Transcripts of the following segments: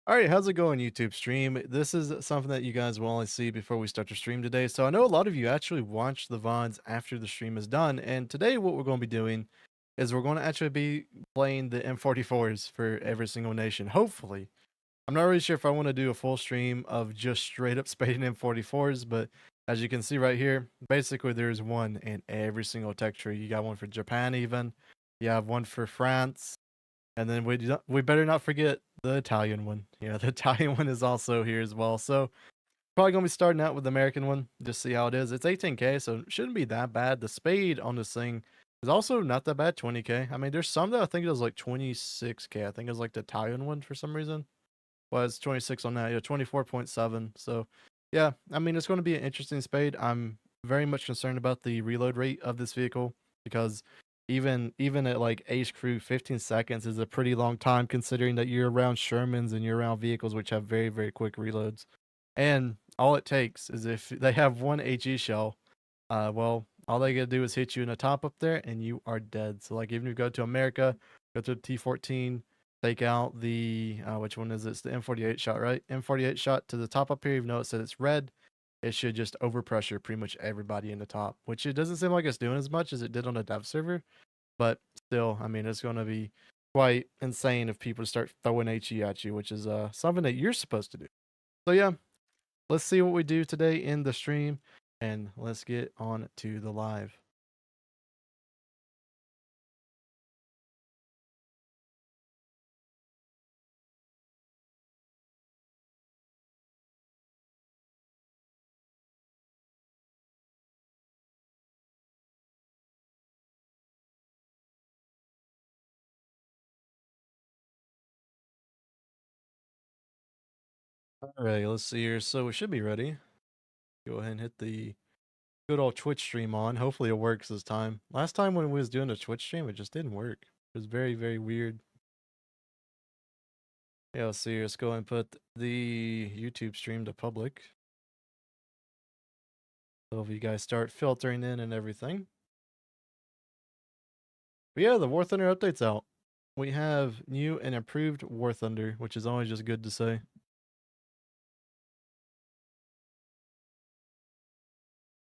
Alright, how's it going, YouTube stream? This is something that you guys will only see before we start the stream today. So I know a lot of you actually watch the VODs after the stream is done, and today what we're going to be doing is we're going to actually be playing the M44s for every single nation, hopefully. I'm not really sure if I want to do a full stream of just straight up spading M44s, but as you can see right here, basically there's one in every single tech tree. You got one for Japan even, you have one for France, and then we better not forget the Italian one. Yeah, the Italian one is also here as well. So probably gonna be starting out with the American one, just see how it is. It's 18K, so it shouldn't be that bad. The spade on this thing is also not that bad, 20K. I mean, there's some that I think it was like 26K. I think it was like the Italian one for some reason. Well, it's 26 on that. Yeah, 24.7. So yeah, I mean, it's going to be an interesting spade. I'm very much concerned about the reload rate of this vehicle because even at like Ace Crew, 15 seconds is a pretty long time considering that you're around Shermans and you're around vehicles which have very, very quick reloads. And all it takes is if they have one HE shell, well, all they gotta do is hit you in the top up there and you are dead. So like even if you go to America, go to the T14, take out the which one is it? It's the M48 shot, right? M48 shot to the top up here, even though it said it's red, it should just overpressure pretty much everybody in the top, which it doesn't seem like it's doing as much as it did on the dev server. But still, I mean, it's going to be quite insane if people start throwing HE at you, which is something that you're supposed to do. So yeah, let's see what we do today in the stream, and let's get on to the live. All right, let's see here. So we should be ready. Go ahead and hit the good old Twitch stream on. Hopefully it works this time. Last time when we was doing a Twitch stream, it just didn't work. It was very, very weird. Yeah, let's see here. Let's go and put the YouTube stream to public. So if you guys start filtering in and everything. But yeah, the War Thunder update's out. We have new and improved War Thunder, which is always just good to say.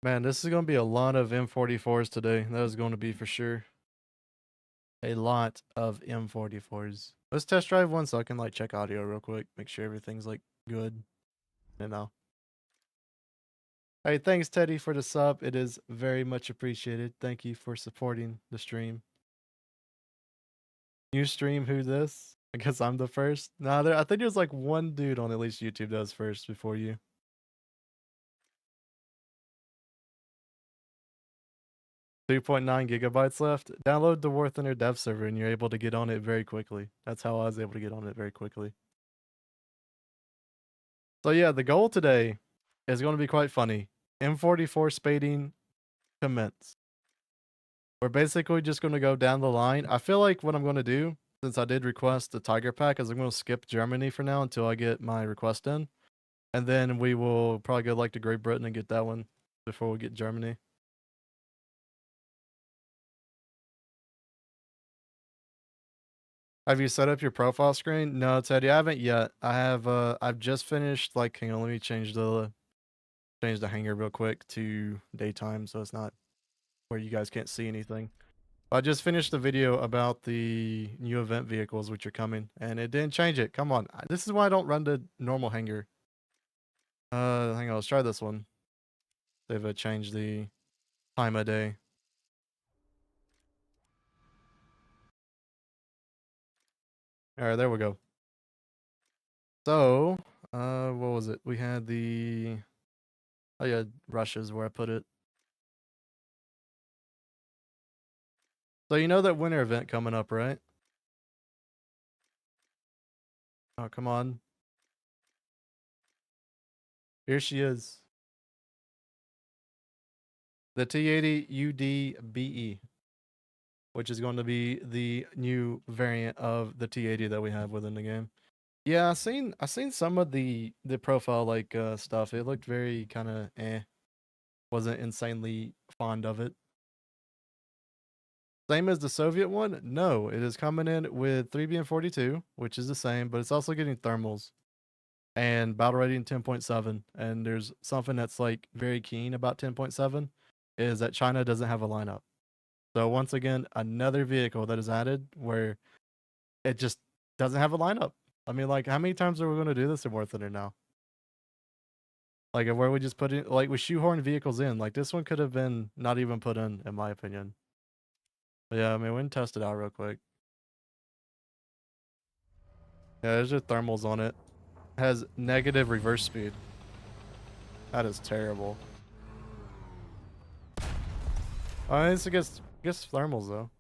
Man, this is going to be a lot of M44s today. That is going to be for sure. A lot of M44s. Let's test drive one so I can like check audio real quick. Make sure everything's like good. You know. Hey, thanks Teddy for the sub. It is very much appreciated. Thank you for supporting the stream. You stream who this? I guess I'm the first. Nah, I think there's like one dude on at least YouTube does first before you. 2.9 gigabytes left. Download the War Thunder dev server and you're able to get on it very quickly. That's how I was able to get on it very quickly. So yeah, the goal today is going to be quite funny. M44 spading commence. We're basically just going to go down the line. I feel like what I'm going to do, since I did request the Tiger Pack, is I'm going to skip Germany for now until I get my request in. And then we will probably go like to Great Britain and get that one before we get Germany. Have you set up your profile screen? No, Teddy, I haven't yet. I have I've just finished like hang on, let me change the hanger real quick to daytime so it's not where you guys can't see anything. I just finished the video about the new event vehicles which are coming and it didn't change it. Come on. This is why I don't run the normal hanger. Hang on, let's try this one. They've changed the time of day. Alright, there we go. So, what was it? We had the... Oh yeah, Russia's where I put it. So you know that winter event coming up, right? Oh, come on. Here she is. The T80 UDBE, which is going to be the new variant of the T80 that we have within the game. Yeah, I seen some of the profile like stuff. It looked very kind of Wasn't insanely fond of it. Same as the Soviet one? No, it is coming in with 3B and 42, which is the same, but it's also getting thermals. and battle rating 10.7. And there's something that's like very keen about 10.7 is that China doesn't have a lineup. So once again, another vehicle that is added where it just doesn't have a lineup. I mean, like, how many times are we going to do this in War Thunder now? Like, where we just put in, like, we shoehorn vehicles in. Like, this one could have been not even put in my opinion. But yeah, I mean, we can test it out real quick. Yeah, there's just thermals on it. Has negative reverse speed. That is terrible. I mean, it's against thermals though.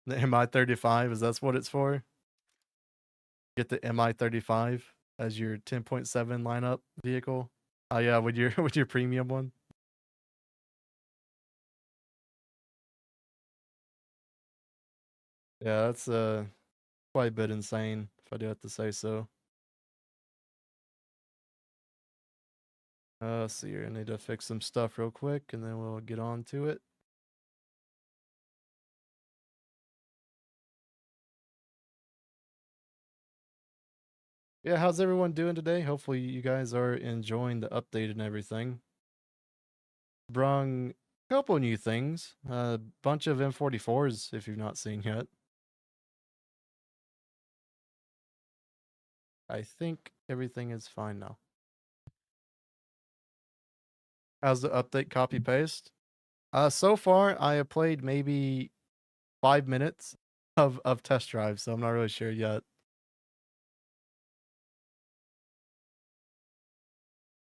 The MI-35 is that's what it's for. Get the MI-35 as your 10.7 lineup vehicle. Oh yeah, with your with your premium one. Yeah, that's quite a bit insane if I do have to say so. Let's see here. I need to fix some stuff real quick and then we'll get on to it. Yeah, how's everyone doing today? Hopefully you guys are enjoying the update and everything. Brung a couple new things. A bunch of M44s if you've not seen yet. I think everything is fine now. How's the update copy paste? So far I have played maybe 5 minutes of test drive, so I'm not really sure yet.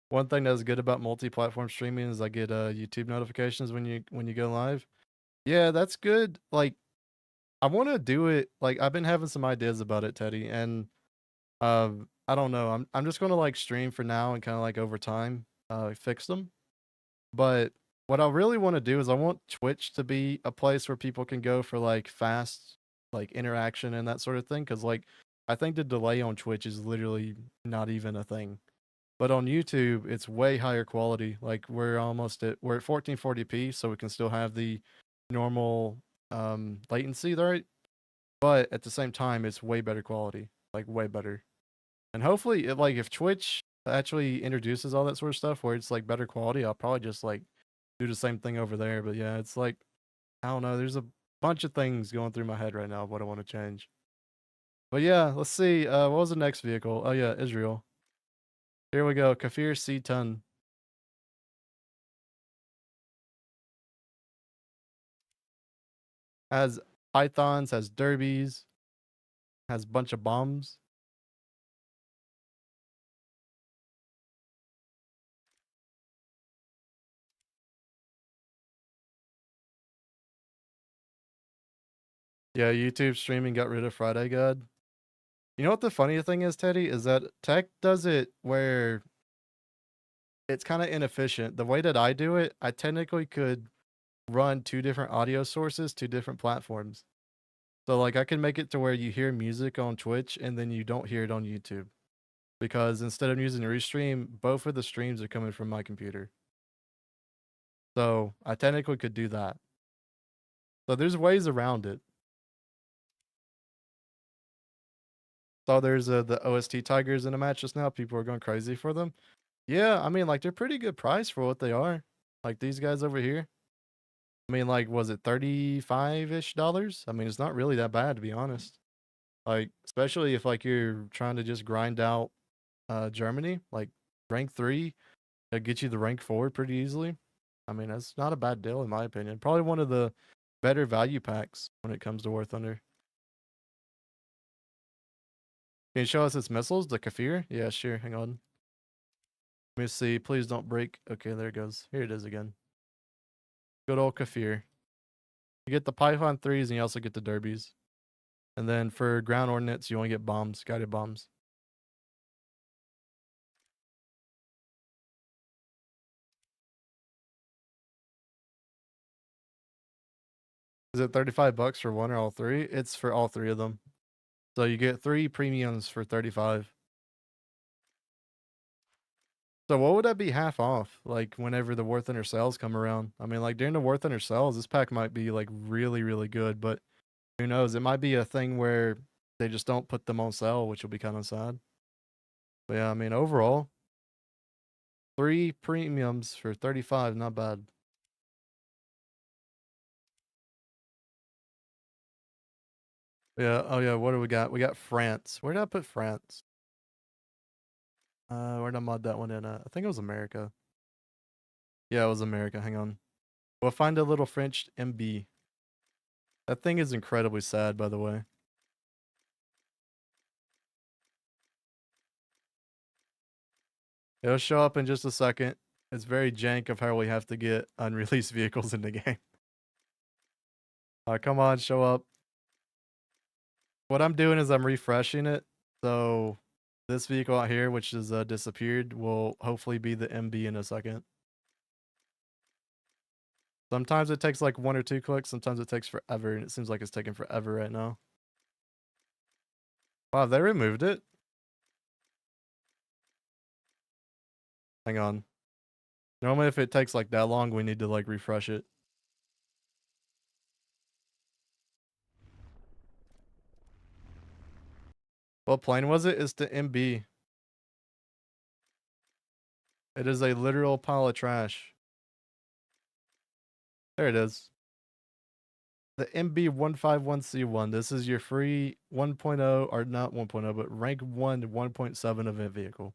One thing that's good about multi-platform streaming is I get YouTube notifications when you go live. Yeah, that's good. Like I want to do it. Like I've been having some ideas about it, Teddy, and I don't know. I'm just gonna like stream for now and kind of like over time fix them. But what I really want to do is I want Twitch to be a place where people can go for like fast like interaction and that sort of thing. Cause like I think the delay on Twitch is literally not even a thing. But on YouTube, it's way higher quality. Like we're at 1440p, so we can still have the normal latency there. But at the same time, it's way better quality. Like way better. And hopefully, like if Twitch actually introduces all that sort of stuff where it's like better quality, I'll probably just like do the same thing over there. But yeah, it's like I don't know. There's a bunch of things going through my head right now of what I want to change. But yeah, let's see. What was the next vehicle? Oh yeah, Israel. Here we go. Kafir C10 has pythons, has derbies, has a bunch of bombs. Yeah, YouTube streaming got rid of Friday God. You know what the funny thing is, Teddy, is that tech does it where it's kind of inefficient. The way that I do it, I technically could run two different audio sources, two different platforms. So like I can make it to where you hear music on Twitch and then you don't hear it on YouTube. Because instead of using Restream, both of the streams are coming from my computer. So I technically could do that. So there's ways around it. So there's the OST Tigers in a match just now. People are going crazy for them. Yeah, I mean, like they're pretty good price for what they are. Like these guys over here. I mean, like, was it $35-ish dollars? I mean, it's not really that bad to be honest. Like, especially if like you're trying to just grind out Germany, like rank 3, that gets you the rank 4 pretty easily. I mean, that's not a bad deal in my opinion. Probably one of the better value packs when it comes to War Thunder. Can you show us its missiles, the Kafir? Yeah, sure. Hang on. Let me see. Please don't break. Okay, there it goes. Here it is again. Good old Kafir. You get the Python 3s and you also get the derbies. And then for ground ordnance, you only get bombs, guided bombs. Is it 35 bucks for one or all three? It's for all three of them. So you get 3 premiums for 35. So what would that be half off? Like whenever the War Thunder sales come around? I mean, like during the War Thunder sales, this pack might be like really, really good, but who knows? It might be a thing where they just don't put them on sale, which will be kind of sad. But yeah, I mean, overall, 3 premiums for 35, not bad. Yeah, oh yeah, what do we got? We got France. Where did I put France? Where did I mod that one in at? I think it was America. Yeah, it was America. Hang on. We'll find a little French MB. That thing is incredibly sad, by the way. It'll show up in just a second. It's very jank of how we have to get unreleased vehicles in the game. Come on, show up. What I'm doing is I'm refreshing it. So this vehicle out here, which is disappeared, will hopefully be the MB in a second. Sometimes it takes like 1 or 2 clicks. Sometimes it takes forever, and it seems like it's taking forever right now. Wow, they removed it. Hang on. Normally, if it takes like that long, we need to like refresh it. What plane was it? It's the MB. It is a literal pile of trash. There it is. The MB151C1. This is your free 1.0, or not 1.0, but rank 1 1.7 event vehicle.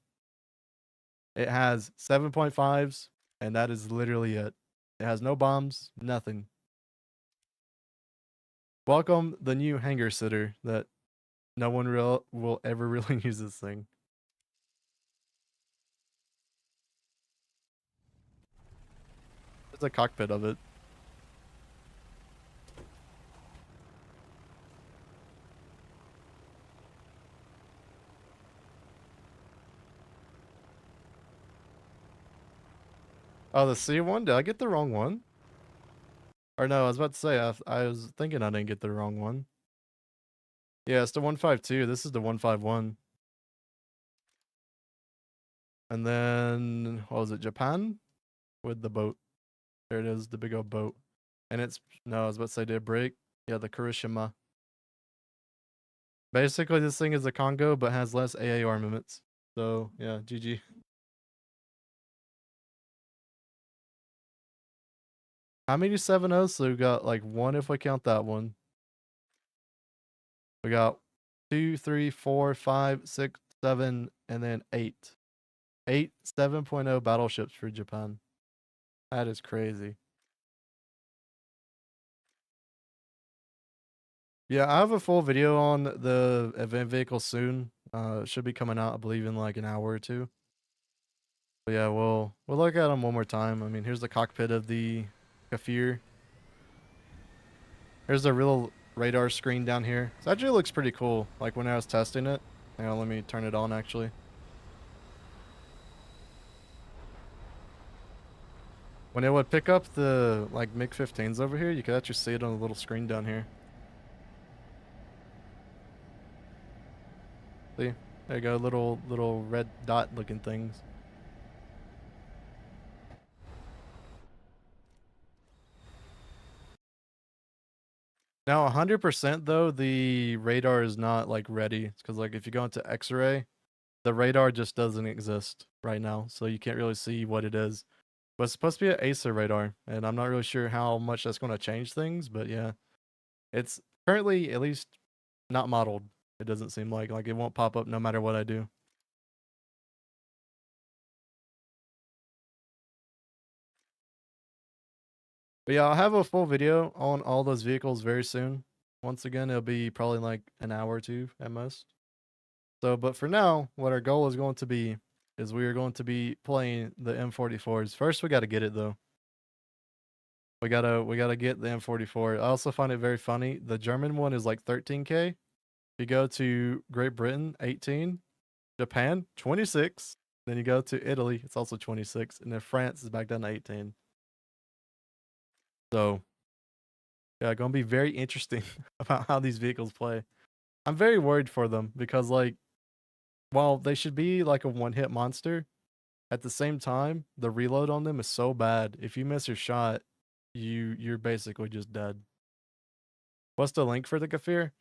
It has 7.5s, and that is literally it. It has no bombs, nothing. Welcome the new hangar sitter that no one will ever really use this thing. There's a cockpit of it. Oh, the C one? Did I get the wrong one? Or no, I was about to say, I was thinking I didn't get the wrong one. Yeah, it's the 152. This is the 151. And then, what was it, Japan? With the boat. There it is, the big old boat. And it's, no, I was about to say, did it break? Yeah, the Kurishima. Basically, this thing is a Congo, but has less AA armaments. So, yeah, GG. How many 7.0s? So we got like 1 if we count that one. We got 2, 3, 4, 5, 6, 7, and then 8. 8 7.0 battleships for Japan. That is crazy. Yeah, I have a full video on the event vehicle soon. It should be coming out, I believe, in like an hour or two. But yeah, we'll look at them one more time. I mean, here's the cockpit of the Kafir. Here's the real radar screen down here. It actually looks pretty cool. Like when I was testing it. Hang on, let me turn it on actually. When it would pick up the like MiG-15s over here, you could actually see it on the little screen down here. See? There you go, little red dot looking things. Now 100% though, the radar is not like ready. It's because like if you go into X-ray, the radar just doesn't exist right now. So you can't really see what it is. But it's supposed to be an ASA radar, and I'm not really sure how much that's going to change things, but yeah. It's currently at least not modeled. It doesn't seem like it won't pop up no matter what I do. But yeah, I'll have a full video on all those vehicles very soon. Once again, it'll be probably like an hour or two at most. So, but for now, what our goal is going to be is we are going to be playing the M44s. First, we got to get it though. We gotta get the M44. I also find it very funny. The German one is like 13K. If you go to Great Britain, 18. Japan, 26. Then you go to Italy, it's also 26. And then France is back down to 18. So, yeah, gonna be very interesting about how these vehicles play. I'm very worried for them because, like, while they should be like a one-hit monster, at the same time, the reload on them is so bad. If you miss your shot, you're basically just dead. What's the link for the Kafir?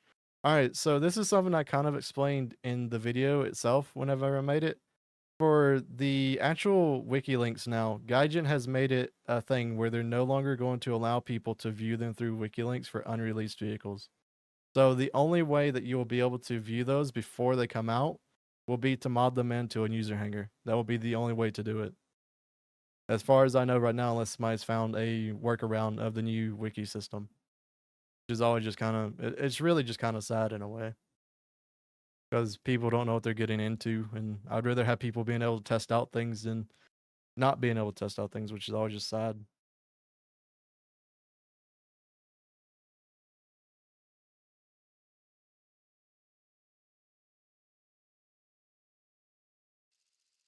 All right, so this is something I kind of explained in the video itself whenever I made it. For the actual wiki links now, Gaijin has made it a thing where they're no longer going to allow people to view them through wiki links for unreleased vehicles. So the only way that you will be able to view those before they come out will be to mod them into a user hanger. That will be the only way to do it. As far as I know right now, unless somebody's found a workaround of the new wiki system, which is always just kind of, it's really just kind of sad in a way. Because people don't know what they're getting into, and I'd rather have people being able to test out things than not being able to test out things, which is always just sad.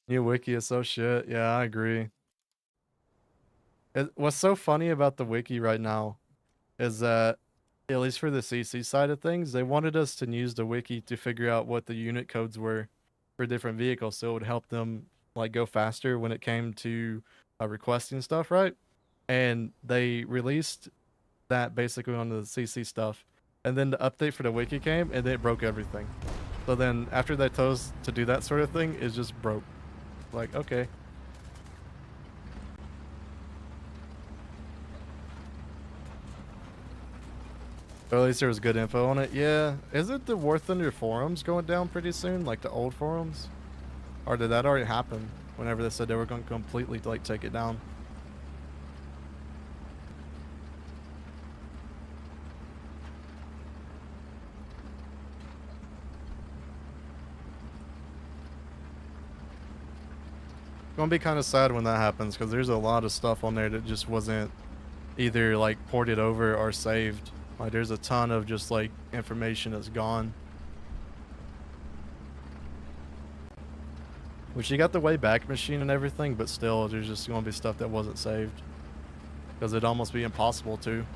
New wiki is so shit. Yeah, I agree. What's so funny about the wiki right now is that, at least for the CC side of things, they wanted us to use the wiki to figure out what the unit codes were for different vehicles, so it would help them like go faster when it came to requesting stuff, right? And they released that basically on the CC stuff, and then the update for the wiki came, and it broke everything. So then after they told us to do that sort of thing, it just broke. Like, okay. Or at least there was good info on it. Yeah. Isn't the War Thunder forums going down pretty soon? Like the old forums? Or did that already happen whenever they said they were going to completely like take it down? It's going to be kind of sad when that happens, because there's a lot of stuff on there that just wasn't either like ported over or saved. Like there's a ton of just like information that's gone. Which you got the Wayback Machine and everything, but still there's just going to be stuff that wasn't saved. Because it'd almost be impossible to.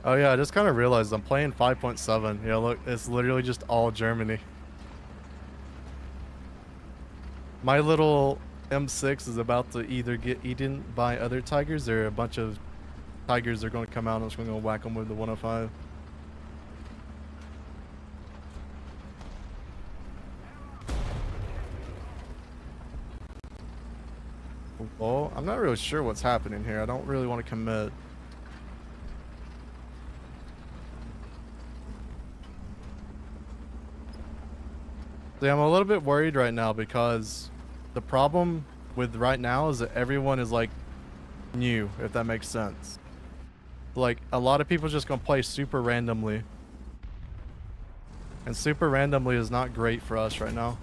Oh yeah, I just kind of realized I'm playing 5.7. Yeah, look, it's literally just all Germany. My little M6 is about to either get eaten by other tigers, or a bunch of tigers are going to come out and I'm just going to whack them with the 105. Well, I'm not really sure what's happening here. I don't really want to commit. See, I'm a little bit worried right now because the problem with right now is that everyone is like new, if that makes sense. Like a lot of people just gonna play super randomly. And super randomly is not great for us right now.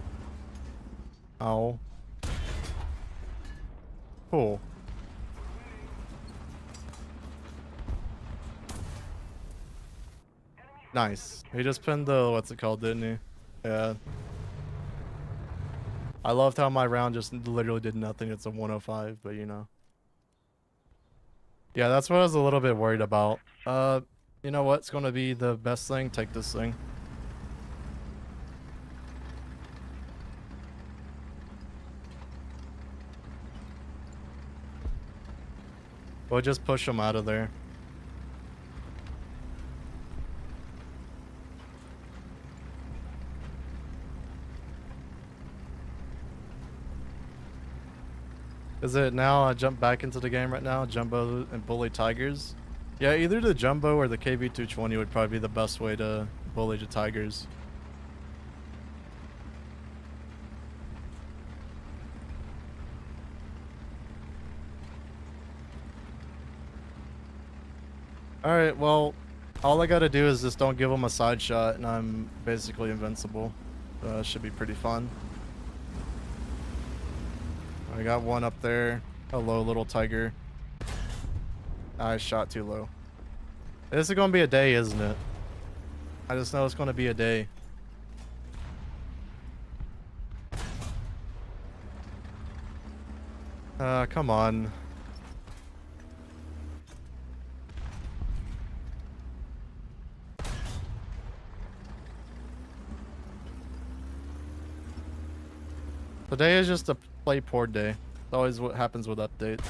Oh. Cool. Nice. He just pinned the, what's it called, didn't he? Yeah. I loved how my round just literally did nothing. It's a 105, but you know. Yeah, that's what I was a little bit worried about. You know what's gonna be the best thing? Take this thing. We'll just push him out of there. Is it now I jump back into the game right now? Jumbo and bully tigers? Yeah, either the Jumbo or the KV-220 would probably be the best way to bully the tigers. Alright, well, all I gotta do is just don't give them a side shot and I'm basically invincible. Should be pretty fun. I got one up there. Hello, little tiger. I shot too low. This is gonna be a day, isn't it? I just know it's gonna be a day. Come on. Today is just a play poor day. It's always what happens with updates.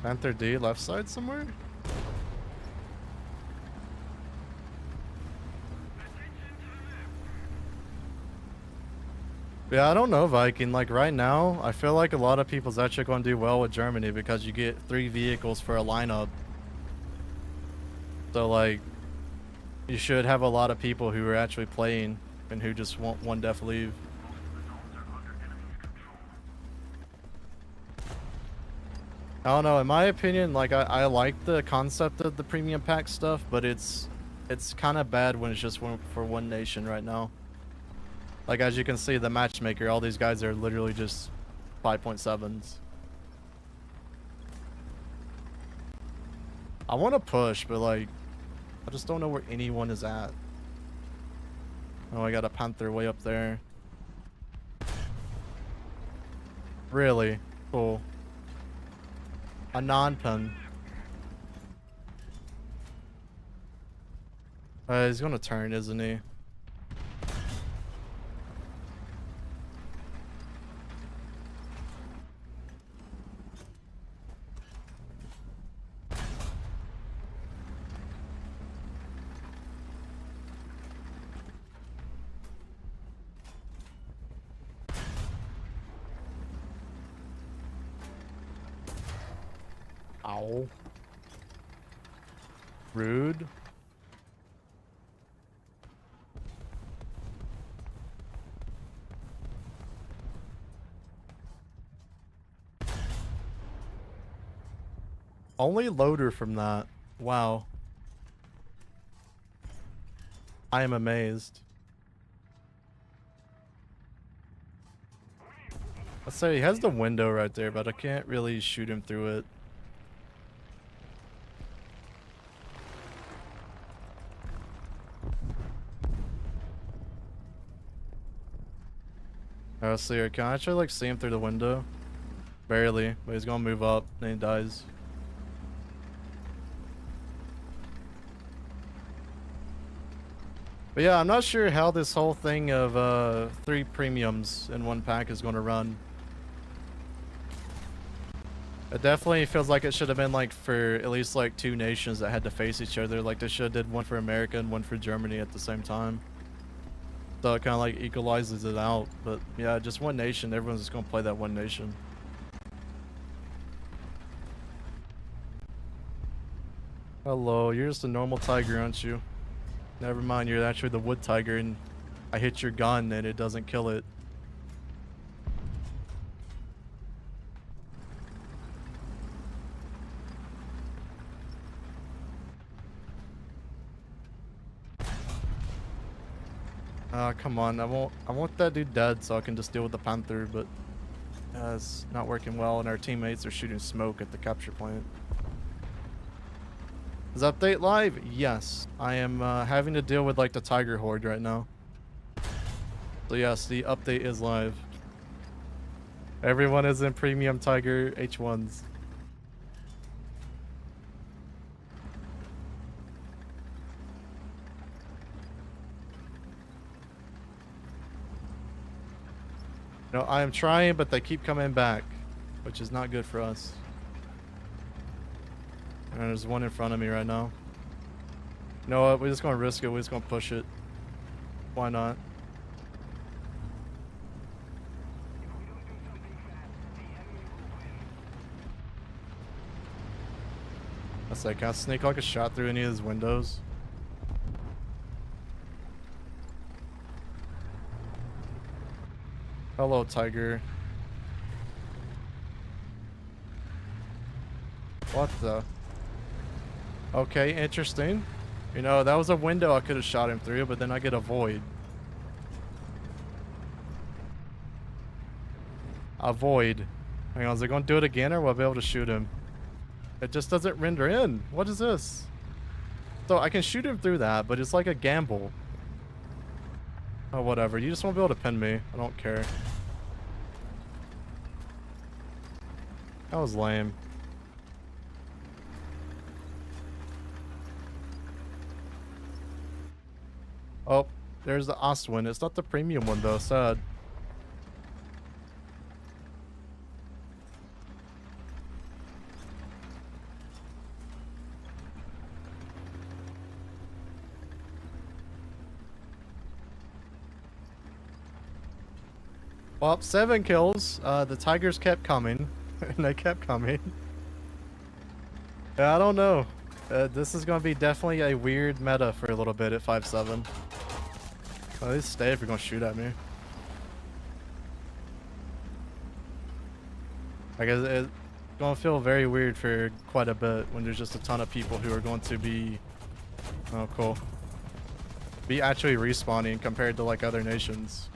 Panther D left side somewhere? Yeah, I don't know, Viking. Like right now, I feel like a lot of people's actually going to do well with Germany because you get 3 vehicles for a lineup. So like, you should have a lot of people who are actually playing and who just want one def leave. I don't know, in my opinion, like I like the concept of the premium pack stuff, but it's kind of bad when it's just for one nation right now. Like as you can see, the matchmaker, all these guys are literally just 5.7s. I want to push, but like, I just don't know where anyone is at. Oh, I got a Panther way up there. Really? Cool. A non-pen. He's gonna turn, isn't he? Ow. Rude. Only loader from that. Wow. I am amazed. Let's say he has the window right there, but I can't really shoot him through it. Let's see here. Can I actually like see him through the window? Barely, but he's gonna move up and he dies. But yeah, I'm not sure how this whole thing of 3 premiums in one pack is gonna run. It definitely feels like it should have been like for at least like 2 nations that had to face each other. Like they should have did one for America and one for Germany at the same time. So it kind of like equalizes it out. But yeah, just one nation. Everyone's just gonna play that one nation. Hello, you're just a normal tiger, aren't you? Never mind, you're actually the wood tiger and I hit your gun and it doesn't kill it. Come on, I want that dude dead so I can just deal with the Panther, but it's not working well and our teammates are shooting smoke at the capture point. Is update live? Yes. I am having to deal with like the tiger horde right now. So yes, the update is live. Everyone is in premium tiger H1s. No, I am trying, but they keep coming back, which is not good for us. And there's one in front of me right now. You know what? We're just gonna risk it. We're just gonna push it. Why not? That's like, can I sneak like a shot through any of his windows? Hello, tiger. What the? Okay, interesting. You know, that was a window I could have shot him through, but then I get a void. A void. Hang on, is it going to do it again or will I be able to shoot him? It just doesn't render in. What is this? So I can shoot him through that, but it's like a gamble. Oh, whatever. You just won't be able to pin me. I don't care. That was lame. There's the Ostwind. It's not the premium one though. Sad. Well, 7 kills. The tigers kept coming, and they kept coming. Yeah, I don't know. This is gonna be definitely a weird meta for a little bit at 5-7. At least stay if you're gonna shoot at me. I guess it's gonna feel very weird for quite a bit when there's just a ton of people who are going to be, oh cool, be actually respawning compared to like other nations.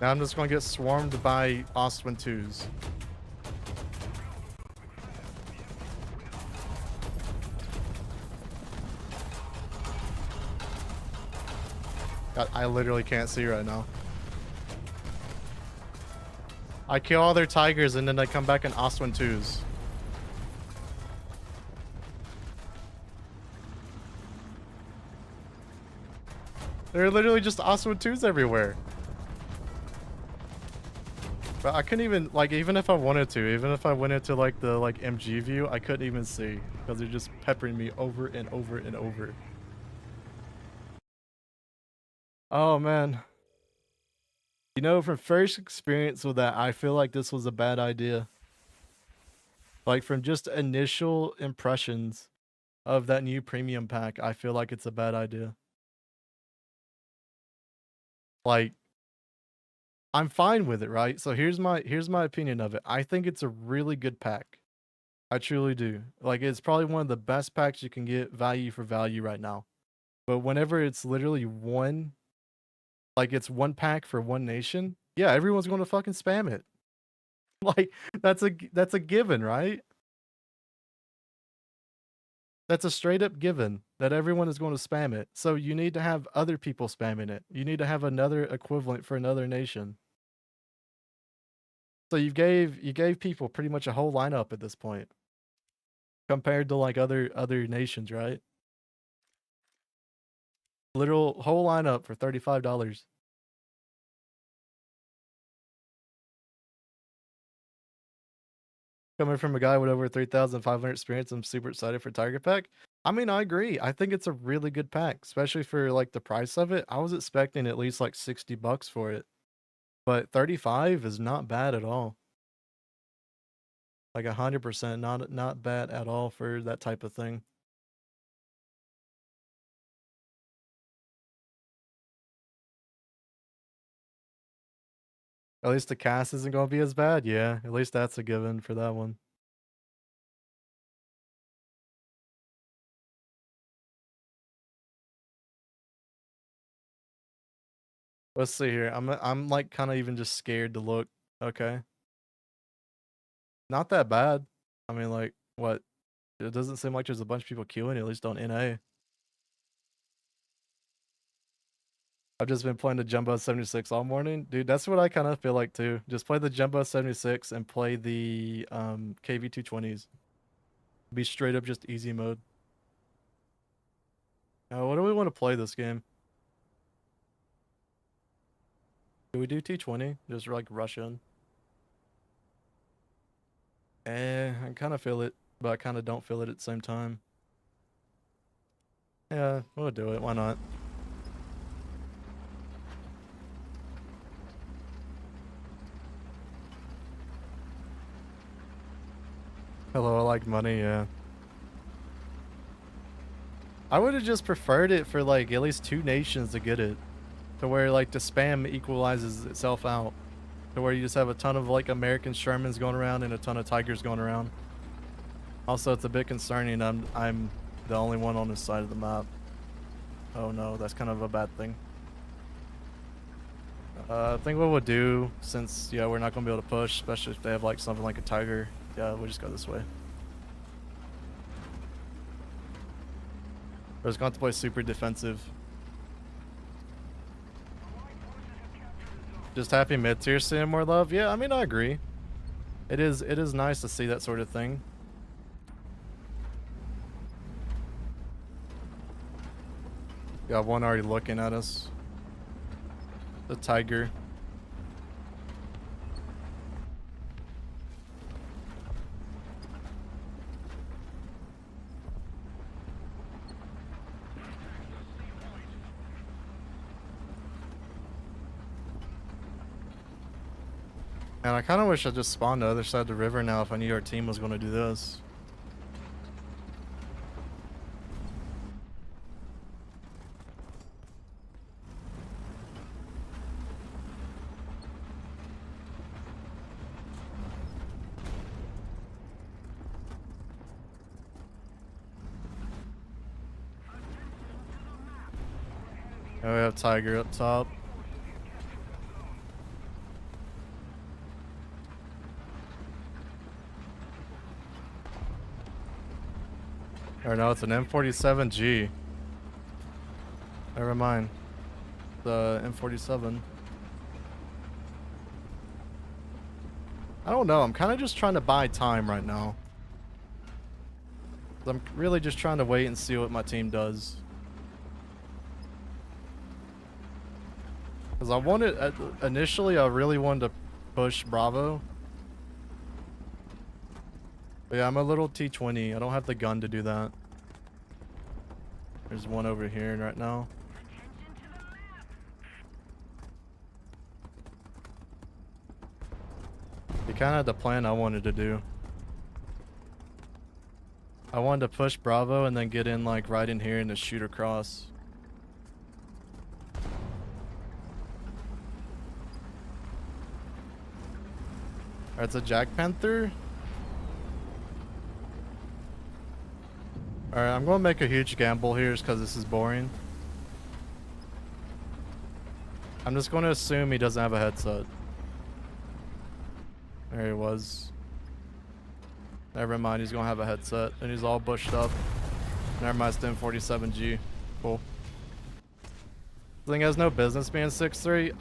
Now I'm just gonna get swarmed by Ostwind 2s. God, I literally can't see right now. I kill all their tigers and then they come back in Ostwind 2s. There are literally just Ostwind 2s everywhere. But I couldn't even, like, even if I wanted to, even if I went into like the like MG view, I couldn't even see because they're just peppering me over and over and over. Oh man. You know, from first experience with that, I feel like this was a bad idea. Like from just initial impressions of that new premium pack, I feel like it's a bad idea. Like, I'm fine with it, right? So here's my opinion of it. I think it's a really good pack. I truly do. Like, it's probably one of the best packs you can get value for value right now. But whenever it's literally one, like it's one pack for one nation, yeah, everyone's going to fucking spam it. Like that's a given, right? That's a straight up given that everyone is going to spam it. So you need to have other people spamming it. You need to have another equivalent for another nation. So you gave people pretty much a whole lineup at this point compared to like other nations, right? Literal whole lineup for $35. Coming from a guy with over 3,500 experience, I'm super excited for Tiger Pack. I mean, I agree. I think it's a really good pack, especially for like the price of it. I was expecting at least like $60 for it, but 35 is not bad at all. Like 100%, not bad at all for that type of thing. At least the cast isn't going to be as bad. Yeah, at least that's a given for that one. Let's see here. I'm like kind of even just scared to look. Okay. Not that bad. I mean, like, what? It doesn't seem like there's a bunch of people queuing, at least on NA. I've just been playing the Jumbo 76 all morning. Dude, that's what I kind of feel like too. Just play the Jumbo 76 and play the KV 220s. Be straight up just easy mode. What do we want to play this game? Do we do T20? Just like rush in? I kind of feel it, but I kind of don't feel it at the same time. Yeah, we'll do it. Why not? Hello, I like money, yeah. I would have just preferred it for like at least 2 nations to get it. To where like the spam equalizes itself out. To where you just have a ton of like American Shermans going around and a ton of Tigers going around. Also, it's a bit concerning. I'm the only one on this side of the map. Oh no, that's kind of a bad thing. I think what we'll do, since yeah, we're not gonna be able to push, especially if they have like something like a Tiger. Yeah, we'll just go this way. We're just going to play super defensive. Just happy mid-tier seeing more love. Yeah, I mean, I agree. It is nice to see that sort of thing. Got one already looking at us. The tiger. And I kind of wish I just spawned the other side of the river now if I knew our team was going to do this. And we have Tiger up top. Or no, it's an M47G. Never mind. The M47. I don't know. I'm kind of just trying to buy time right now. I'm really just trying to wait and see what my team does. Because I wanted, initially I really wanted to push Bravo. But yeah, I'm a little T20. I don't have the gun to do that. There's one over here right now. He kind of had the plan I wanted to do. I wanted to push Bravo and then get in like right in here and just shoot across. Alright, it's a Jack Panther. Alright, I'm going to make a huge gamble here just because this is boring. I'm just going to assume he doesn't have a headset. There he was. Never mind, he's going to have a headset. And he's all bushed up. Never mind, it's M47G. Cool. The thing has no business being 6'3".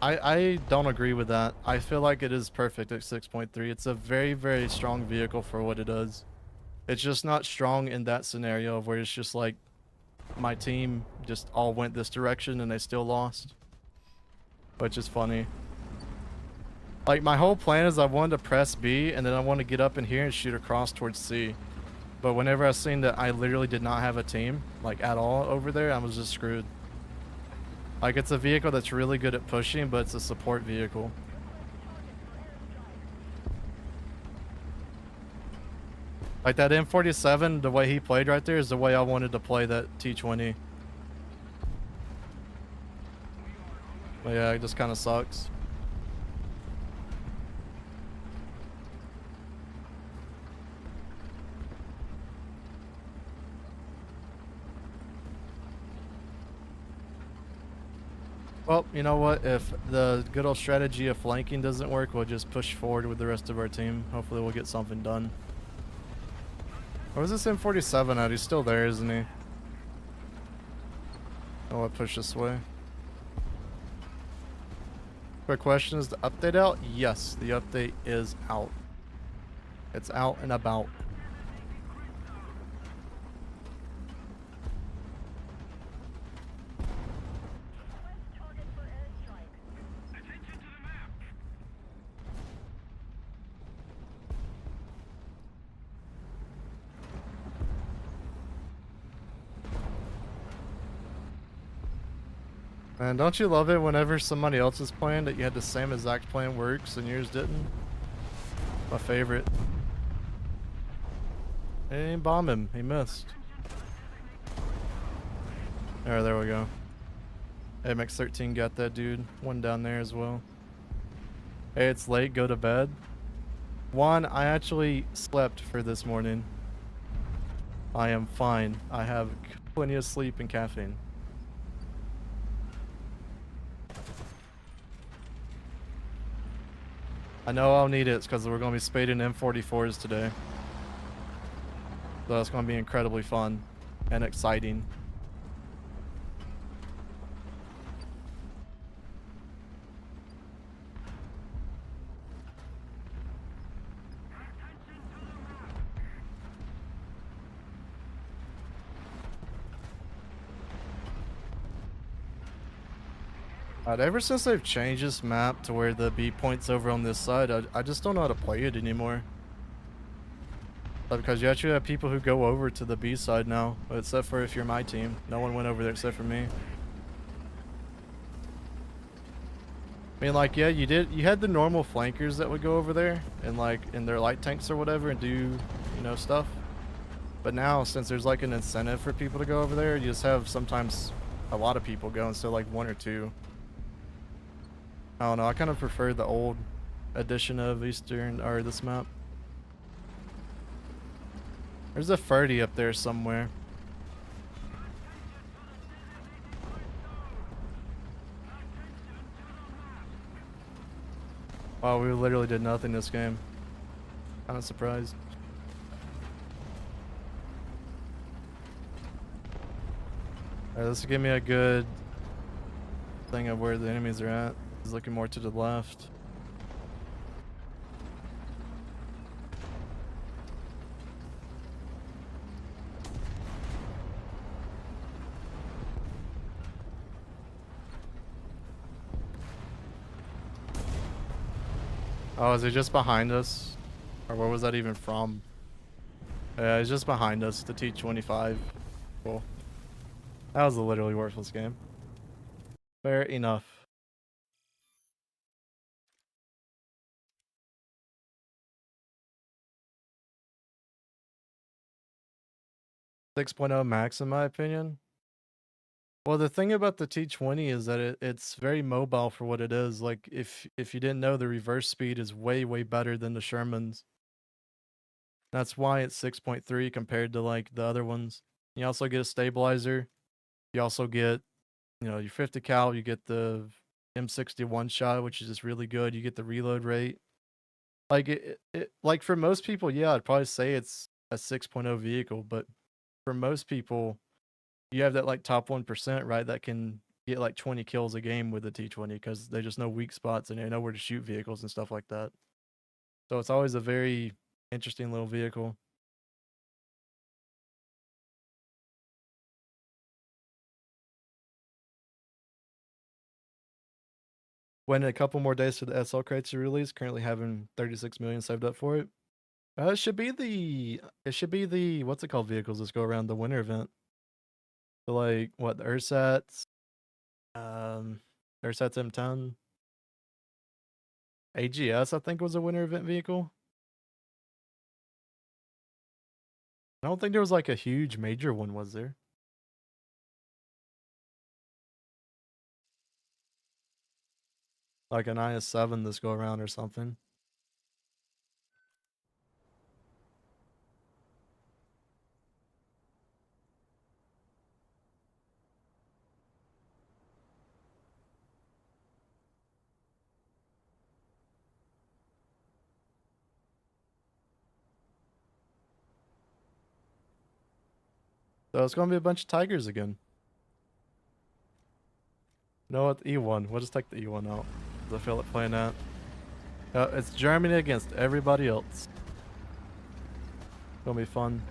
I don't agree with that. I feel like it is perfect at 6.3. It's a very, very strong vehicle for what it does. It's just not strong in that scenario where it's just like my team just all went this direction and they still lost. Which is funny. Like my whole plan is I wanted to press B and then I want to get up in here and shoot across towards C. But whenever I seen that I literally did not have a team, like at all over there, I was just screwed. Like it's a vehicle that's really good at pushing, but it's a support vehicle. Like that M47, the way he played right there is the way I wanted to play that T20. But yeah, it just kind of sucks. Well, you know what? If the good old strategy of flanking doesn't work, we'll just push forward with the rest of our team. Hopefully we'll get something done. Where's this M47 at? He's still there, isn't he? Oh, I push this way. Quick question, is the update out? Yes, the update is out. It's out and about. Man, don't you love it whenever somebody else's plan that you had the same exact plan works and yours didn't? My favorite. He didn't bomb him. He missed. There we go. MX-13 got that dude. One down there as well. Hey, it's late. Go to bed. One, I actually slept for this morning. I am fine. I have plenty of sleep and caffeine. I know I'll need it because we're going to be spading M44s today. So it's going to be incredibly fun and exciting. Ever since they've changed this map to where the B point's over on this side, I just don't know how to play it anymore. Because you actually have people who go over to the B side now, except for if you're my team. No one went over there except for me. I mean, like, yeah, you had the normal flankers that would go over there and like in their light tanks or whatever and do, you know, stuff. But now, since there's like an incentive for people to go over there, you just have sometimes a lot of people go instead of like one or two. I don't know, I kind of prefer the old edition of Eastern, or this map. There's a 30 up there somewhere. Wow, we literally did nothing this game. Kind of surprised. Alright, this will give me a good thing of where the enemies are at. He's looking more to the left. Oh, is he just behind us? Or where was that even from? Yeah, he's just behind us, the T-25. Cool. That was a literally worthless game. Fair enough. Six point oh max in my opinion. Well, the thing about the T-20 is that it's very mobile for what it is. Like, if you didn't know, the reverse speed is way better than the Sherman's. That's why it's 6.3 compared to like the other ones. You also get a stabilizer. You also get, you know, your 50 cal. You get the M61 shot, which is just really good. You get the reload rate. Like like for most people, yeah, I'd probably say it's a 6.0 vehicle, but for most people, you have that like top 1%, right? That can get like 20 kills a game with the T-20 because they just know weak spots and they know where to shoot vehicles and stuff like that. So it's always a very interesting little vehicle. When a couple more days to the SL crates are released, currently having 36 million saved up for it. It should be the what's it called vehicles that go around the winter event. So like what, the Ursats, Ursats M10, AGS I think was a winter event vehicle. I don't think there was like a huge major one, was there? Like an IS-7 this go around or something. So it's gonna be a bunch of Tigers again. You know what? E1. We'll just take the E1 out. 'Cause I feel like playing that. It's Germany against everybody else. Gonna be fun.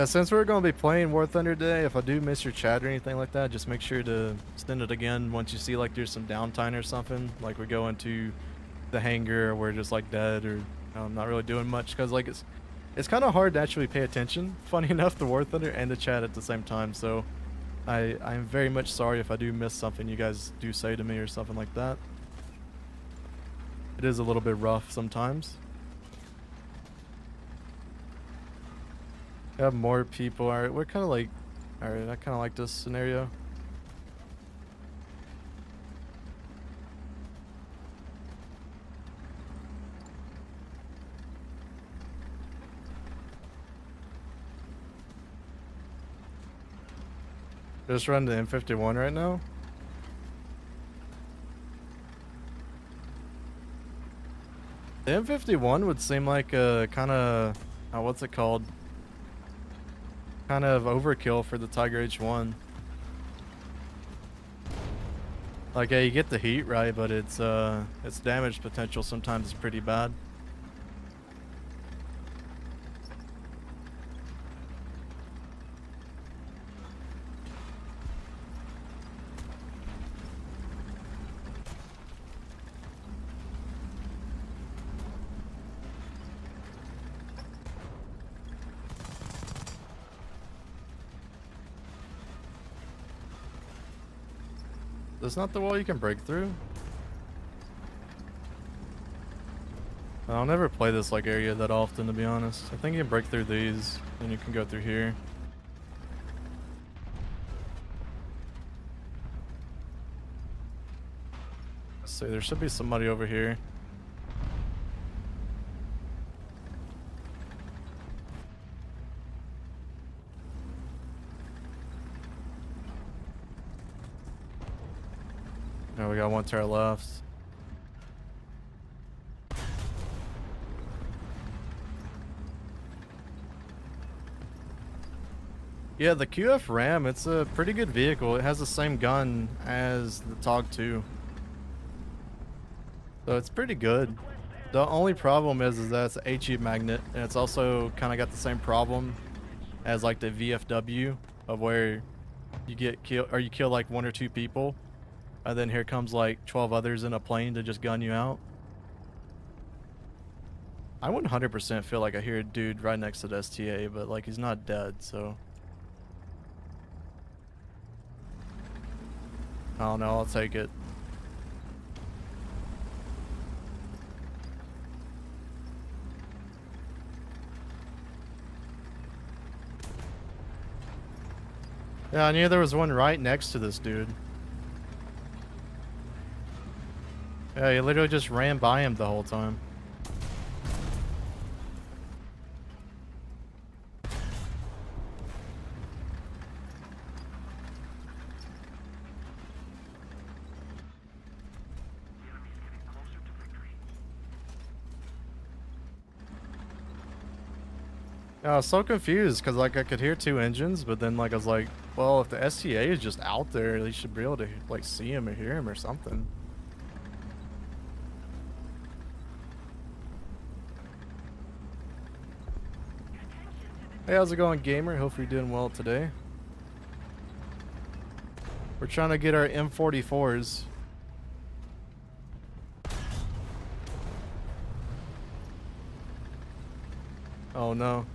Since we're going to be playing War Thunder today, if I do miss your chat or anything like that, just make sure to send it again once you see like there's some downtime or something. Like we go into the hangar or we're just like dead or not really doing much, because like it's kind of hard to actually pay attention, funny enough, to War Thunder and the chat at the same time. So I'm very much sorry if I do miss something you guys do say to me or something like that. It is a little bit rough sometimes. Have more people. Alright, we're kind of like... Alright, I kind of like this scenario. Just run the M51 right now. The M51 would seem like a kind of... what's it called? Kind of overkill for the Tiger H1. Like, yeah, you get the heat right, but its damage potential sometimes is pretty bad. That's not the wall you can break through. I'll never play this like area that often, to be honest. I think you can break through these, and you can go through here. Let's see, there should be somebody over here. Oh, we got one to our left. Yeah, the QF Ram, it's a pretty good vehicle. It has the same gun as the Dawg 2. So it's pretty good. The only problem is that it's an HE magnet, and it's also kind of got the same problem as like the VFW, of where you get killed, or you kill like 1 or 2 people, and then here comes like 12 others in a plane to just gun you out. I 100% feel like I hear a dude right next to the STA, but like he's not dead, so I don't know, I'll take it. Yeah, I knew there was one right next to this dude. Yeah, he literally just ran by him the whole time. Yeah, I was so confused because like I could hear 2 engines, but then like I was like, well, if the STA is just out there, they should be able to like see him or hear him or something. Hey, how's it going, gamer? Hope you're doing well today. We're trying to get our M44s. Oh no.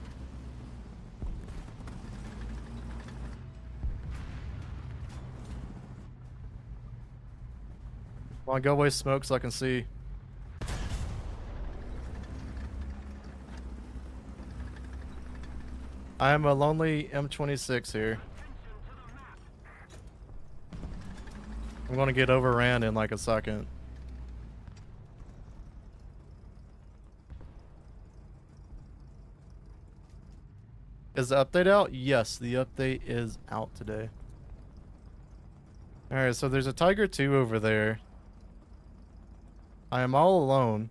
Come on, go away, smoke, so I can see. I am a lonely M26 here. I'm gonna get overran in like a second. Is the update out? Yes, the update is out today. Alright, so there's a Tiger 2 over there. I am all alone.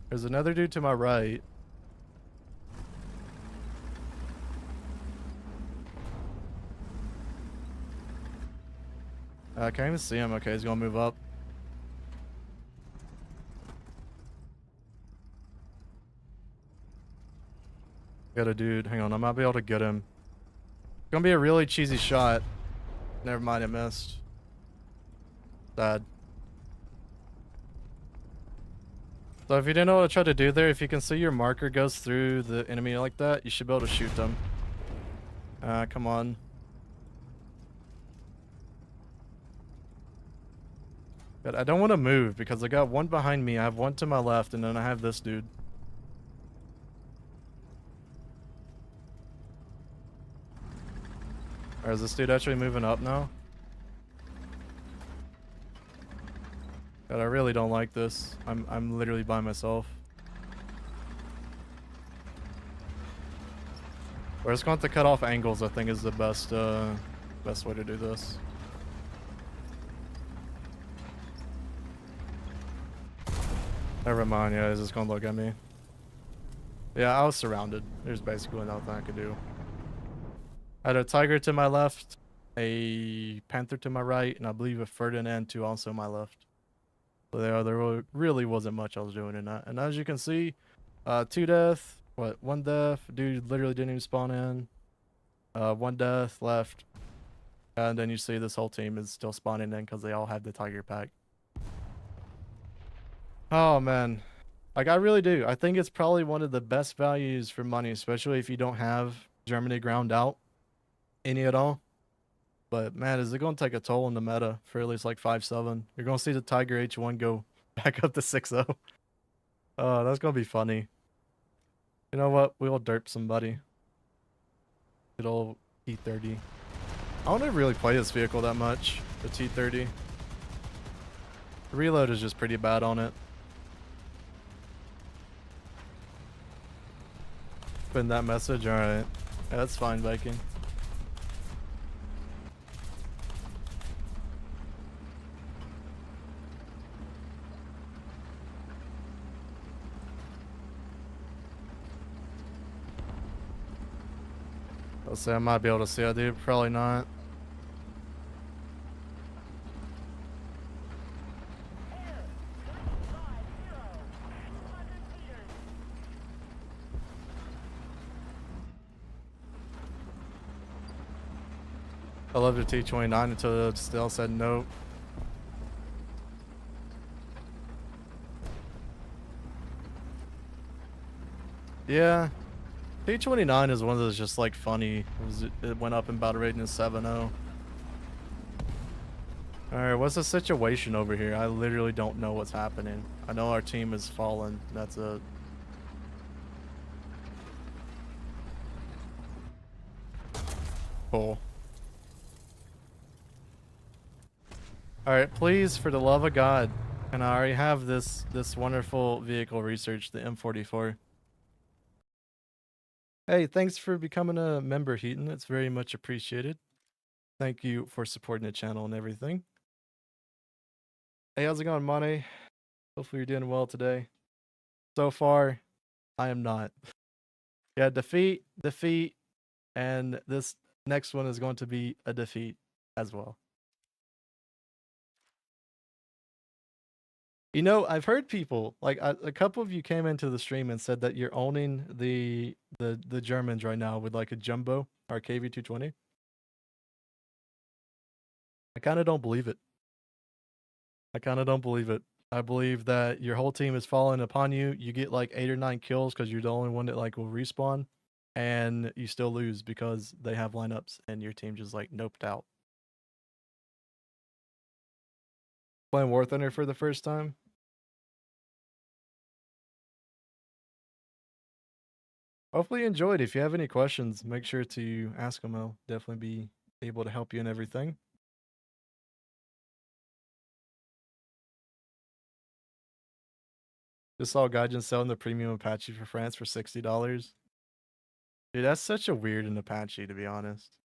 There's another dude to my right. I can't even see him. Okay, he's gonna move up. Got a dude. Hang on, I might be able to get him. It's gonna be a really cheesy shot. Never mind, I missed. Sad. So if you didn't know what I tried to do there, if you can see your marker goes through the enemy like that, you should be able to shoot them. Come on. But I don't want to move because I got one behind me, I have one to my left, and then I have this dude. Or is this dude actually moving up now? God, I really don't like this. I'm literally by myself. We're just going to have to cut off angles, I think is the best way to do this. Never mind, yeah, he's just gonna look at me. Yeah, I was surrounded. There's basically nothing I could do. I had a Tiger to my left. a Panther to my right, and I believe a Ferdinand to also my left. So there really wasn't much I was doing in that. And as you can see, 2 death, one death. Dude literally didn't even spawn in. 1 death left. And then you see this whole team is still spawning in because they all have the Tiger pack. Oh man. Like I really do. I think it's probably one of the best values for money, especially if you don't have Germany ground out any at all. But man, is it going to take a toll on the meta for at least like 5-7? You're going to see the Tiger H1 go back up to 6-0. Oh, that's going to be funny. You know what? We'll derp somebody. Good old T30. I don't even really play this vehicle that much, the T30. The reload is just pretty bad on it. Put in that message? Alright. Yeah, that's fine, Viking. I'll say I might be able to see it, dude. Probably not. I love the T29 until it still said nope. Yeah. T29 is one of those just like funny. It went up in battle rating to 7-0. Alright, what's the situation over here? I literally don't know what's happening. I know our team is fallen. That's it. Cool. Alright, please, for the love of God. And I already have this wonderful vehicle research, the M44. Hey, thanks for becoming a member, Heaton. It's very much appreciated. Thank you for supporting the channel and everything. Hey, how's it going, Money? Hopefully you're doing well today. So far, I am not. Yeah, defeat, and this next one is going to be a defeat as well. You know, I've heard people like a couple of you came into the stream and said that you're owning the Germans right now with like a jumbo or KV220. I kind of don't believe it. I kind of don't believe it. I believe that your whole team is falling upon you. You get like 8 or 9 kills because you're the only one that like will respawn, and you still lose because they have lineups and your team just like noped out. Playing War Thunder for the first time. Hopefully you enjoyed. If you have any questions, make sure to ask them. I'll definitely be able to help you in everything. Just saw Gaijin selling the premium Apache for France for $60. Dude, that's such a weird an Apache, to be honest.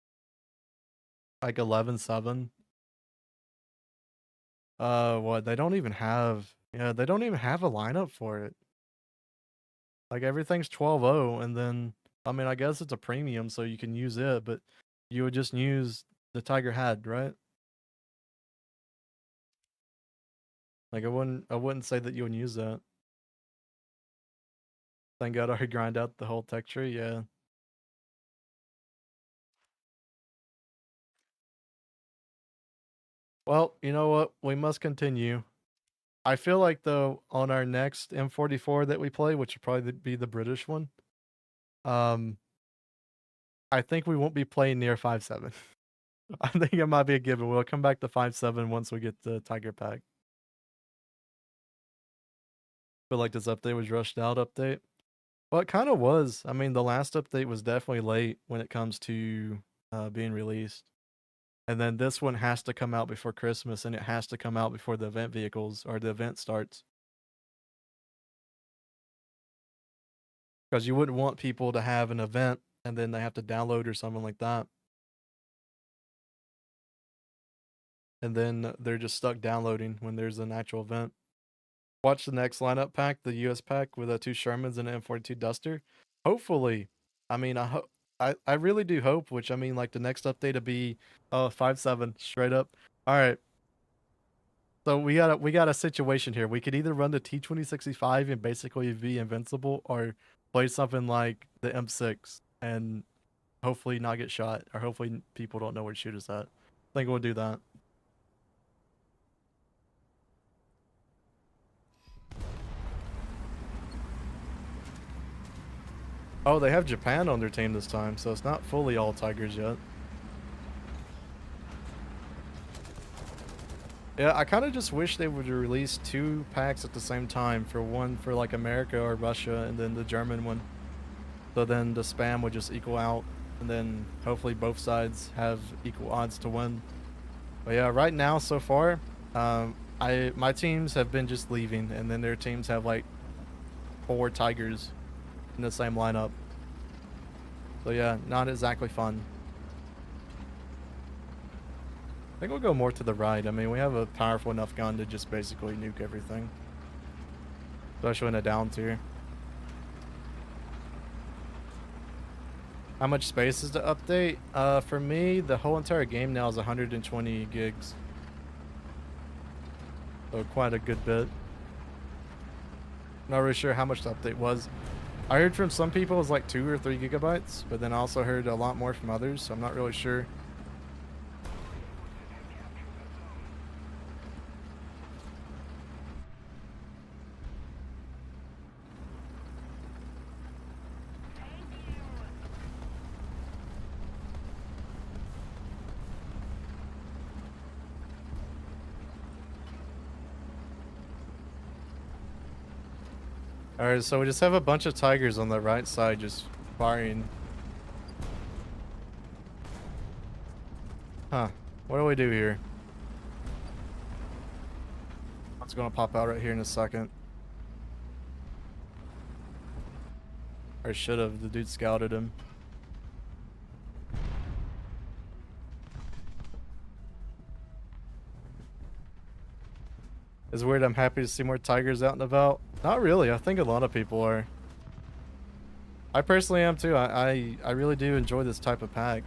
Like 11.7. What? They don't even have... Yeah, they don't even have a lineup for it. Like, everything's 12.0, and then... I mean, I guess it's a premium, so you can use it, but you would just use the Tiger Head, right? Like, I wouldn't say that you would use that. Thank God I grind out the whole tech tree, yeah. Well, you know what? We must continue. I feel like, though, on our next M44 that we play, which would probably be the British one, I think we won't be playing near 5-7. I think it might be a given. We'll come back to 5-7 once we get the Tiger Pack. Feel like this update was rushed out update. Well, it kind of was. I mean, the last update was definitely late when it comes to being released. And then this one has to come out before Christmas, and it has to come out before the event vehicles or the event starts. Because you wouldn't want people to have an event and then they have to download or something like that. And then they're just stuck downloading when there's an actual event. Watch the next lineup pack, the US pack with 2 Shermans and an M42 Duster. Hopefully, I mean, I really do hope, which I mean, like the next update to be 5.7 straight up. All right, so we got a situation here. We could either run the T-2065 and basically be invincible, or play something like the M6 and hopefully not get shot, or hopefully people don't know where to shoot us at. I think we'll do that. Oh, they have Japan on their team this time, so it's not fully all Tigers yet. Yeah, I kind of just wish they would release 2 packs at the same time, for one for like America or Russia, and then the German one. So then the spam would just equal out, and then hopefully both sides have equal odds to win. But yeah, right now so far, my teams have been just leaving, and then their teams have like 4 Tigers in the same lineup. So yeah, not exactly fun. I think we'll go more to the right. I mean, we have a powerful enough gun to just basically nuke everything, especially in a down tier. How much space is to update? For me, the whole entire game now is 120 gigs. So quite a good bit. Not really sure how much the update was. I heard from some people it was like 2 or 3 gigabytes, but then I also heard a lot more from others, so I'm not really sure. Alright, so we just have a bunch of Tigers on the right side just firing. Huh. What do we do here? It's gonna pop out right here in a second. Or should have. The dude scouted him. It's weird. I'm happy to see more Tigers out and about. Not really. I think a lot of people are. I personally am too. I really do enjoy this type of pack.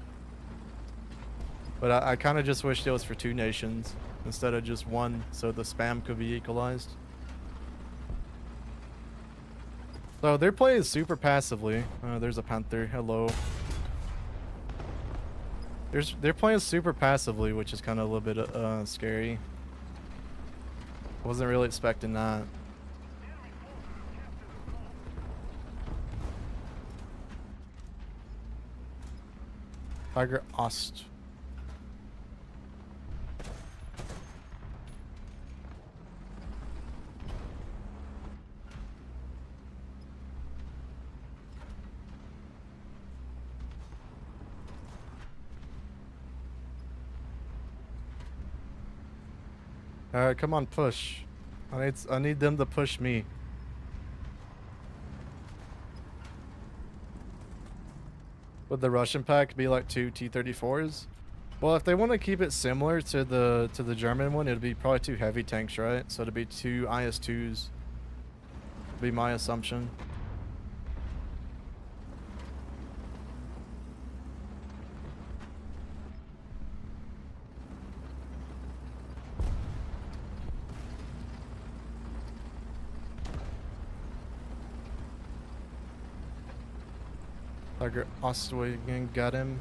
But I kind of just wish it was for 2 nations instead of just one, so the spam could be equalized. So they're playing super passively. There's a Panther. Hello. They're playing super passively, which is kind of a little bit scary. Wasn't really expecting that. Tiger Ost. Alright, come on, push. I need them to push me. Would the Russian pack be like 2 T-34s? Well, if they want to keep it similar to the German one, it'd be probably 2 heavy tanks, right? So it'd be 2 IS-2s. Would be my assumption. Tiger Ostwagen got him.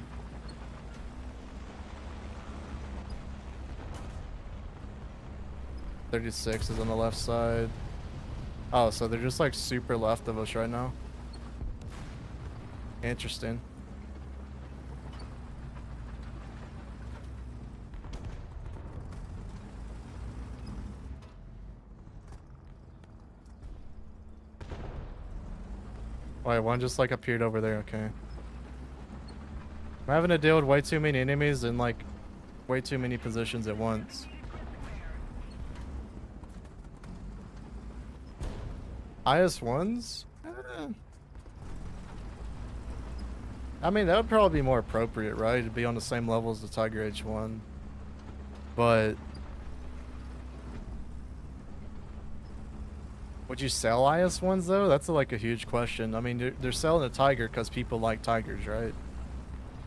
.36 is on the left side. Oh, so they're just like super left of us right now. Interesting. Wait, one just like appeared over there, okay. I'm having to deal with way too many enemies in like way too many positions at once. IS-1s? I mean, that would probably be more appropriate, right? It'd be on the same level as the Tiger H1. But would you sell IS-1s though? That's like a huge question. I mean, they're selling the Tiger because people like Tigers, right?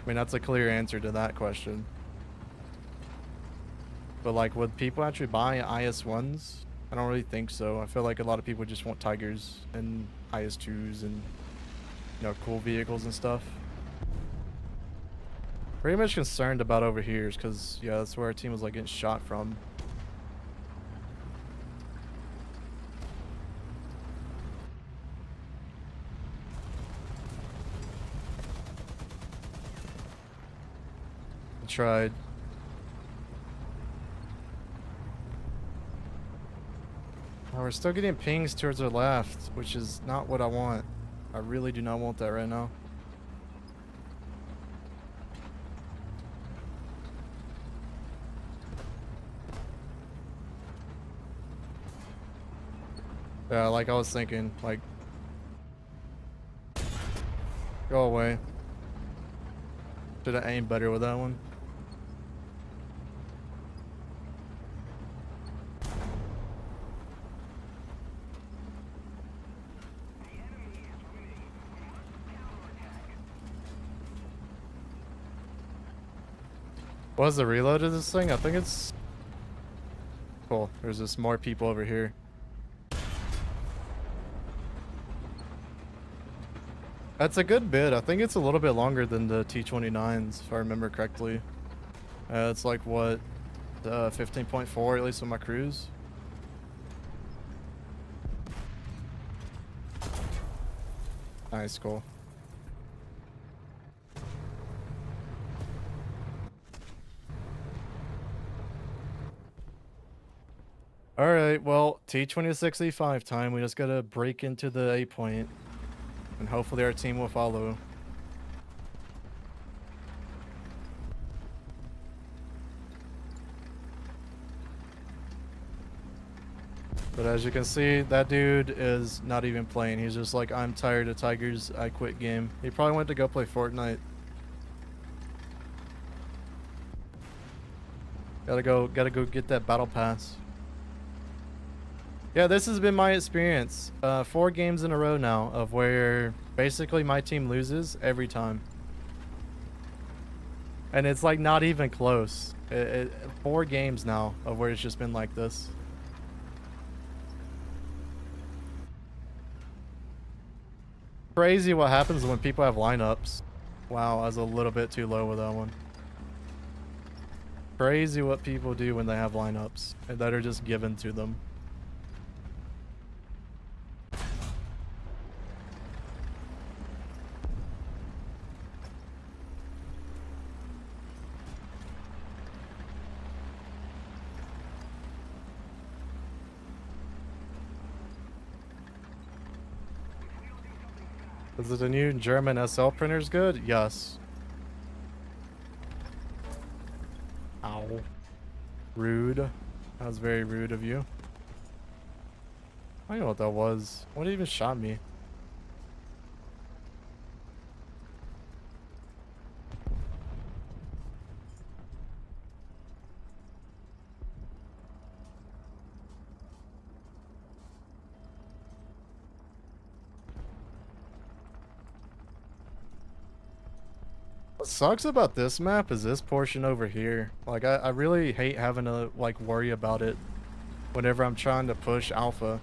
I mean, that's a clear answer to that question. But like, would people actually buy IS-1s? I don't really think so. I feel like a lot of people just want Tigers and IS-2s and, you know, cool vehicles and stuff. Pretty much concerned about over here is because, yeah, that's where our team was like getting shot from. I tried. Oh, we're still getting pings towards our left, which is not what I want. I really do not want that right now. Yeah, like I was thinking, like, go away. Should have aimed better with that one. What's the reload of this thing? I think it's cool. There's just more people over here. That's a good bit. I think it's a little bit longer than the T-29s, if I remember correctly. It's like what, 15.4 at least on my cruise. Nice, cool. All right, well, T-26E5 time. We just gotta break into the A point, and hopefully our team will follow. But as you can see, that dude is not even playing. He's just like, I'm tired of Tigers. I quit game. He probably went to go play Fortnite. Gotta go get that battle pass. Yeah, this has been my experience. 4 games in a row now of where basically my team loses every time. And it's like not even close. 4 games now of where it's just been like this. Crazy what happens when people have lineups. Wow, I was a little bit too low with that one. Crazy what people do when they have lineups that are just given to them. Is it the new German SL printers good? Yes. Ow. Rude. That was very rude of you. I don't know what that was. What even shot me? What sucks about this map is this portion over here. Like, I really hate having to, like, worry about it whenever I'm trying to push alpha.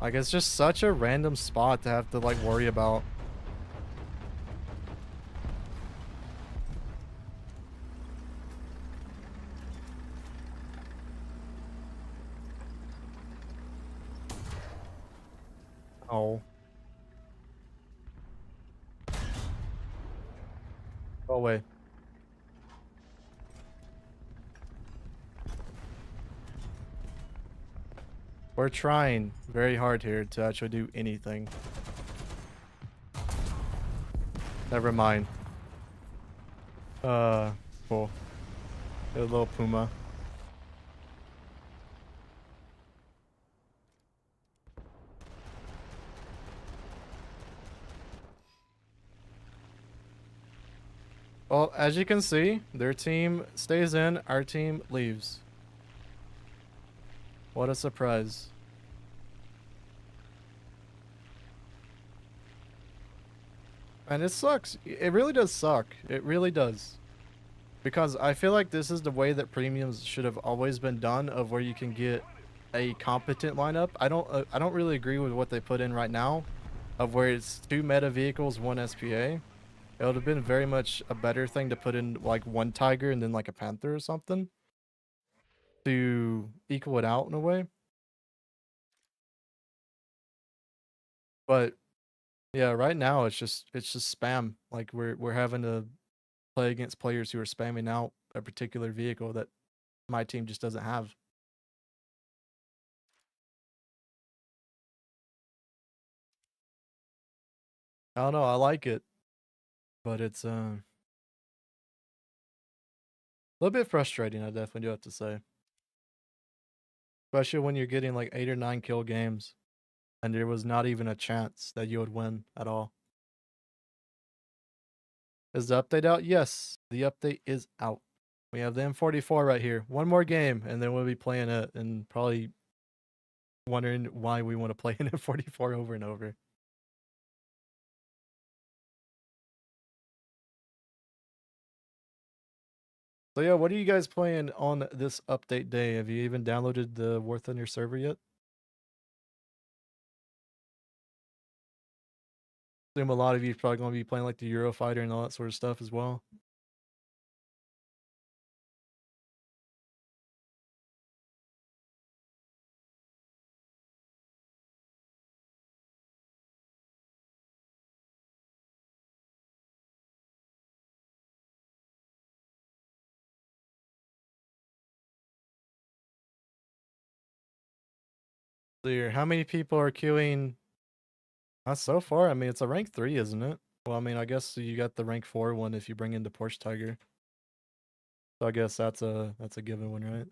Like, it's just such a random spot to have to, like, worry about. Oh. Go away. We're trying very hard here to actually do anything. Never mind. Cool. A little puma. Well, as you can see, their team stays in, our team leaves. What a surprise. And it sucks. It really does suck. It really does. Because I feel like this is the way that premiums should have always been done, of where you can get a competent lineup. I don't really agree with what they put in right now, of where it's 2 meta vehicles, 1 SPA. It would have been very much a better thing to put in like 1 Tiger and then like a Panther or something to equal it out in a way. But yeah, right now it's just spam. Like we're having to play against players who are spamming out a particular vehicle that my team just doesn't have. I don't know, I like it, but it's a little bit frustrating, I definitely do have to say. Especially when you're getting like 8 or 9 kill games and there was not even a chance that you would win at all. Is the update out? Yes, the update is out. We have the M44 right here. One more game, and then we'll be playing it and probably wondering why we want to play an M44 over and over. So yeah, what are you guys playing on this update day? Have you even downloaded the Worth on your server yet? I assume a lot of you probably going to be playing like the Eurofighter and all that sort of stuff as well. So how many people are queuing? Not so far. I mean, it's a rank 3, isn't it? Well, I mean, I guess you got the rank 4 one if you bring in the Porsche Tiger. So I guess that's a given one, right?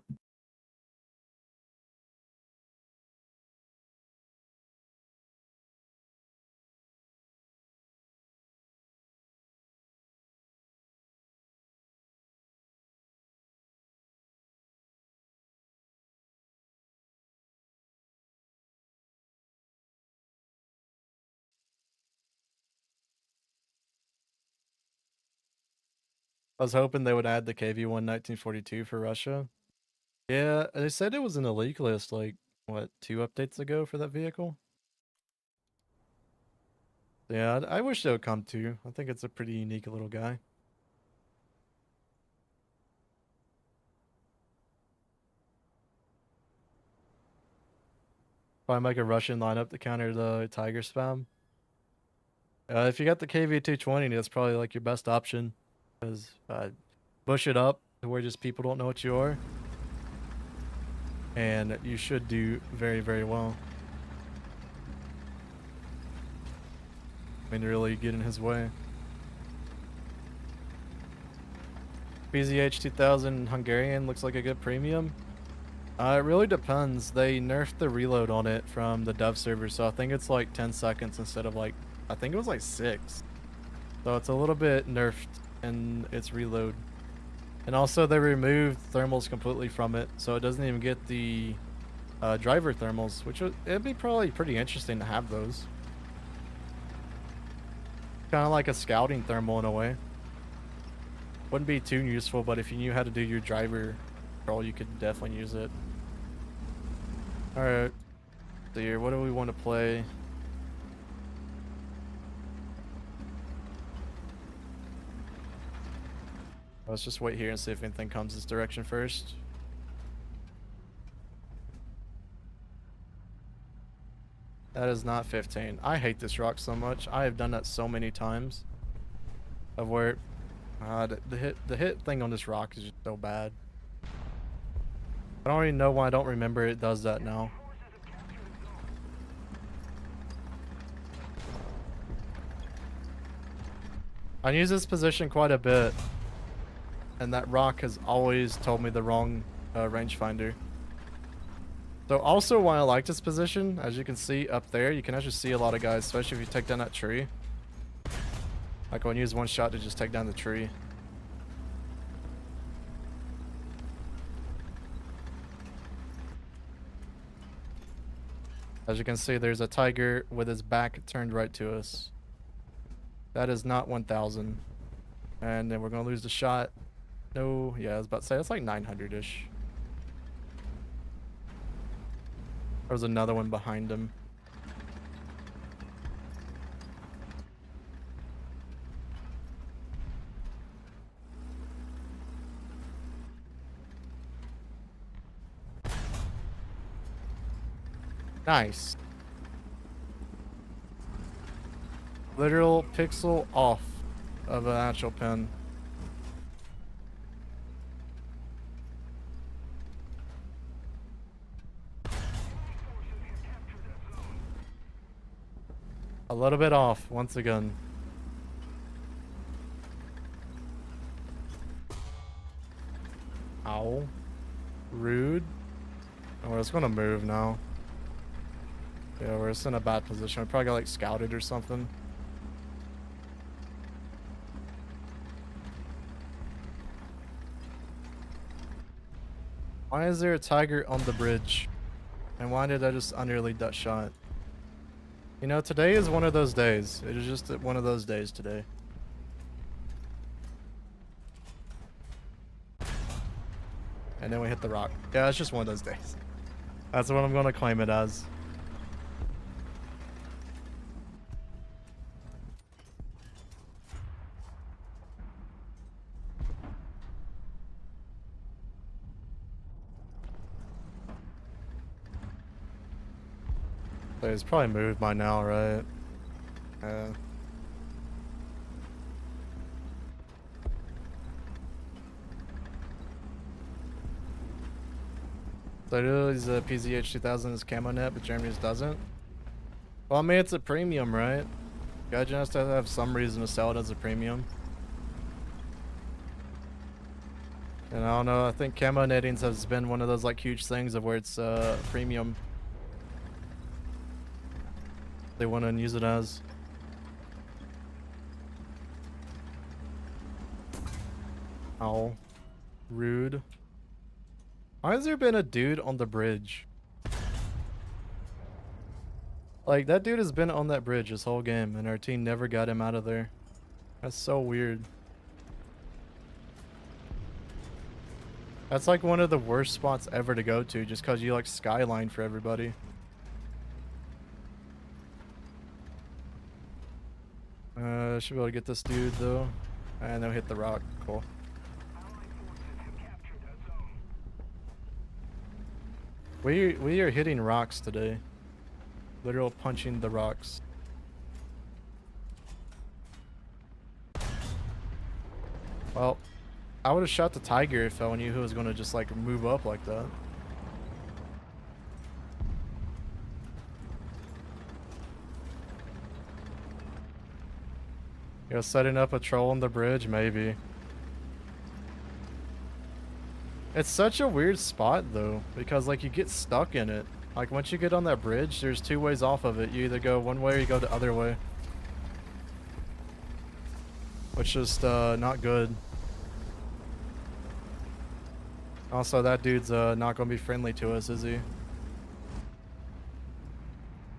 I was hoping they would add the KV-1 1942 for Russia. Yeah, they said it was in the leak list like what, 2 updates ago for that vehicle. Yeah, I wish they would come too. I think it's a pretty unique little guy. Probably make a Russian lineup to counter the Tiger spam. If you got the KV-220, that's probably like your best option, because push it up to where just people don't know what you are, and you should do very, very well. I mean, really get in his way. BZH 2000 Hungarian looks like a good premium. It really depends. They nerfed the reload on it from the dev server, so I think it's like 10 seconds instead of like, I think it was like 6. So it's a little bit nerfed in its reload. And also they removed thermals completely from it, so it doesn't even get the driver thermals, which it'd be probably pretty interesting to have those. Kind of like a scouting thermal in a way. Wouldn't be too useful, but if you knew how to do your driver control, you could definitely use it. Alright. So here, what do we want to play? Let's just wait here and see if anything comes this direction first. That is not 15. I hate this rock so much. I have done that so many times. Of where the hit thing on this rock is just so bad. I don't even know why I don't remember it does that now. I use this position quite a bit, and that rock has always told me the wrong rangefinder. So also why I like this position, as you can see up there, you can actually see a lot of guys, especially if you take down that tree. Like when you use one shot to just take down the tree. As you can see, there's a tiger with his back turned right to us. That is not 1,000. And then we're gonna lose the shot. No, yeah, I was about to say that's like 900-ish. There was another one behind him. Nice. Literal pixel off of an actual pin. A little bit off once again. Ow. Rude. Oh, we're just gonna move now. Yeah, we're just in a bad position. We probably got like scouted or something. Why is there a tiger on the bridge? And why did I just underlead that shot? You know, today is one of those days. It is just one of those days today. And then we hit the rock. Yeah, it's just one of those days. That's what I'm gonna claim it as. So he's probably moved by now, right? Yeah. So I realize PZH 2000 is camo net, but Germany's doesn't. Well, I mean, it's a premium, right? Gaijin has to have some reason to sell it as a premium. And I don't know, I think camo nettings has been one of those like huge things of where it's premium. They want to use it as. Ow. Rude. Why has there been a dude on the bridge? Like, that dude has been on that bridge this whole game, and our team never got him out of there. That's so weird. That's like one of the worst spots ever to go to, just because you like skyline for everybody. Should be able to get this dude though. And then hit the rock. Cool. We are hitting rocks today. Literal punching the rocks. Well, I would have shot the tiger if I knew who was gonna just like move up like that. You know, setting up a troll on the bridge, maybe. It's such a weird spot though, because like you get stuck in it. Like once you get on that bridge, there's two ways off of it. You either go one way or you go the other way. Which is not good. Also, that dude's not gonna be friendly to us, is he?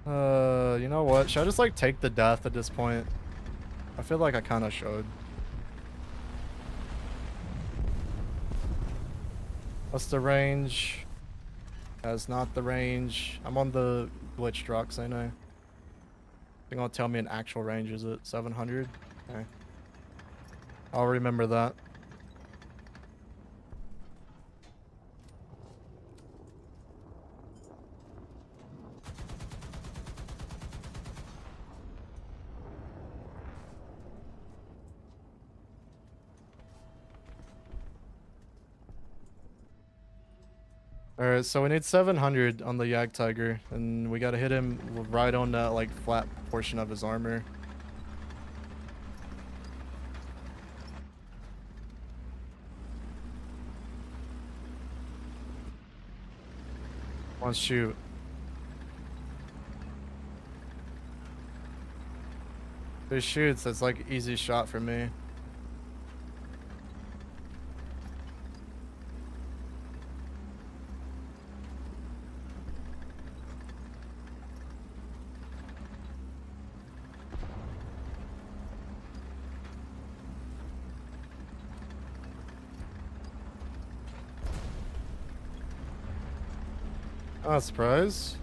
You know what? Should I just like take the death at this point? I feel like I kind of should. What's the range? That's not the range. I'm on the glitched rocks, I know. They're gonna tell me an actual range, is it 700? Okay. I'll remember that. Alright, so we need 700 on the Yak Tiger, and we gotta hit him right on that like flat portion of his armor. One shoot. If he shoots, that's like easy shot for me. Oh, surprise.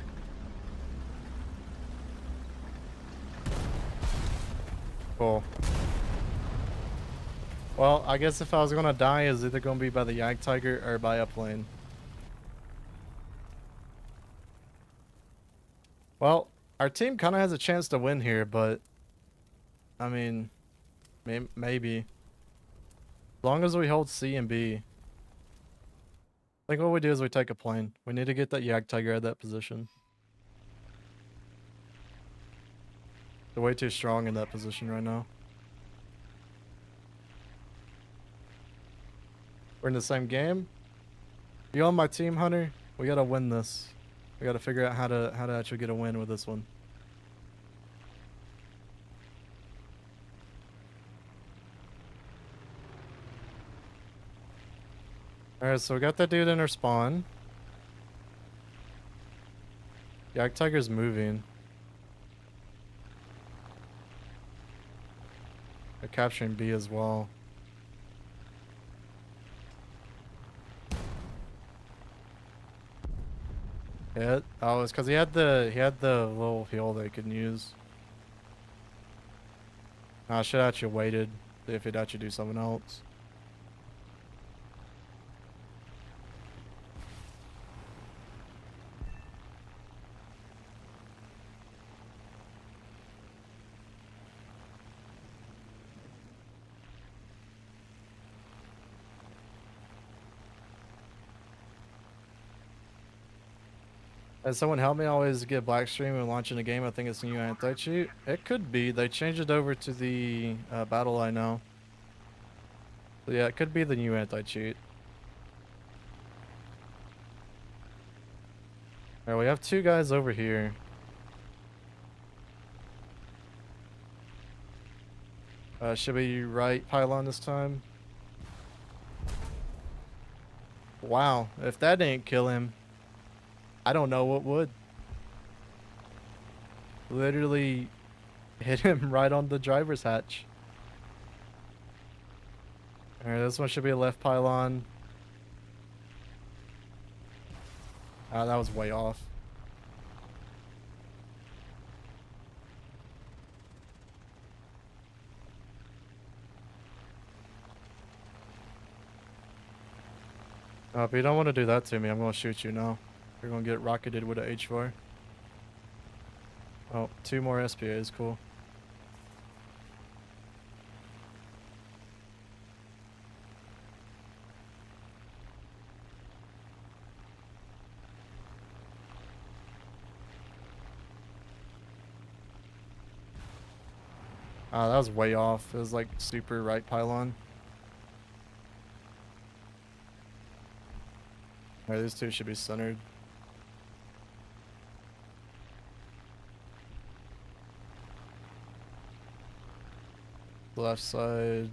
Cool. Well, I guess if I was gonna die, it's either gonna be by the Yak Tiger or by upplane. Well, our team kind of has a chance to win here, but I mean, maybe. As long as we hold C and B. I think what we do is we take a plane. We need to get that Yak Tiger at that position. They're way too strong in that position right now. We're in the same game. You on my team, Hunter? We gotta win this. We gotta figure out how to actually get a win with this one. Alright, so we got that dude in our spawn. Yak Tiger's moving. They're capturing B as well. Yeah, oh, it's because he had the little heal they could use. I should actually waited if he'd actually do something else. Has someone help me always get black stream and launching a game? I think it's a new anti-cheat. It could be. They changed it over to the battle line now. So yeah, it could be the new anti-cheat. Alright, we have two guys over here. Should be right pylon this time. Wow, if that didn't kill him, I don't know what would. Literally hit him right on the driver's hatch. Alright, this one should be a left pylon. Ah, that was way off. Oh, if you don't want to do that to me, I'm going to shoot you now. You're going to get rocketed with an H4. Oh, 2 more SPAs, cool. Ah, that was way off. It was like super right pylon. Alright, these two should be centered. Left side.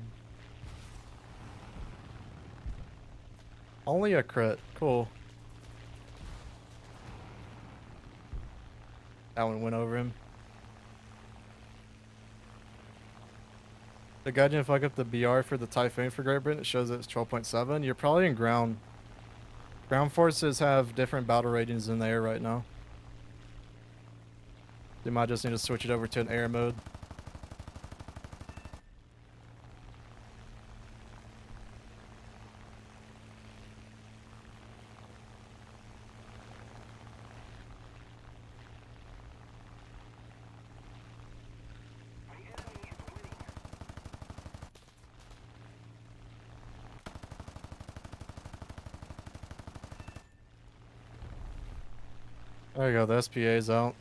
Only a crit. Cool. That one went over him. The Gaijin fuck up the BR for the Typhoon for Great Britain. It shows it's 12.7. You're probably in ground. Ground forces have different battle ratings in the air right now. You might just need to switch it over to an air mode. There you go, the SPA's out.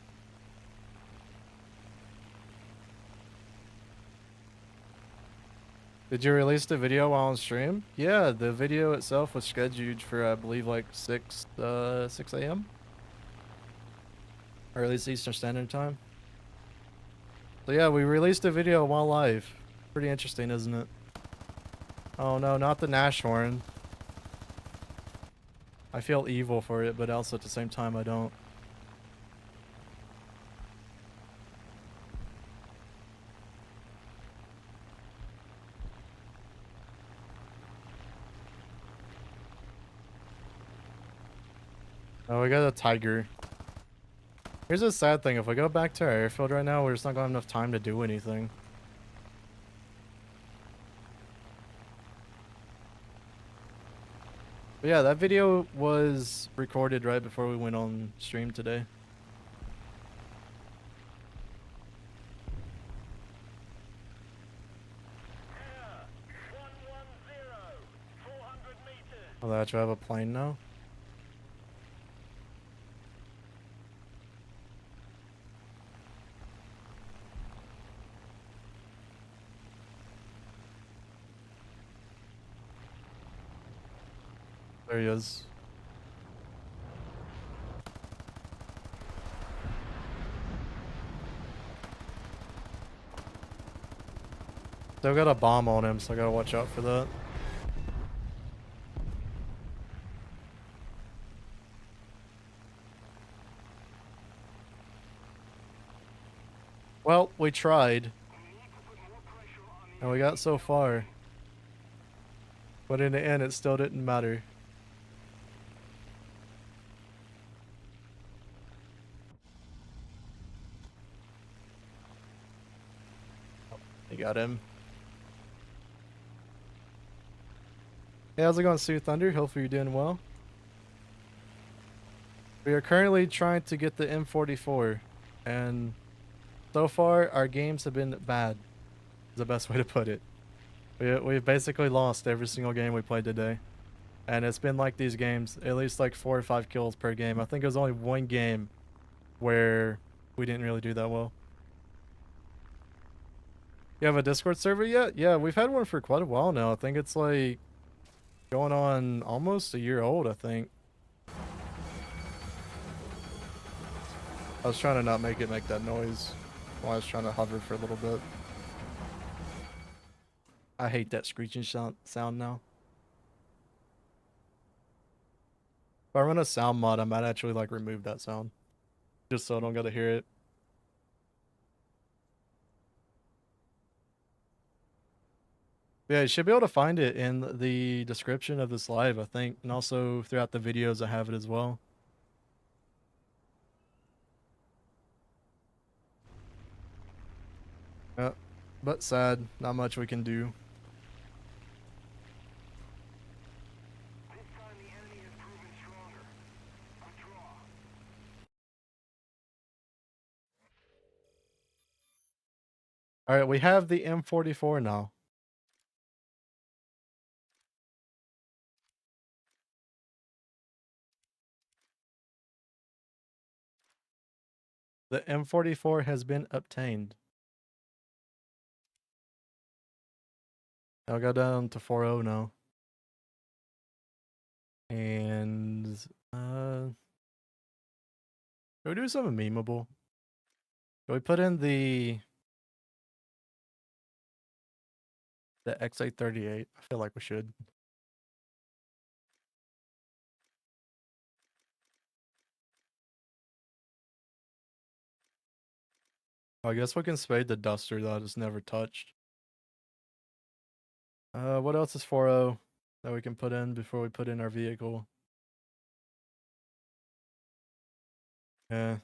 Did you release the video while on stream? Yeah, the video itself was scheduled for, I believe, like 6 a.m. Or at least Eastern Standard Time. So yeah, we released a video while live. Pretty interesting, isn't it? Oh no, not the Nash horn. I feel evil for it, but also at the same time I don't. Oh, we got a tiger. Here's the sad thing. If we go back to our airfield right now, we're just not gonna have enough time to do anything. But yeah, that video was recorded right before we went on stream today. Oh, they actually have a plane now? There he is. They've got a bomb on him, so I gotta watch out for that. Well, we tried. And we got so far. But in the end, it still didn't matter. You got him. Hey, how's it going, Sue Thunder? Hopefully you're doing well. We are currently trying to get the M44. And so far, our games have been bad. Is the best way to put it. We've basically lost every single game we played today. And it's been like these games, at least like 4 or 5 kills per game. I think it was only one game where we didn't really do that well. You have a Discord server yet? Yeah, we've had one for quite a while now. I think it's like going on almost a year old, I think. I was trying to not make it make that noise while I was trying to hover for a little bit. I hate that screeching sound now. If I run a sound mod, I might actually like remove that sound. Just so I don't gotta hear it. Yeah, you should be able to find it in the description of this live, I think. And also throughout the videos I have it as well. Yeah, but sad. Not much we can do. Alright, we have the M44 now. The M44 has been obtained. I'll go down to 4-0 now. And can we do something memeable? Can we put in the X838? I feel like we should. I guess we can spade the duster that is never touched. What else is 4-0 that we can put in before we put in our vehicle? Yeah,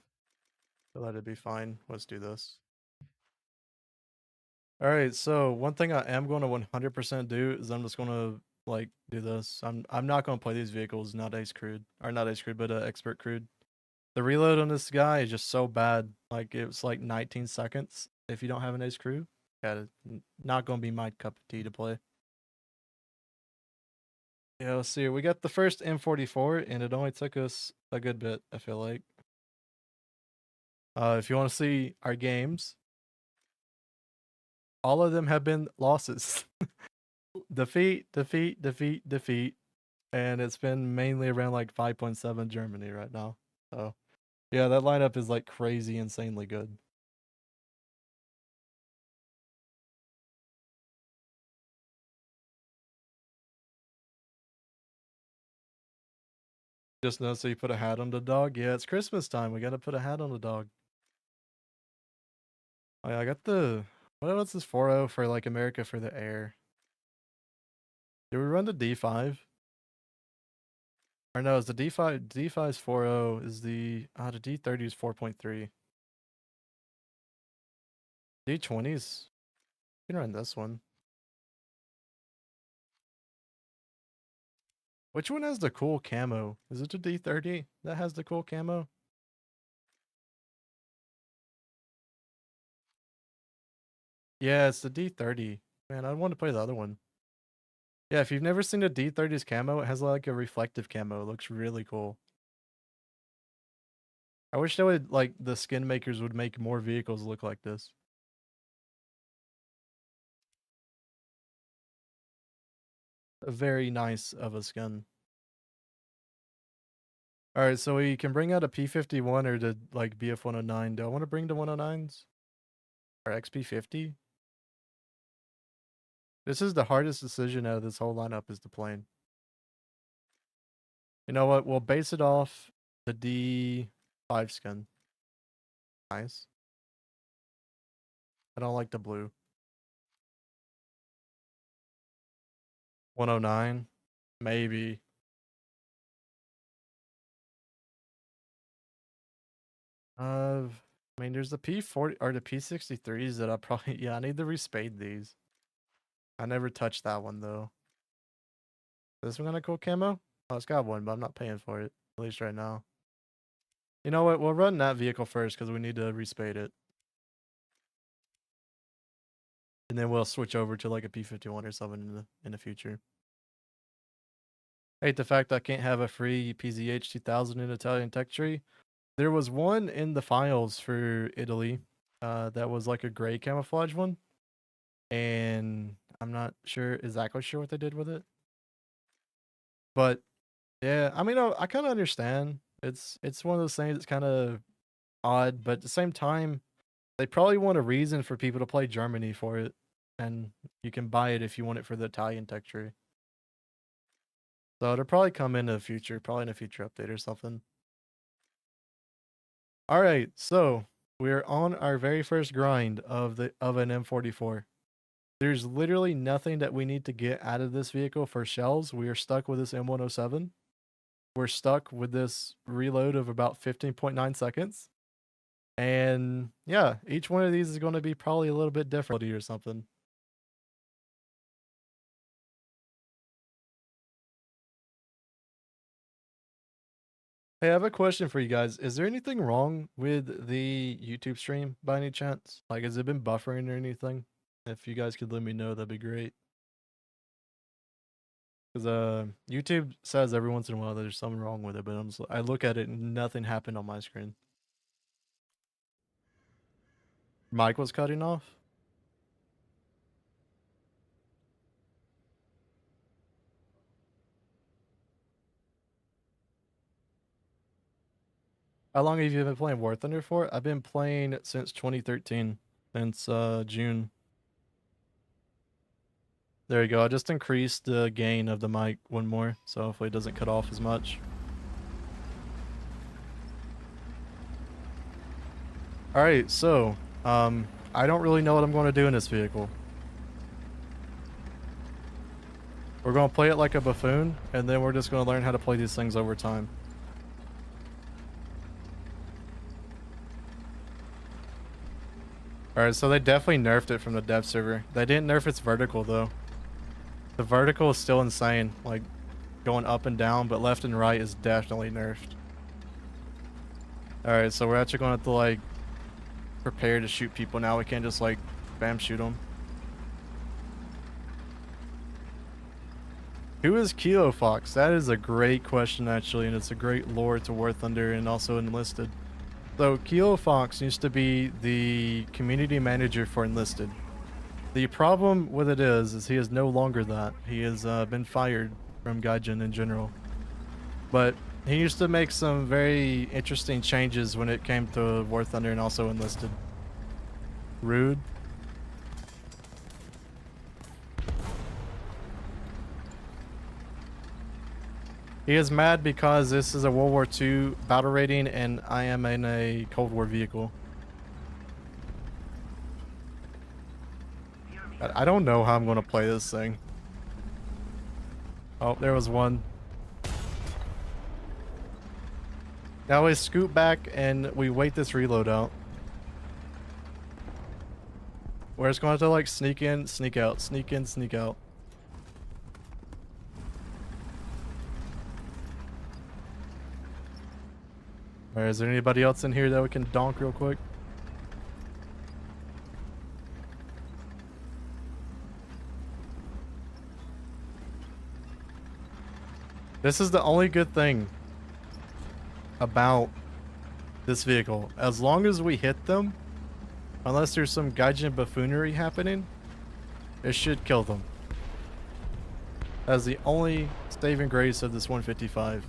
feel that'd be fine. Let's do this. Alright, so one thing I am going to 100% do is I'm just going to like do this. I'm not going to play these vehicles not ace crewed, or not ace crewed, but expert crewed. The reload on this guy is just so bad. Like it's like 19 seconds if you don't have an ace crew. Yeah, not going to be my cup of tea to play. Yeah, let's see. We got the first M44 and it only took us a good bit, I feel like. If you want to see our games, all of them have been losses. Defeat, defeat, defeat, defeat. And it's been mainly around like 5.7 Germany right now. So yeah, that lineup is like crazy, insanely good. Just know, so you put a hat on the dog. Yeah, it's Christmas time. We gotta put a hat on the dog. Oh, yeah, I got the what else is 4-0 for like America for the air? Did we run the D5? Or no, it's the D5. D5 is 4.0. Is the D30 is 4.3. D20s. You can run this one. Which one has the cool camo? Is it the D30 that has the cool camo? Yeah, it's the D30. Man, I want to play the other one. Yeah, if you've never seen the D30's camo, it has like a reflective camo. It looks really cool. I wish they would, like, the skin makers would make more vehicles look like this. Very nice of a skin. Alright, so we can bring out a P51 or the, like, BF109. Do I want to bring the 109s? Or XP50? This is the hardest decision out of this whole lineup, is the plane. You know what? We'll base it off the D5 skin. Nice. I don't like the blue. 109? Maybe. I mean, there's the P40 or the P63s that I probably, yeah, I need to respade these. I never touched that one though. This one got a cool camo? Oh, it's got one, but I'm not paying for it, at least right now. You know what? We'll run that vehicle first because we need to respade it. And then we'll switch over to like a P51 or something in the future. I hate the fact I can't have a free PZH 2000 in Italian tech tree. There was one in the files for Italy that was like a gray camouflage one. And I'm not exactly sure what they did with it. But yeah, I mean, I kind of understand. It's one of those things that's kind of odd, but at the same time, they probably want a reason for people to play Germany for it. And you can buy it if you want it for the Italian tech tree. So it'll probably come in the future, probably in a future update or something. All right, so we're on our very first grind of an M44. There's literally nothing that we need to get out of this vehicle for shells. We are stuck with this M107. We're stuck with this reload of about 15.9 seconds. And yeah, each one of these is going to be probably a little bit different or something. Hey, I have a question for you guys. Is there anything wrong with the YouTube stream by any chance? Like, has it been buffering or anything? If you guys could let me know, that'd be great. Because YouTube says every once in a while that there's something wrong with it, but I look at it and nothing happened on my screen. Mic was cutting off? How long have you been playing War Thunder for? I've been playing since 2013, since June. There you go. I just increased the gain of the mic one more, so hopefully it doesn't cut off as much. Alright, so, I don't really know what I'm going to do in this vehicle. We're going to play it like a buffoon, and then we're just going to learn how to play these things over time. Alright, so they definitely nerfed it from the dev server. They didn't nerf its vertical, though. The vertical is still insane, like, going up and down, but left and right is definitely nerfed. Alright, so we're actually going to have to, like, prepare to shoot people now. We can't just, like, bam, shoot them. Who is Kilo Fox? That is a great question, actually, and it's a great lore to War Thunder and also Enlisted. So, Kilo Fox used to be the community manager for Enlisted. The problem with it is he is no longer that. He has been fired from Gaijin in general. But he used to make some very interesting changes when it came to War Thunder and also Enlisted. Rude. He is mad because this is a World War II battle rating and I am in a Cold War vehicle. I don't know how I'm going to play this thing. Oh, there was one. Now we scoot back and we wait this reload out. Where it's going to like sneak in, sneak out, sneak in, sneak out. Alright, is there anybody else in here that we can donk real quick? This is the only good thing about this vehicle. As long as we hit them, unless there's some Gaijin buffoonery happening, it should kill them. That's the only saving grace of this 155.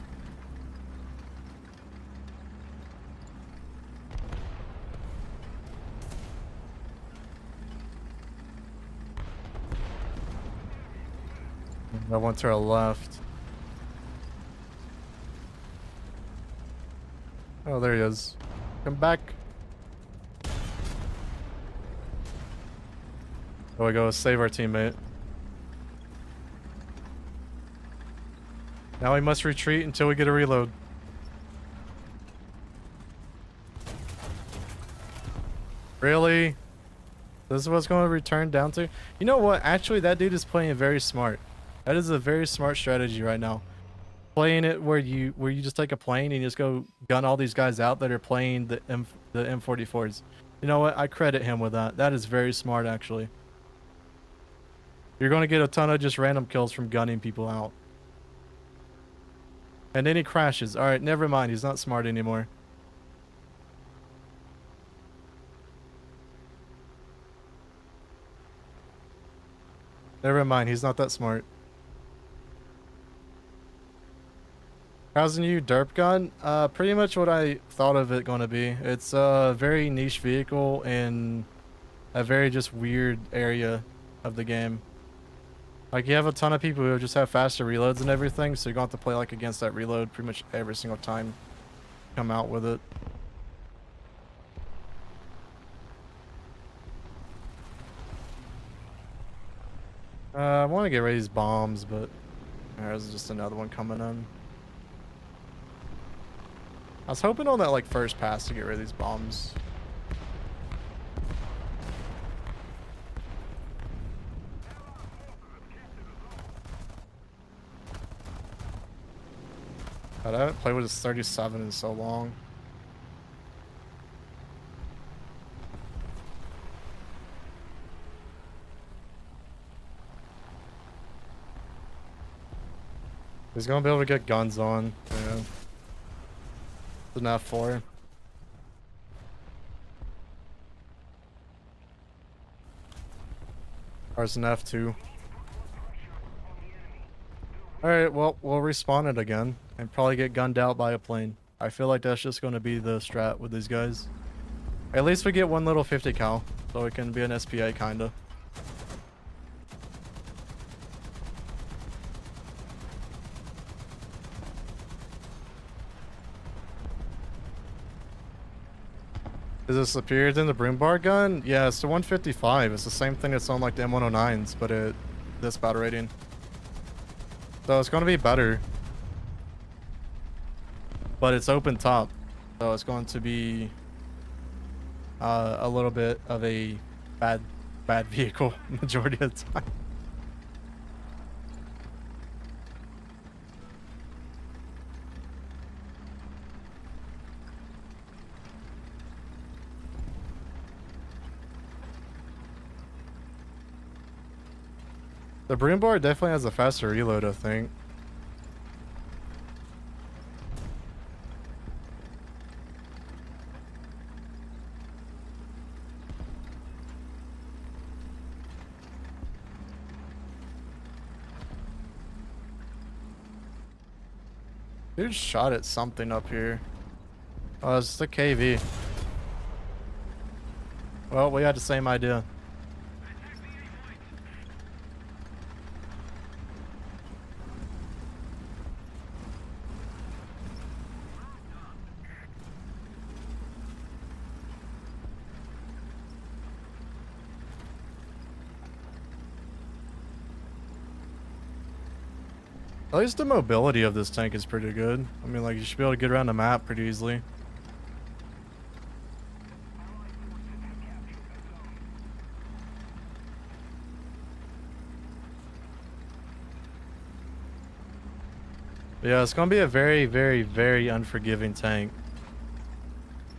That one to our left. Oh, there he is. Come back. There we go. Save our teammate. Now we must retreat until we get a reload. Really? This is what's going to return down to? You know what? Actually, that dude is playing very smart. That is a very smart strategy right now. Playing it where you just take a plane and you just go gun all these guys out that are playing the M44s. You know what? I credit him with that. That is very smart, actually. You're going to get a ton of just random kills from gunning people out. And then he crashes. Alright, never mind. He's not smart anymore. Never mind. He's not that smart. How's the new derp gun? Pretty much what I thought of it going to be. It's a very niche vehicle in a very just weird area of the game. Like, you have a ton of people who just have faster reloads and everything, so you're going to have to play like against that reload pretty much every single time you come out with it. I want to get rid of these bombs, but there's just another one coming in. I was hoping on that like first pass to get rid of these bombs. God, I haven't played with this 37 in so long. He's gonna be able to get guns on. Yeah. It's an F4. Or it's an F2. Alright, well, we'll respawn it again and probably get gunned out by a plane. I feel like that's just going to be the strat with these guys. At least we get one little 50 cal, so it can be an SPA kinda. Is it superior than the broom bar gun? Yeah, it's the 155. It's the same thing that's on like the M109s, but this battle rating. So it's going to be better. But it's open top. So it's going to be a little bit of a bad vehicle majority of the time. The broom bar definitely has a faster reload, I think. Dude shot at something up here. Oh, it's the KV. Well, we had the same idea. At least the mobility of this tank is pretty good. I mean, like, you should be able to get around the map pretty easily. Yeah, it's gonna be a very, very, very unforgiving tank.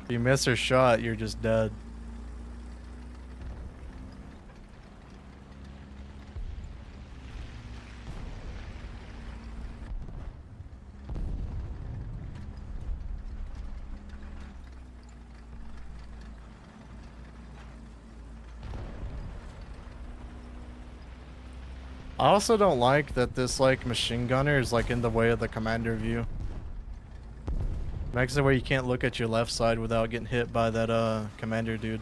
If you miss your shot, you're just dead. I also don't like that this like machine gunner is like in the way of the commander view. Makes it where you can't look at your left side without getting hit by that commander dude.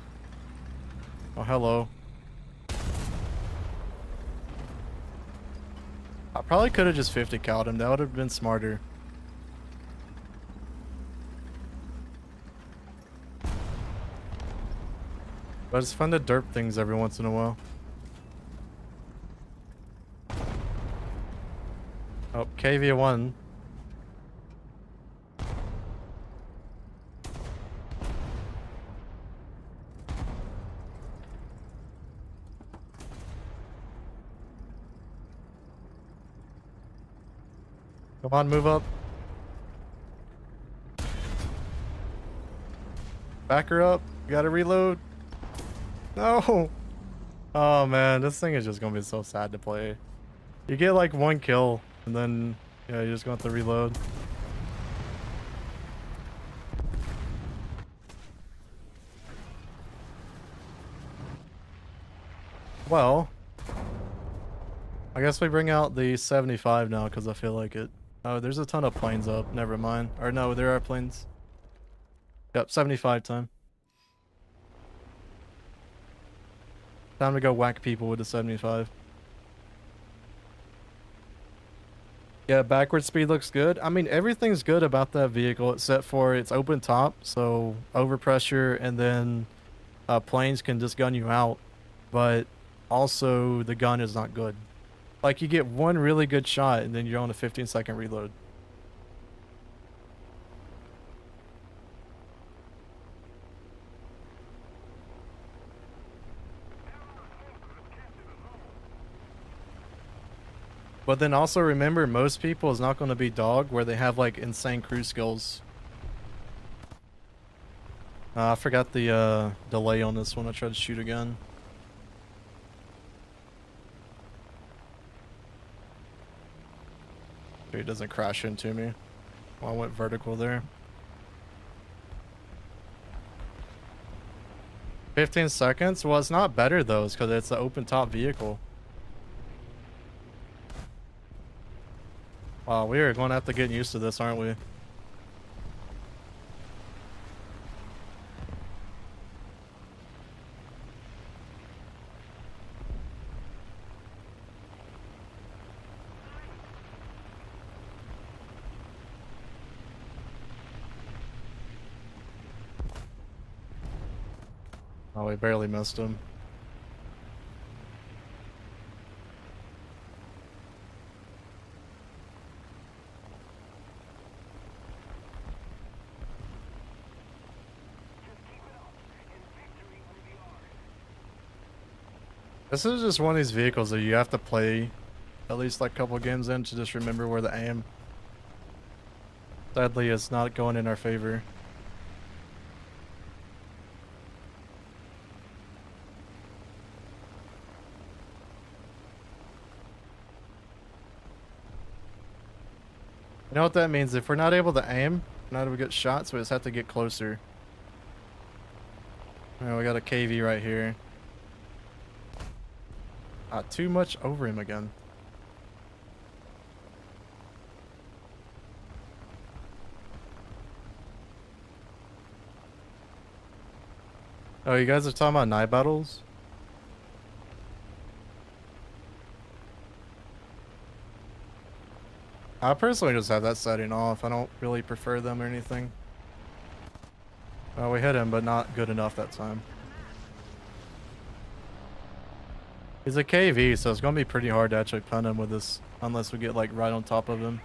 Oh, hello. I probably could have just 50 called him. That would have been smarter. But it's fun to derp things every once in a while. Oh, KV1. Come on, move up. Back her up. Gotta reload. No. Oh man, this thing is just gonna be so sad to play. You get like one kill, and then yeah, you're just gonna have to reload. Well, I guess we bring out the 75 now because I feel like it. Oh, there's a ton of planes up. Never mind. Or no, there are planes. Yep, 75 time. Time to go whack people with the 75. Yeah, backward speed looks good. I mean, everything's good about that vehicle except for its open top, so overpressure, and then planes can just gun you out. But also, the gun is not good. Like, you get one really good shot, and then you're on a 15-second reload. But then also remember, most people is not going to be Dawg, where they have like insane crew skills. I forgot the delay on this one. I tried to shoot again. So he doesn't crash into me. Well, I went vertical there. 15 seconds? Well, it's not better though, because it's an open top vehicle. Wow, we are going to have to get used to this, aren't we? Oh, we barely missed him. This is just one of these vehicles that you have to play at least like a couple games in to just remember where to aim. Sadly, it's not going in our favor. You know what that means? If we're not able to aim, we're not able to get shots, we just have to get closer. Alright, we got a KV right here. Too much over him again. Oh, you guys are talking about night battles? I personally just have that setting off. I don't really prefer them or anything. Oh, we hit him, but not good enough that time. He's a KV, so it's gonna be pretty hard to actually pun him with this unless we get like right on top of him.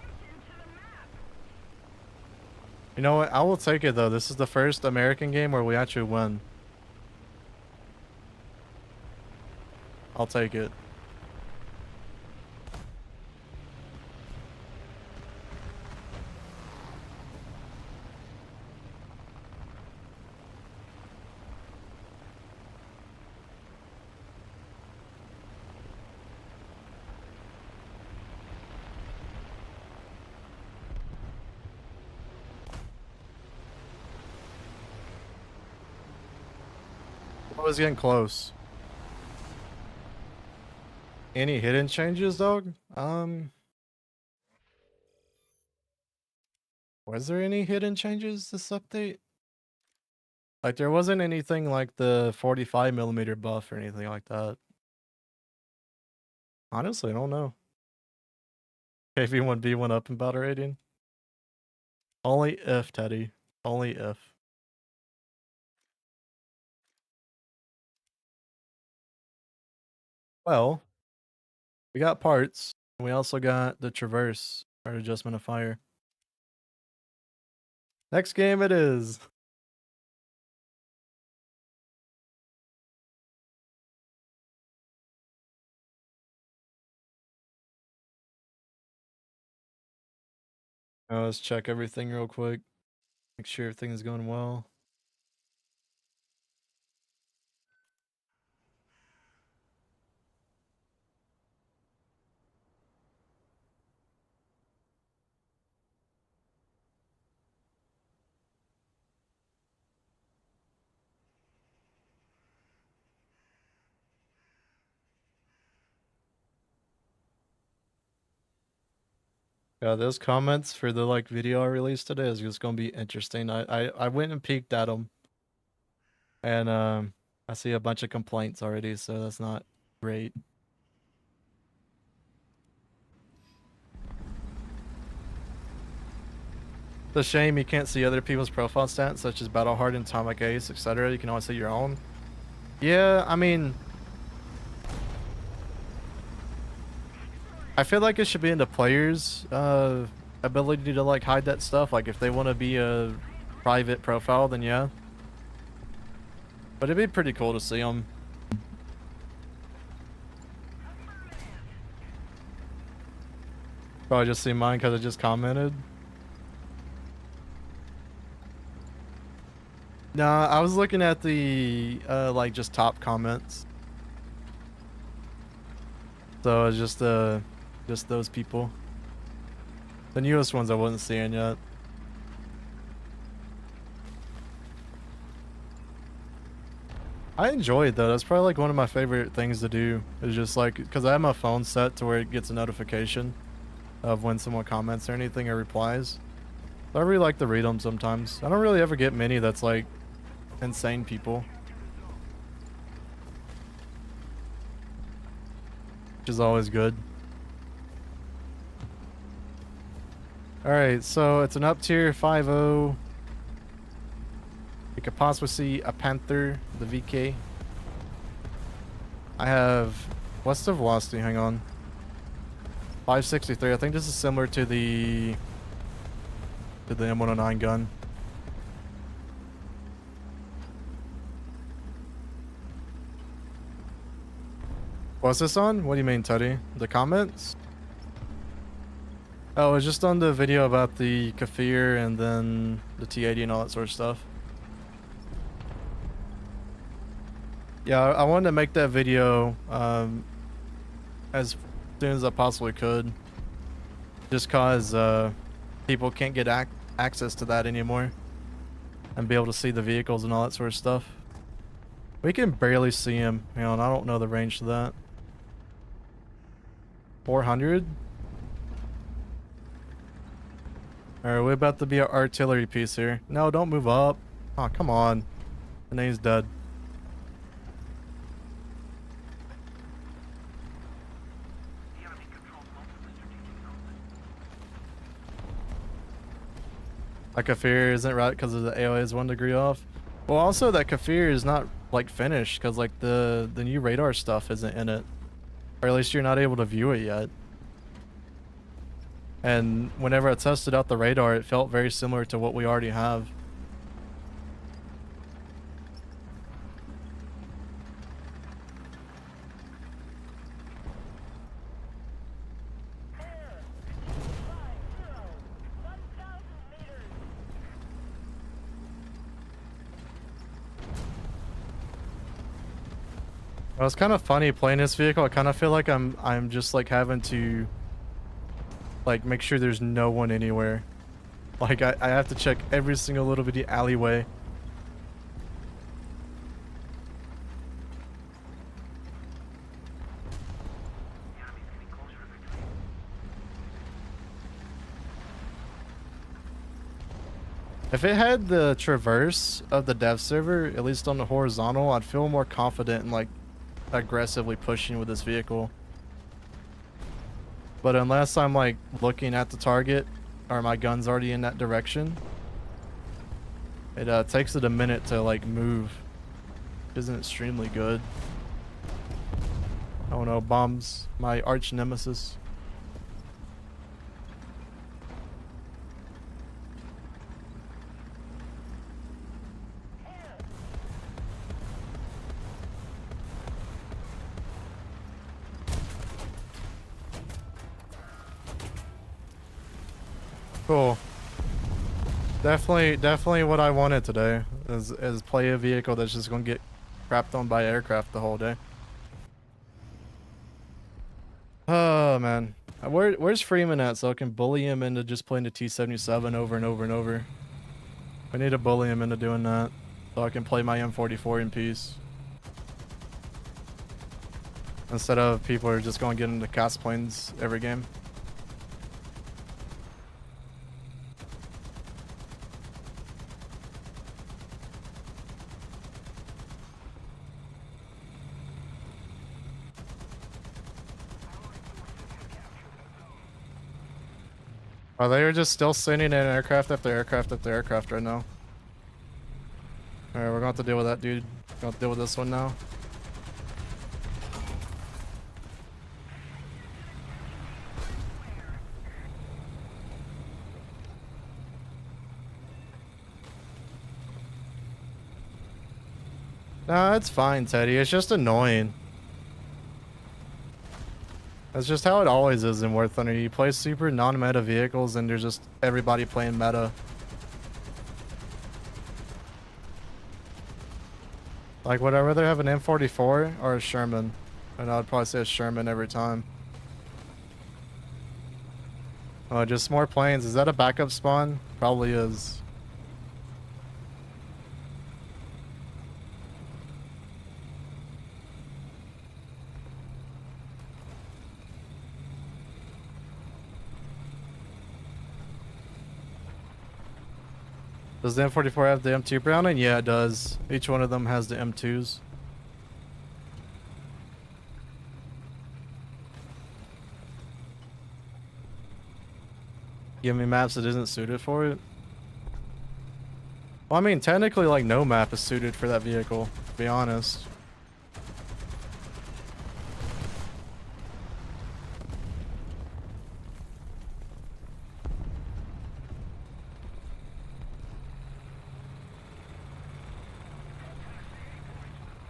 You know what? I will take it though. This is the first American game where we actually win. I'll take it. I was getting close. Any hidden changes, Dawg? Was there any hidden changes this update? Like there wasn't anything like the 45mm buff or anything like that. Honestly, I don't know. KV1B1 up in battle rating? Only if, Teddy. Only if. Well, we got parts. And we also got the traverse, or adjustment of fire. Next game it is. Let's check everything real quick. Make sure everything is going well. Yeah, those comments for the like video I released today is just gonna be interesting. I went and peeked at them, and I see a bunch of complaints already, so that's not great. It's a shame you can't see other people's profile stats, such as Battle Hardened, Atomic Ace, etc. You can only see your own. Yeah, I mean, I feel like it should be in the players' ability to like hide that stuff. Like if they want to be a private profile, then yeah. But it'd be pretty cool to see them. Probably just see mine because I just commented. Nah, I was looking at the like just top comments. So it's just those people. The newest ones I wasn't seeing yet. I enjoy it though. That's probably like one of my favorite things to do. Is just like, because I have my phone set to where it gets a notification of when someone comments or anything or replies. So I really like to read them sometimes. I don't really ever get many that's like insane people. Which is always good. Alright, so it's an up tier 5-0. You could possibly see a Panther, the VK. I have, what's the velocity? Hang on. 563. I think this is similar to the M109 gun. What's this on? What do you mean, Teddy? The comments? Oh, it's just on the video about the Kafir and then the T80 and all that sort of stuff. Yeah, I wanted to make that video as soon as I possibly could. Just cause people can't get access to that anymore. And be able to see the vehicles and all that sort of stuff. We can barely see him, you know, and I don't know the range to that. 400? Alright, we're about to be an artillery piece here. No, don't move up. Oh, come on. The name's dead. That Kafir isn't right because of the AOA is 1 degree off. Well, also that Kafir is not like finished because like the new radar stuff isn't in it, or at least you're not able to view it yet. And whenever I tested out the radar, it felt very similar to what we already have. Well, it's kind of funny playing this vehicle. I kind of feel like I'm just like having to like make sure there's no one anywhere. Like I have to check every single little bitty alleyway. If it had the traverse of the dev server, at least on the horizontal, I'd feel more confident in like aggressively pushing with this vehicle. But unless I'm like looking at the target or my gun's already in that direction, it takes it a minute to like move. Isn't extremely good. Oh no, bombs, my arch nemesis. Cool. Definitely what I wanted today is play a vehicle that's just gonna get crapped on by aircraft the whole day. Oh man. Where's Freeman at so I can bully him into just playing the T-77 over and over and over? I need to bully him into doing that so I can play my M44 in peace. Instead of people are just going to get into cast planes every game. Oh, they are just still sending in aircraft after aircraft after aircraft right now. Alright, we're going to have to deal with that, dude. We're going to deal with this one now. Nah, it's fine, Teddy. It's just annoying. That's just how it always is in War Thunder. You play super non-meta vehicles and there's just everybody playing meta. Like, would I rather have an M44 or a Sherman? And I'd probably say a Sherman every time. Oh, just more planes. Is that a backup spawn? Probably is. Does the M44 have the M2 Browning? Yeah, it does. Each one of them has the M2s. Give me maps that isn't suited for it. Well, I mean, technically, like, no map is suited for that vehicle, to be honest.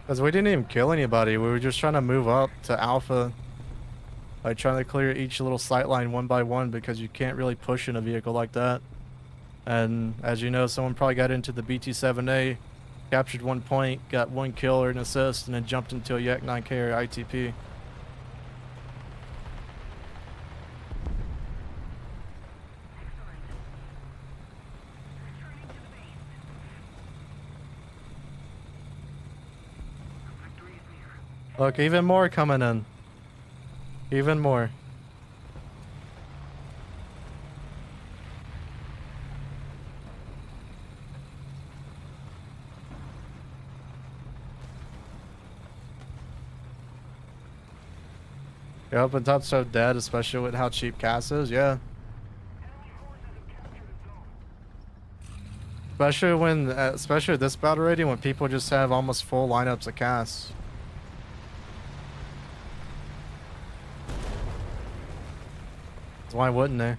Because we didn't even kill anybody. We were just trying to move up to Alpha. Like, trying to clear each little sight line one by one because you can't really push in a vehicle like that. And as you know, someone probably got into the BT-7A, captured 1 point, got 1 kill or an assist, and then jumped into a Yak 9K or ITP. Look, even more coming in. Even more. Yep, and top's so dead, especially with how cheap Cass is, yeah. Especially this battle rating when people just have almost full lineups of Cass. Why wouldn't they?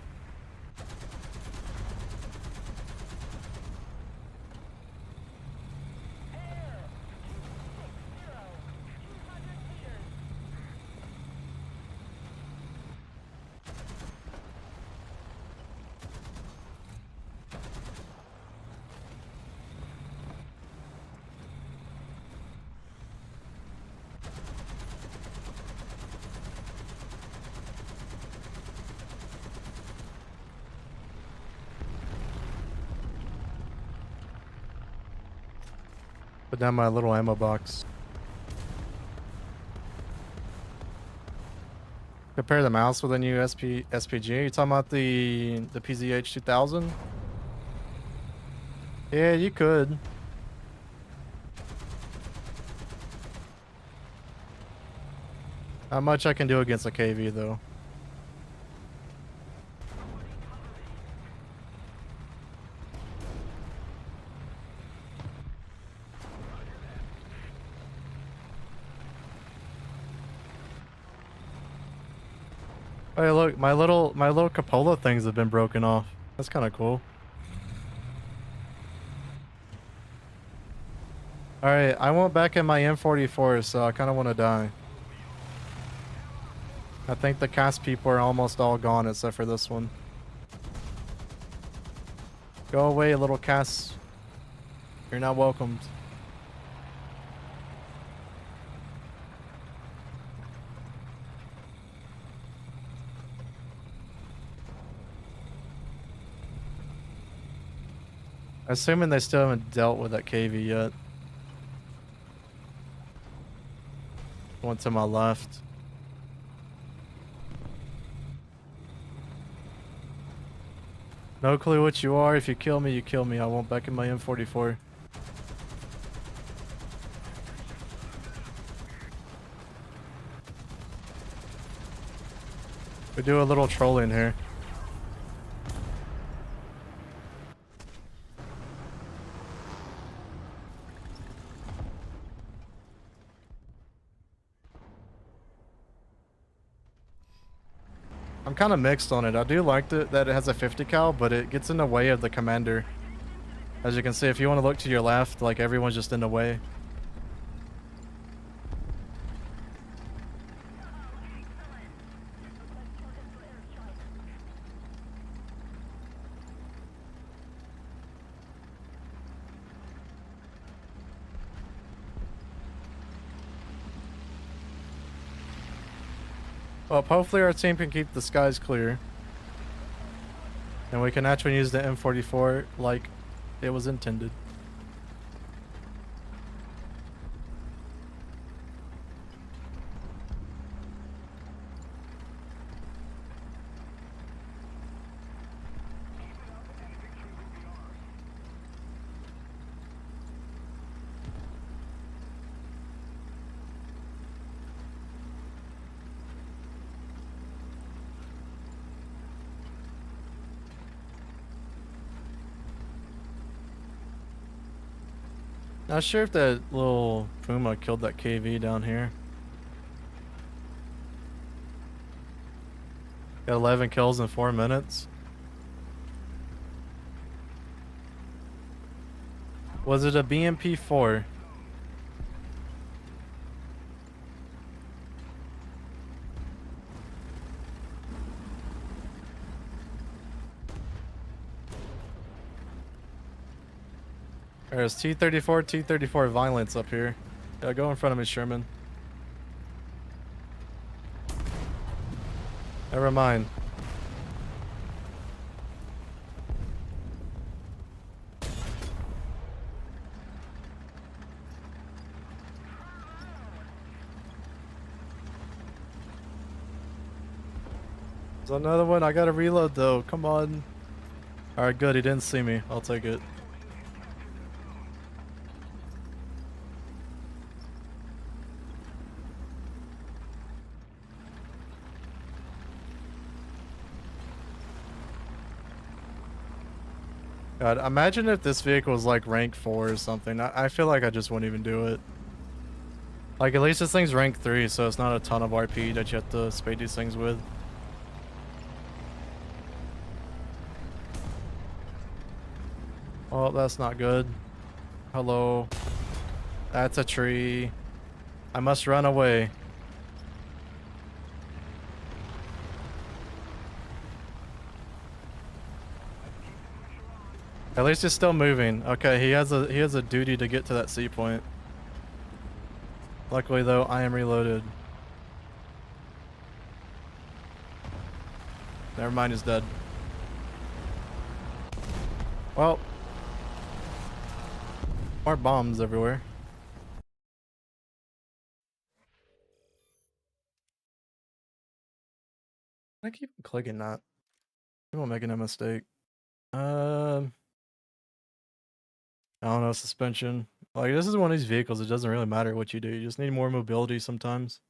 Put down my little ammo box. Compare the mouse with a new SPG. You talking about the PZH 2000? Yeah, you could. Not much I can do against a KV though. Hey, look, my little cupola things have been broken off. That's kind of cool. All right, I went back in my M44, so I kind of want to die. I think the cast people are almost all gone except for this one. Go away, little cast. You're not welcomed. Assuming they still haven't dealt with that KV yet. One to my left. No clue what you are. If you kill me, you kill me. I won't back in my M44. We do a little trolling here. I'm kind of mixed on it. I do like that it has a 50 cal, but it gets in the way of the commander. As you can see, if you want to look to your left, like everyone's just in the way. Well, hopefully our team can keep the skies clear. And we can actually use the M44 like it was intended. Not sure if that little Puma killed that KV down here. Got 11 kills in 4 minutes. Was it a BMP4? There's T-34 violence up here. Yeah, go in front of me, Sherman. Never mind. There's another one. I gotta reload though. Come on. Alright, good. He didn't see me. I'll take it. God, imagine if this vehicle was like rank 4 or something. I feel like I just wouldn't even do it. Like, at least this thing's rank 3, so it's not a ton of RP that you have to spade these things with. Oh, that's not good. Hello. That's a tree. I must run away. At least it's still moving. Okay, he has a duty to get to that C point. Luckily though, I am reloaded. Never mind, he's dead. Well, more bombs everywhere. I keep clicking that. I'm making a mistake. I don't know, suspension. Like, this is one of these vehicles, it doesn't really matter what you do. You just need more mobility sometimes.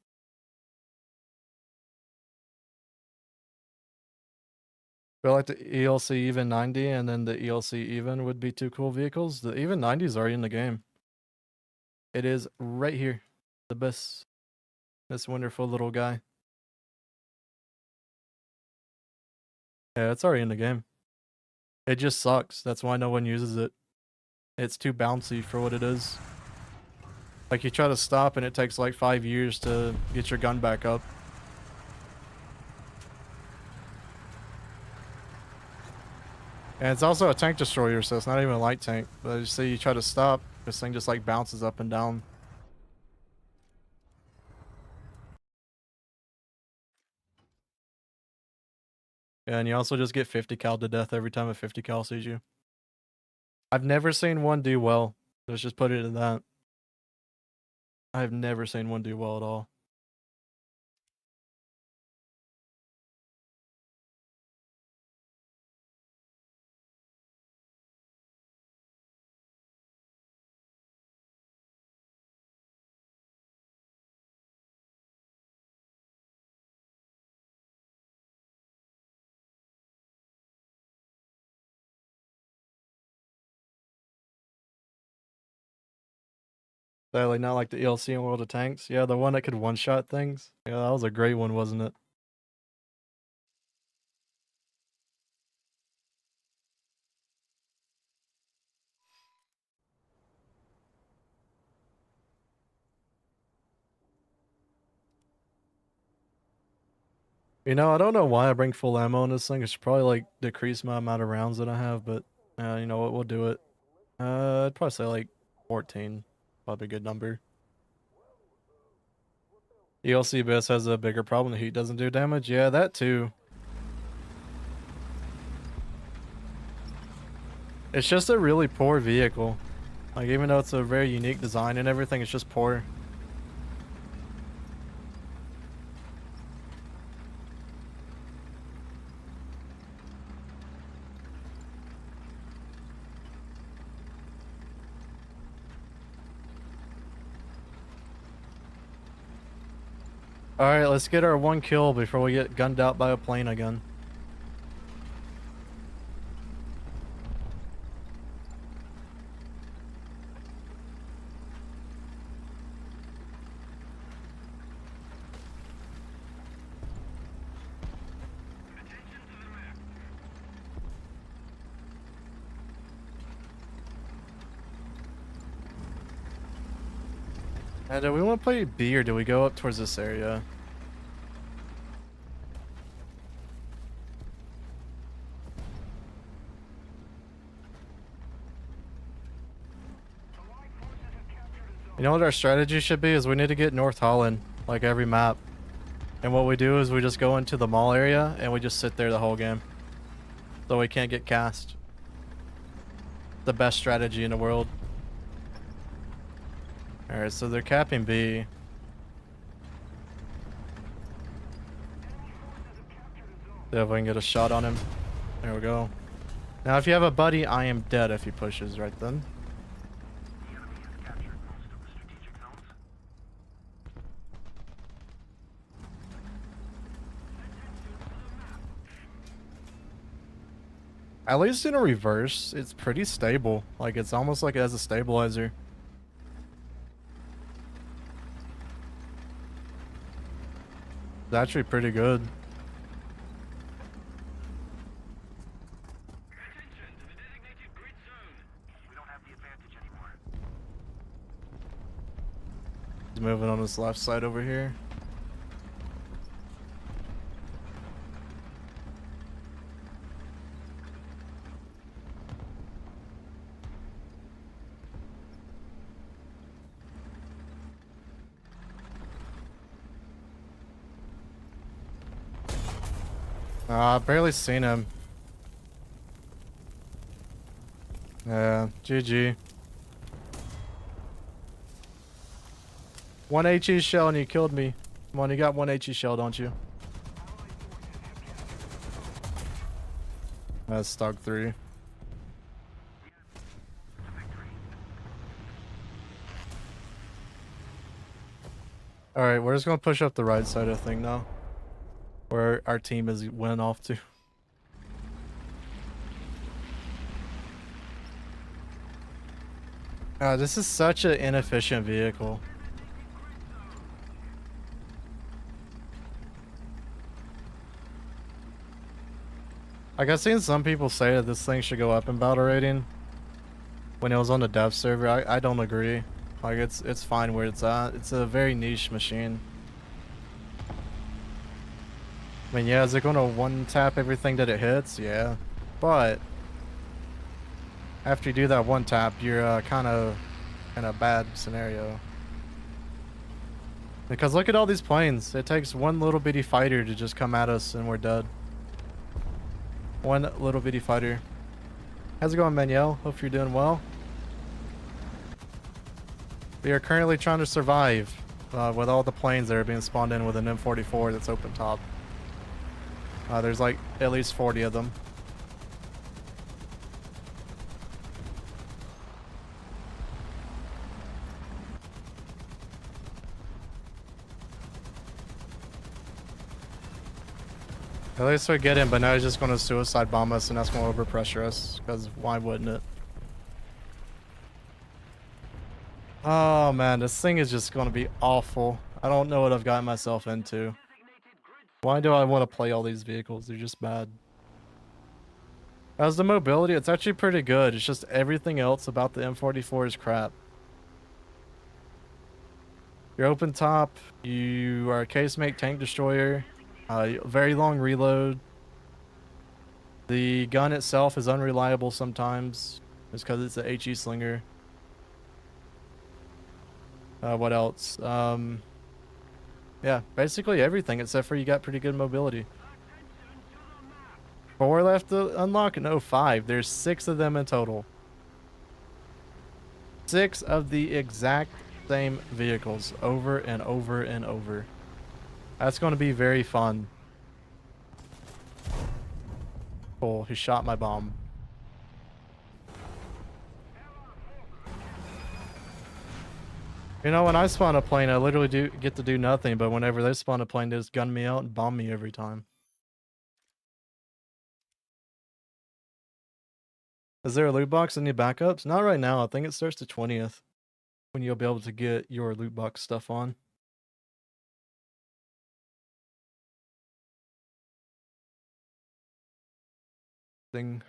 Feel like the ELC Even 90 and then the ELC Even would be two cool vehicles. The Even 90 is already in the game. It is right here. The best. This wonderful little guy. Yeah, it's already in the game. It just sucks. That's why no one uses it. It's too bouncy for what it is. Like, you try to stop and it takes like 5 years to get your gun back up. And it's also a tank destroyer, so it's not even a light tank. But you see, you try to stop, this thing just like bounces up and down. Yeah, and you also just get 50 cal to death every time a 50 cal sees you. I've never seen one do well. Let's just put it in that. I've never seen one do well at all. They're like not like the ELC in World of Tanks. Yeah, the one that could one-shot things. Yeah, that was a great one, wasn't it? You know, I don't know why I bring full ammo on this thing. It should probably like decrease my amount of rounds that I have, but you know what, we'll do it. I'd probably say like 14. Probably a good number. ELC Abyss has a bigger problem. The heat doesn't do damage. Yeah, that too. It's just a really poor vehicle. Like, even though it's a very unique design and everything, it's just poor. Alright, let's get our one kill before we get gunned out by a plane again. And do we want to play B or do we go up towards this area? You know what our strategy should be is we need to get North Holland, like every map. And what we do is we just go into the mall area and we just sit there the whole game. So we can't get cast. The best strategy in the world. Alright, so they're capping B. See if we can get a shot on him. There we go. Now if you have a buddy, I am dead if he pushes right then. At least in a reverse, it's pretty stable. Like, it's almost like it has a stabilizer. It's actually pretty good. He's moving on this left side over here. I've barely seen him. Yeah, GG. 1 HE shell and you killed me. Come on, you got 1 HE shell, don't you? That's Dawg 3. Alright, we're just gonna push up the right side, I think, now. Where our team is went off to. This is such an inefficient vehicle. Like, I've seen some people say that this thing should go up in battle rating when it was on the dev server. I don't agree. Like, it's fine where it's at. It's a very niche machine. I mean, yeah, is it gonna one-tap everything that it hits? Yeah. But after you do that one tap, you're kind of in a bad scenario. Because look at all these planes. It takes one little bitty fighter to just come at us and we're dead. One little bitty fighter. How's it going, Manuel? Hope you're doing well. We are currently trying to survive with all the planes that are being spawned in with an M44 that's open top. There's like at least 40 of them. At least we get in, but now he's just going to suicide bomb us and that's going to overpressure us, because why wouldn't it? Oh man, this thing is just going to be awful. I don't know what I've gotten myself into. Why do I want to play all these vehicles? They're just bad. As the mobility, it's actually pretty good. It's just everything else about the M44 is crap. You're open top, you are a casemate tank destroyer. Very long reload. The gun itself is unreliable sometimes. It's because it's a HE slinger. What else? Yeah, basically everything except for you got pretty good mobility. 4 left to unlock? No, 5. There's 6 of them in total. 6 of the exact same vehicles over and over and over. That's going to be very fun. Cool, he shot my bomb. You know, when I spawn a plane, I literally do get to do nothing, but whenever they spawn a plane, they just gun me out and bomb me every time. Is there a loot box? Any backups? Not right now. I think it starts the 20th when you'll be able to get your loot box stuff on. Thing.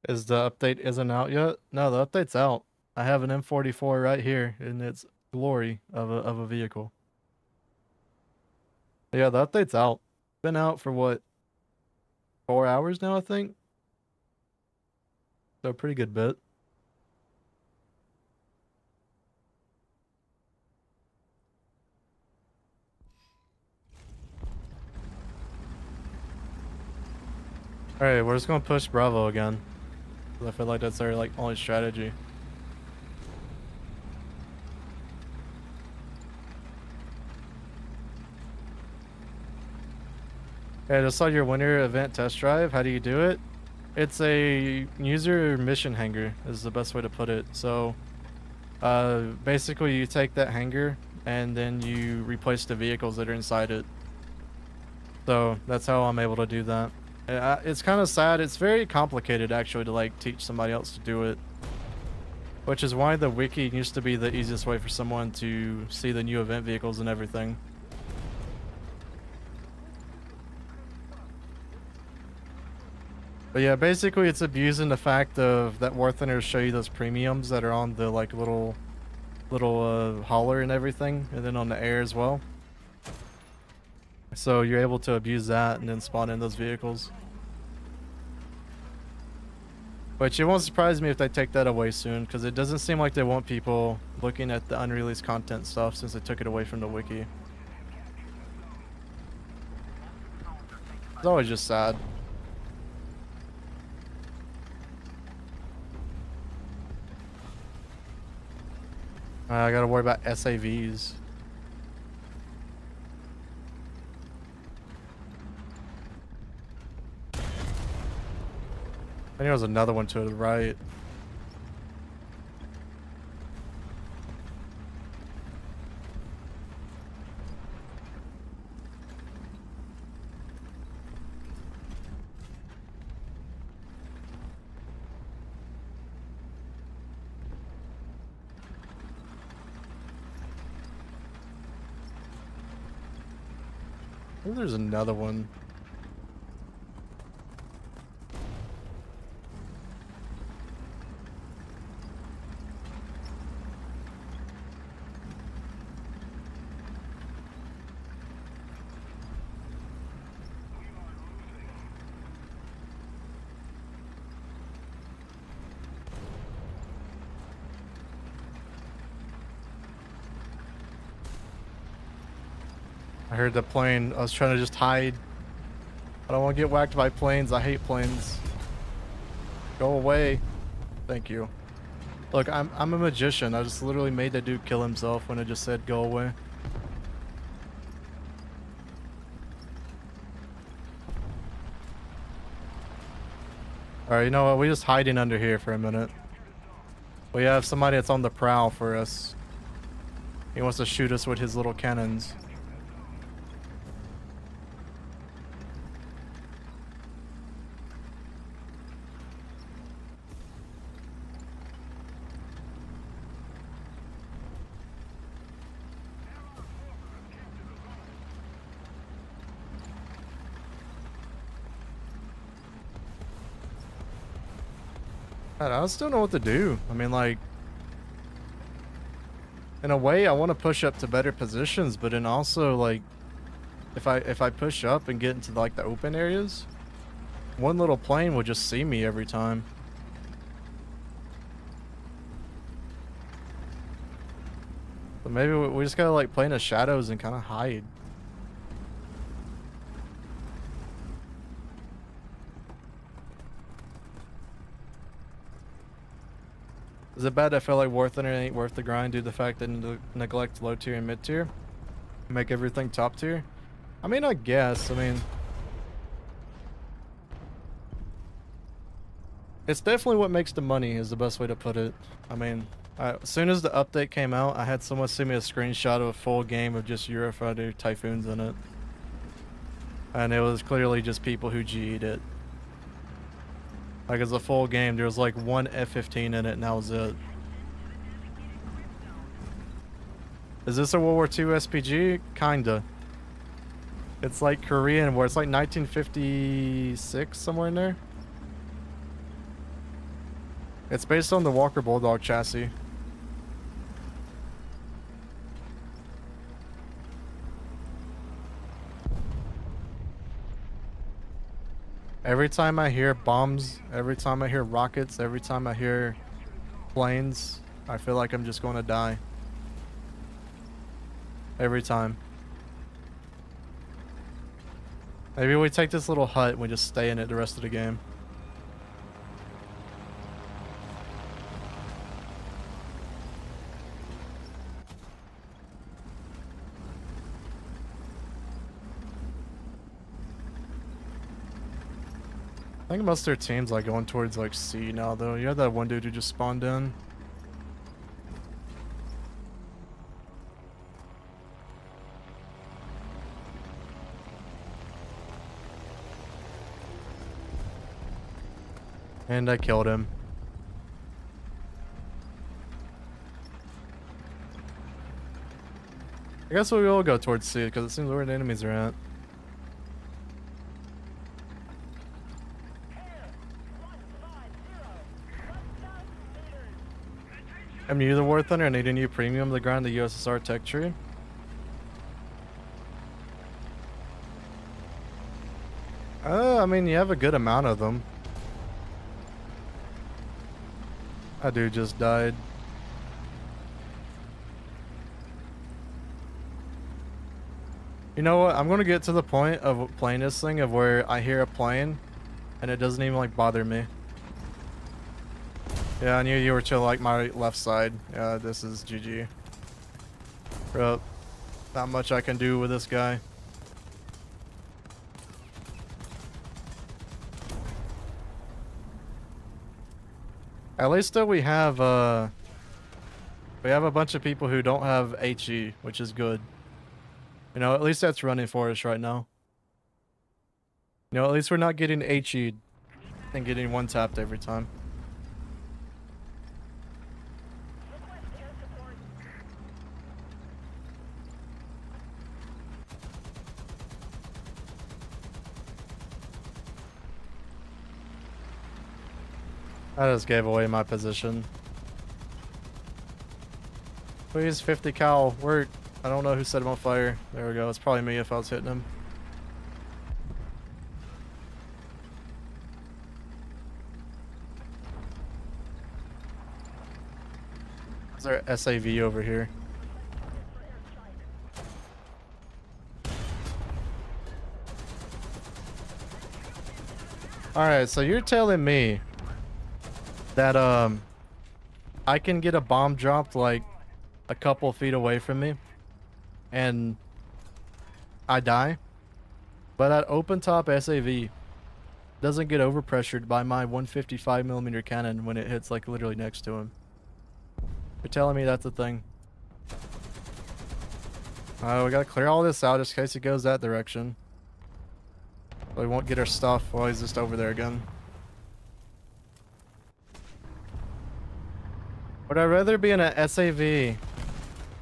Is the update isn't out yet? No, the update's out. I have an M44 right here in its glory of a vehicle. Yeah, the update's out. Been out for what? 4 hours now, I think. So a pretty good bit. Alright, we're just gonna push Bravo again. I feel like that's our like only strategy. Hey, I just saw your winter event test drive. How do you do it? It's a user mission hangar is the best way to put it. So basically you take that hangar and then you replace the vehicles that are inside it. So that's how I'm able to do that. It's kind of sad. It's very complicated actually to like teach somebody else to do it. Which is why the wiki used to be the easiest way for someone to see the new event vehicles and everything. But yeah, basically it's abusing the fact of that War Thinners show you those premiums that are on the like little hauler and everything, and then on the air as well. So you're able to abuse that and then spawn in those vehicles. Which it won't surprise me if they take that away soon, because it doesn't seem like they want people looking at the unreleased content stuff since they took it away from the wiki. It's always just sad. I gotta worry about SAVs. I think there was another one to the right. I think there's another one. I heard the plane. I was trying to just hide. I don't want to get whacked by planes. I hate planes. Go away. Thank you. Look, I'm a magician. I just literally made that dude kill himself when it just said go away. Alright, you know what? We're just hiding under here for a minute. We have somebody that's on the prowl for us. He wants to shoot us with his little cannons. I still don't know what to do. I mean, like, in a way, I want to push up to better positions, but then also, like, if I push up and get into like the open areas, one little plane will just see me every time. But maybe we just gotta like play in the shadows and kind of hide. Is it bad I feel like War Thunder ain't worth the grind due to the fact that neglect low tier and mid tier? Make everything top tier? I mean, I guess. I mean, it's definitely what makes the money is the best way to put it. I mean, as soon as the update came out, I had someone send me a screenshot of a full game of just Eurofighter Typhoons in it. And it was clearly just people who G'd it. Like, as a full game, there was like one F-15 in it, and that was it. Is this a World War II SPG? Kinda. It's like Korean, where it's like 1956, somewhere in there. It's based on the Walker Bulldog chassis. Every time I hear bombs, every time I hear rockets, every time I hear planes, I feel like I'm just going to die. Every time. Maybe we take this little hut and we just stay in it the rest of the game. I think most of their team's like going towards like C now though. You had that one dude who just spawned in. And I killed him. I guess we will go towards C because it seems where the enemies are at. I'm new to the War Thunder. I need a new premium to grind the USSR tech tree. I mean, you have a good amount of them. That dude just died. You know what? I'm gonna get to the point of playing this thing of where I hear a plane and it doesn't even like bother me. Yeah, I knew you were to like my left side. Yeah, this is GG. Bro, not much I can do with this guy. At least though we have a bunch of people who don't have HE, which is good. You know, at least that's running for us right now. You know, at least we're not getting HE'd and getting one tapped every time. I just gave away my position. Please, 50 cal, work. I don't know who set him on fire. There we go. It's probably me if I was hitting him. Is there SAV over here? Alright, so you're telling me that I can get a bomb dropped like a couple feet away from me and I die, but that open top SAV doesn't get overpressured by my 155mm cannon when it hits like literally next to him. You're telling me that's a thing? We gotta clear all this out just in case he goes that direction. We won't get our stuff while he's just over there again. Would I rather be in a SAV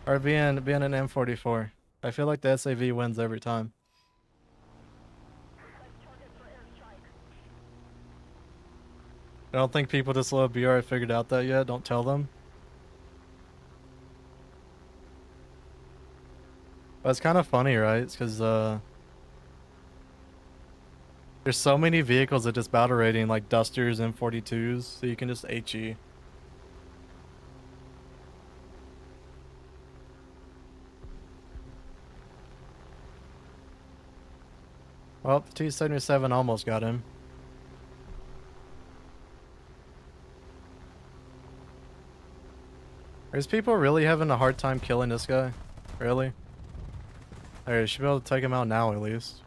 or be in an M44? I feel like the SAV wins every time. I don't think people just love BR have figured out that yet. Don't tell them. But it's kind of funny, right? It's because there's so many vehicles that just battle rating like Dusters and M42s, so you can just HE. Well, the T-77 almost got him. Is people really having a hard time killing this guy? Really? Alright, you should be able to take him out now at least.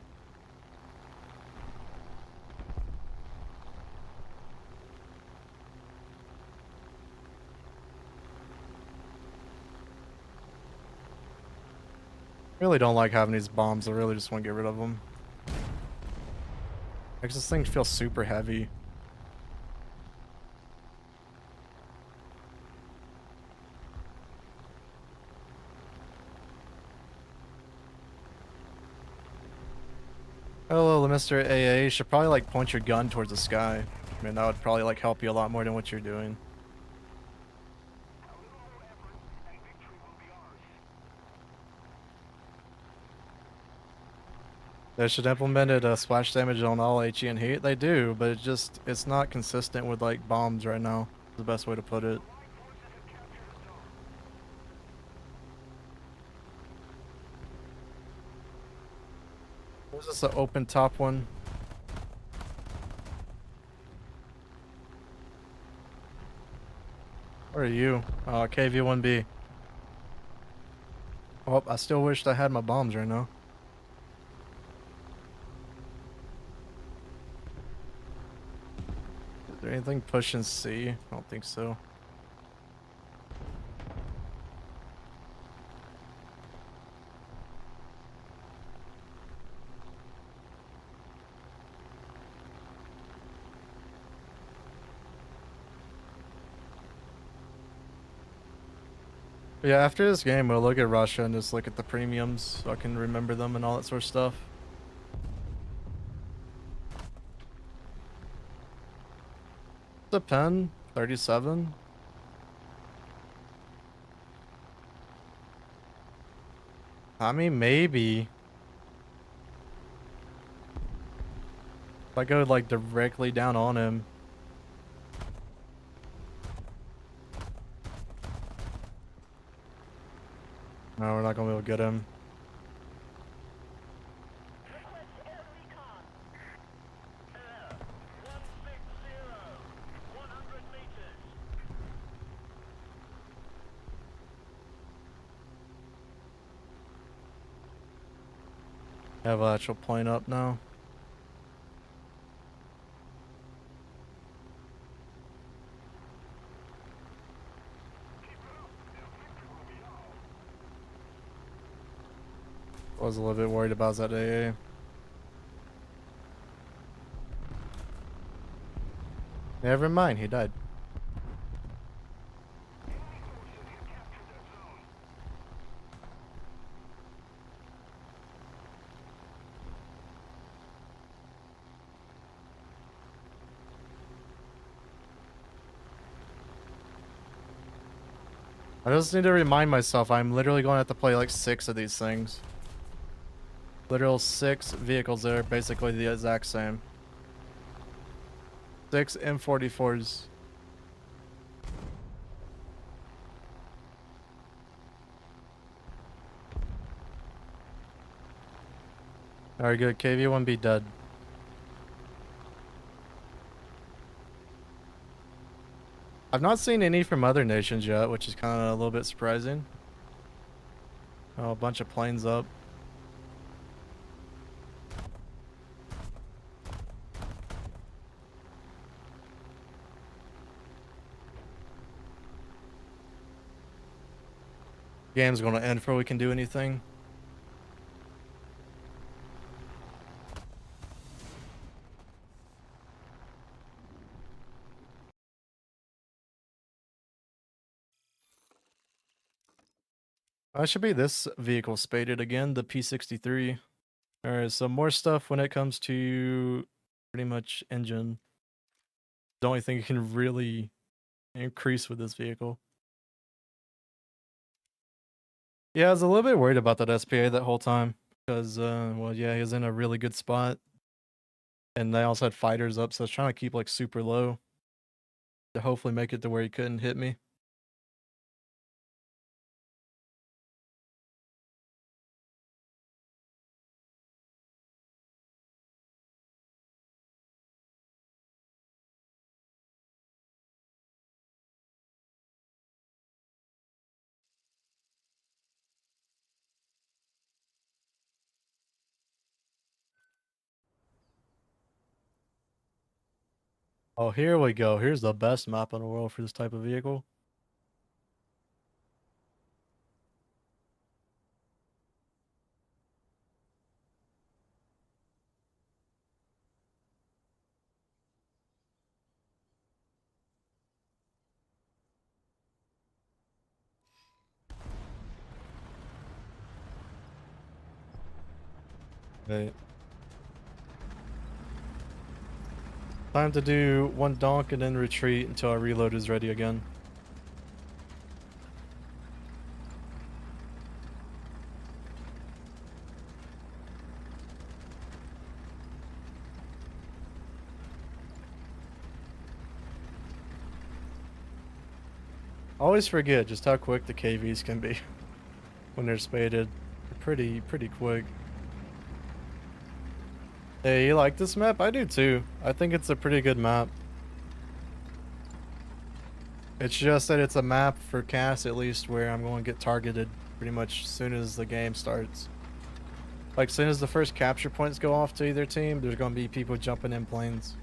Really don't like having these bombs. I really just want to get rid of them. Makes this thing feel super heavy. Hello, Mr. AA. You should probably like point your gun towards the sky. I mean, that would probably like help you a lot more than what you're doing. They should implement a splash damage on all HE and heat. They do, but it's not consistent with like bombs right now. Is the best way to put it. What was this, the open top one? Where are you? KV-1B. Oh, I still wished I had my bombs right now. Is there anything pushing C? I don't think so. Yeah, after this game, we'll look at Russia and just look at the premiums so I can remember them and all that sort of stuff. The pen, 37. I mean, maybe. If I go like directly down on him. No, we're not gonna be able to get him. Have an actual plane up now. Was a little bit worried about that AA. Never mind, he died. I just need to remind myself I'm literally going to have to play like 6 of these things. Literal 6 vehicles that are basically the exact same. 6 M44s. Alright, good. KV-1B dead. I've not seen any from other nations yet, which is kind of a little bit surprising. Oh, a bunch of planes up. Game's gonna end before we can do anything. I should be this vehicle spaded again, the P63. Alright, so more stuff when it comes to pretty much engine. The only thing you can really increase with this vehicle. Yeah, I was a little bit worried about that SPA that whole time. Because, well, yeah, he was in a really good spot. And they also had fighters up, so I was trying to keep, like, super low. To hopefully make it to where he couldn't hit me. Oh, here we go. Here's the best map in the world for this type of vehicle. Right. Time to do one donk and then retreat until our reload is ready again. Always forget just how quick the KVs can be when they're spaded. They're pretty quick. Hey, you like this map? I do too. I think it's a pretty good map. It's just that it's a map for Cass at least where I'm going to get targeted pretty much as soon as the game starts. Like as soon as the first capture points go off to either team, there's going to be people jumping in planes.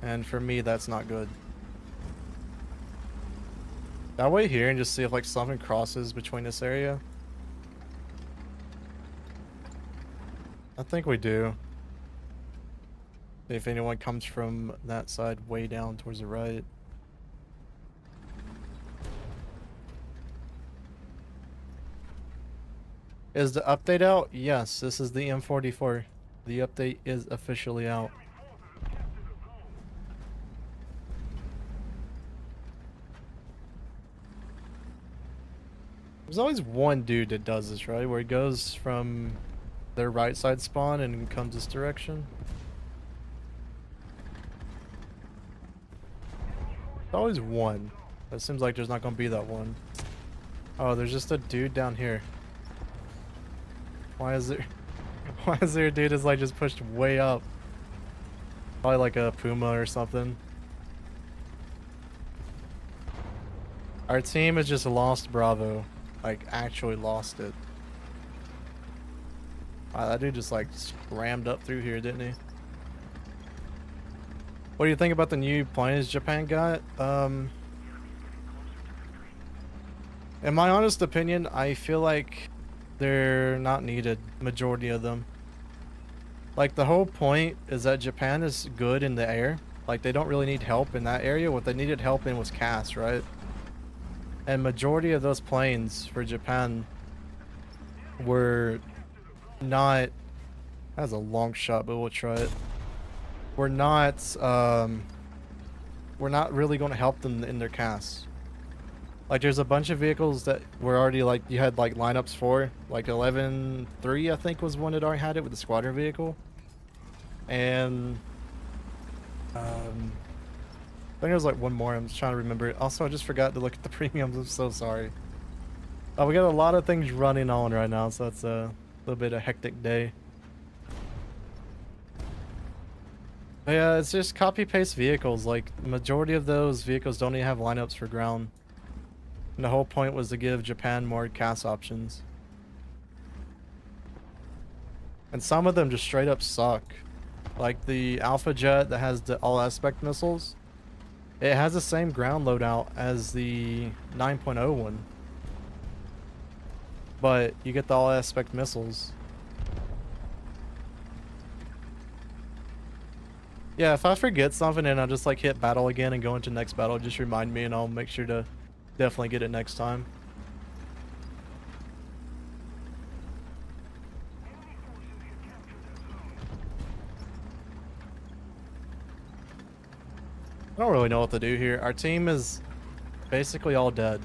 And for me, that's not good. I'll wait here and just see if like something crosses between this area. I think we do. If anyone comes from that side way down towards the right. Is the update out? Yes, this is the M44. The update is officially out. There's always one dude that does this, right? Where he goes from their right side spawn and comes this direction. There's always one. It seems like there's not gonna be that one. Oh, there's just a dude down here. Why is there why is there a dude that's like just pushed way up? Probably like a Puma or something. Our team has just lost Bravo. Like, actually lost it. Wow, that dude just like rammed up through here, didn't he? What do you think about the new planes Japan got? In my honest opinion, I feel like they're not needed, majority of them. Like, the whole point is that Japan is good in the air. Like, they don't really need help in that area. What they needed help in was CAS, right? And majority of those planes for Japan were not... That was a long shot, but we'll try it. We're not really going to help them in their CAS. Like, there's a bunch of vehicles that were already, like, you had, like, lineups for. Like, 11-3, I think, was one that already had it with the squadron vehicle. And, I think there was, like, one more. I'm just trying to remember it. Also, I just forgot to look at the premiums. I'm so sorry. We got a lot of things running on right now, so it's a little bit of a hectic day. But yeah, it's just copy-paste vehicles. Like, the majority of those vehicles don't even have lineups for ground. And the whole point was to give Japan more CAS options. And some of them just straight up suck. Like the Alpha Jet that has the all-aspect missiles. It has the same ground loadout as the 9.0 one. But you get the all-aspect missiles. Yeah, if I forget something and I just like hit battle again and go into next battle, just remind me and I'll make sure to definitely get it next time. I don't really know what to do here. Our team is basically all dead.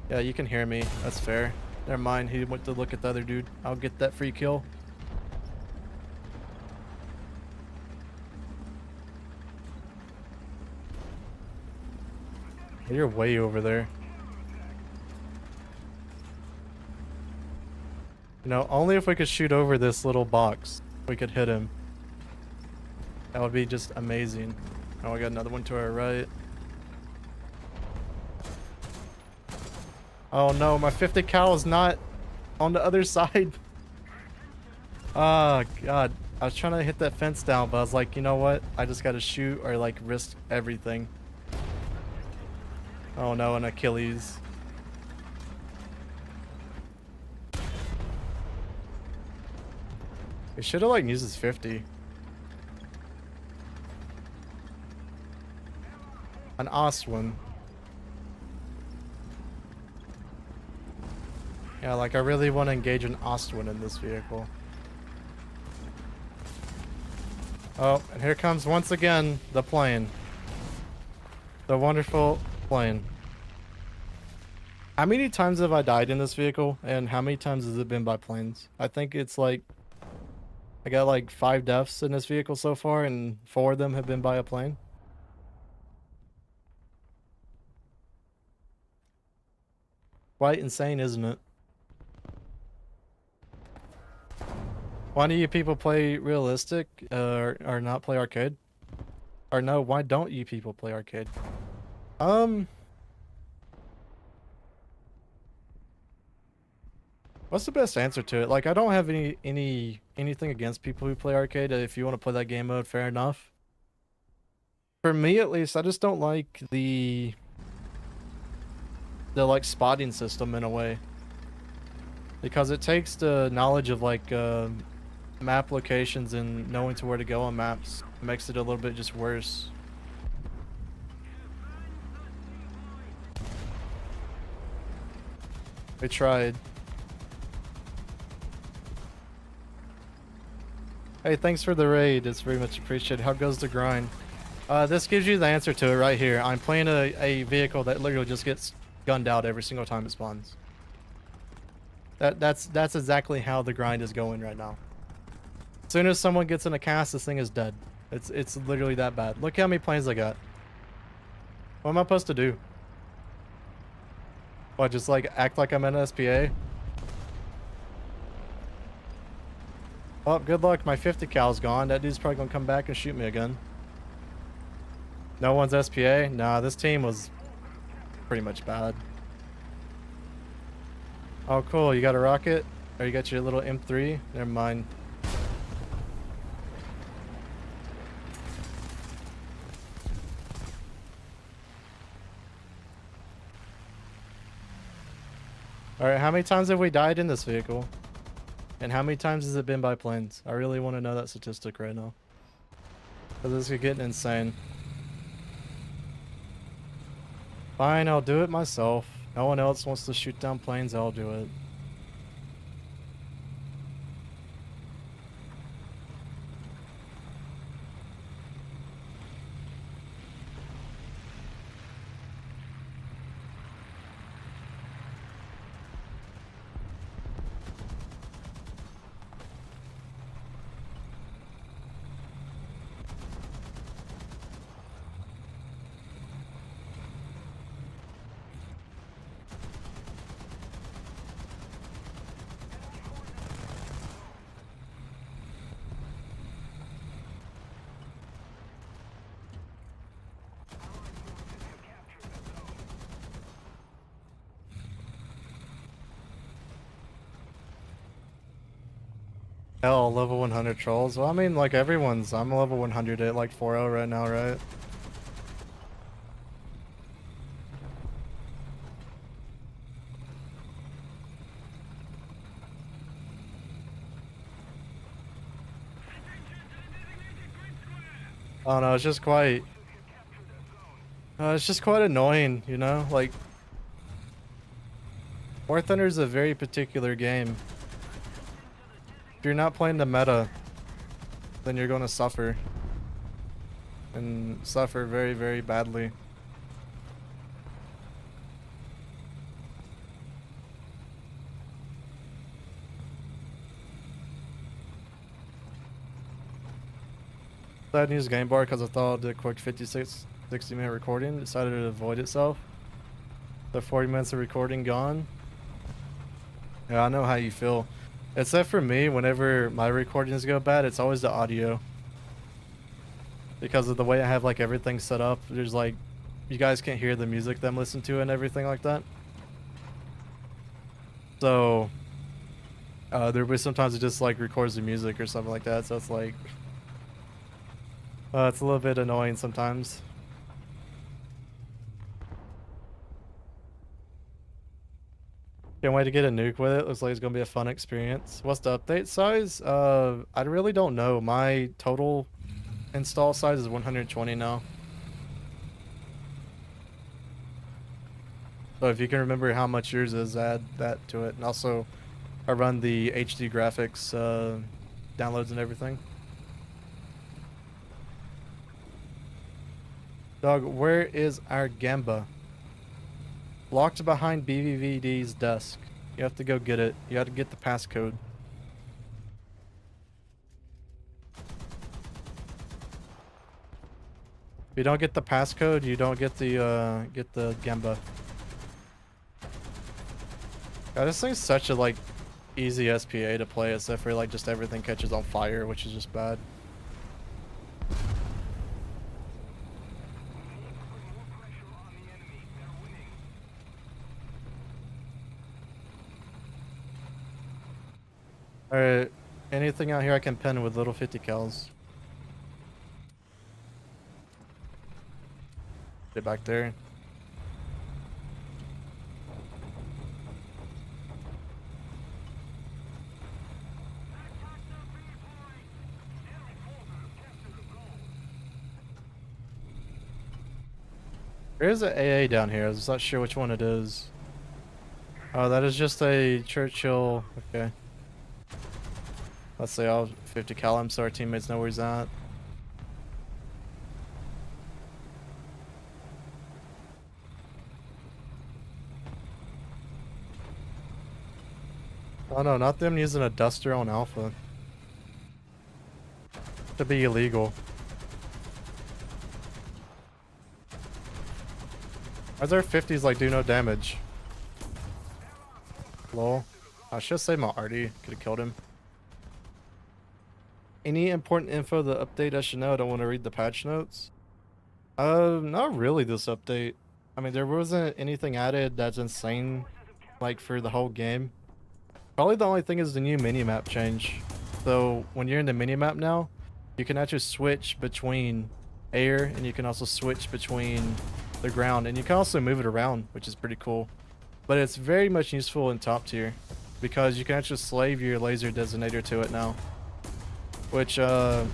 Yeah, you can hear me. That's fair. Never mind, he went to look at the other dude. I'll get that free kill. You're way over there. You know, only if we could shoot over this little box, we could hit him. That would be just amazing. Oh, we got another one to our right. Oh no, my 50 cal is not on the other side. Oh god. I was trying to hit that fence down, but I was like, you know what? I just gotta shoot or like risk everything. Oh no, an Achilles. He should have like used his 50. An Ostwin. Yeah, like I really want to engage an Ostwin in this vehicle. Oh, and here comes once again the plane. The wonderful plane. How many times have I died in this vehicle? And how many times has it been by planes? I think it's like... I got like 5 deaths in this vehicle so far, and 4 of them have been by a plane. Quite insane, isn't it? Why do you people play realistic or not play arcade? Or no, why don't you people play arcade? What's the best answer to it? Like, I don't have anything against people who play arcade. If you want to play that game mode, fair enough. For me, at least, I just don't like the like spotting system in a way, because it takes the knowledge of like map locations and knowing to where to go on maps. It makes it a little bit just worse. We tried. Hey, thanks for the raid. It's very much appreciated. How goes the grind? This gives you the answer to it right here. I'm playing a vehicle that literally just gets gunned out every single time it spawns. That's exactly how the grind is going right now. As soon as someone gets in a cast, this thing is dead. It's literally that bad. Look how many planes I got. What am I supposed to do? What, just like act like I'm in an SPA? Oh, good luck. My 50 cal's gone. That dude's probably gonna come back and shoot me again. No one's SPA? Nah, this team was pretty much bad. Oh, cool. You got a rocket? Or you got your little M3? Never mind. Alright, how many times have we died in this vehicle? And how many times has it been by planes? I really want to know that statistic right now. Because this is getting insane. Fine, I'll do it myself. No one else wants to shoot down planes, I'll do it. Hell, level 100 trolls. Well, I mean, like everyone's. I'm level 100 at like 4.0 right now, right? Oh no, it's just quite... it's just quite annoying, you know? Like... War Thunder is a very particular game. If you're not playing the meta, then you're going to suffer. And suffer very, very badly. I didn't use game bar because I thought I'd do a quick 60-minute recording. Decided to avoid itself. The 40 minutes of recording gone. Yeah, I know how you feel. Except for me, whenever my recordings go bad, it's always the audio. Because of the way I have like everything set up, there's like, you guys can't hear the music that I'm listening to and everything like that. So, there'll be sometimes it just like records the music or something like that, so it's like, it's a little bit annoying sometimes. Can't wait to get a nuke with it. Looks like it's gonna be a fun experience. What's the update size? I really don't know. My total install size is 120 now. So if you can remember how much yours is, add that to it. And also, I run the HD graphics downloads and everything. Dog, where is our Gamba? Locked behind BVVD's desk. You have to go get it. You have to get the passcode. If you don't get the passcode, you don't get the Gamba. God, this thing's such a like easy SPA to play, except for like just everything catches on fire, which is just bad. Alright, anything out here I can pin with little 50 cals. Get back there. There is an AA down here. I'm just not sure which one it is. Oh, that is just a Churchill. Okay. Let's say I'll 50 cal him so our teammates know where he's at. Oh no, not them using a duster on Alpha. To be illegal. Why does our 50s like do no damage? Lol. I should say my arty. Could have killed him. Any important info the update I should know? I don't want to read the patch notes. Not really this update. I mean, there wasn't anything added that's insane, like for the whole game. Probably the only thing is the new minimap change. So when you're in the minimap now, you can actually switch between air and you can also switch between the ground and you can also move it around, which is pretty cool. But it's very much useful in top tier because you can actually slave your laser designator to it now. Which,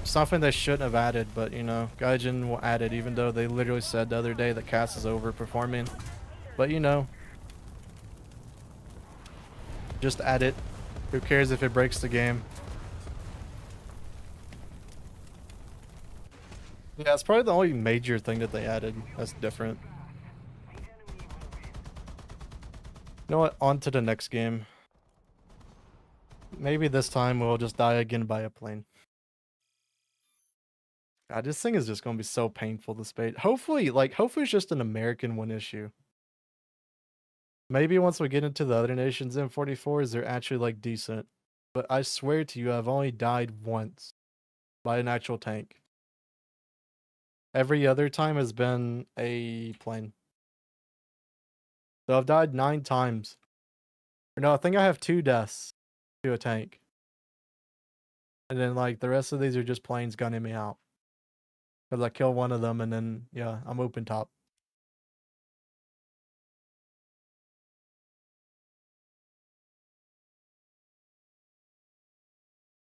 something they shouldn't have added, but you know, Gaijin will add it even though they literally said the other day that Cass is overperforming. But you know, just add it. Who cares if it breaks the game? Yeah, it's probably the only major thing that they added that's different. You know what? On to the next game. Maybe this time we'll just die again by a plane. God, this thing is just gonna be so painful to spade. Hopefully it's just an American one issue. Maybe once we get into the other nations M44s, they're actually like decent. But I swear to you, I've only died once by an actual tank. Every other time has been a plane. So I've died 9 times. Or no, I think I have 2 deaths to a tank. And then like the rest of these are just planes gunning me out. Because I kill one of them and then yeah, I'm open top.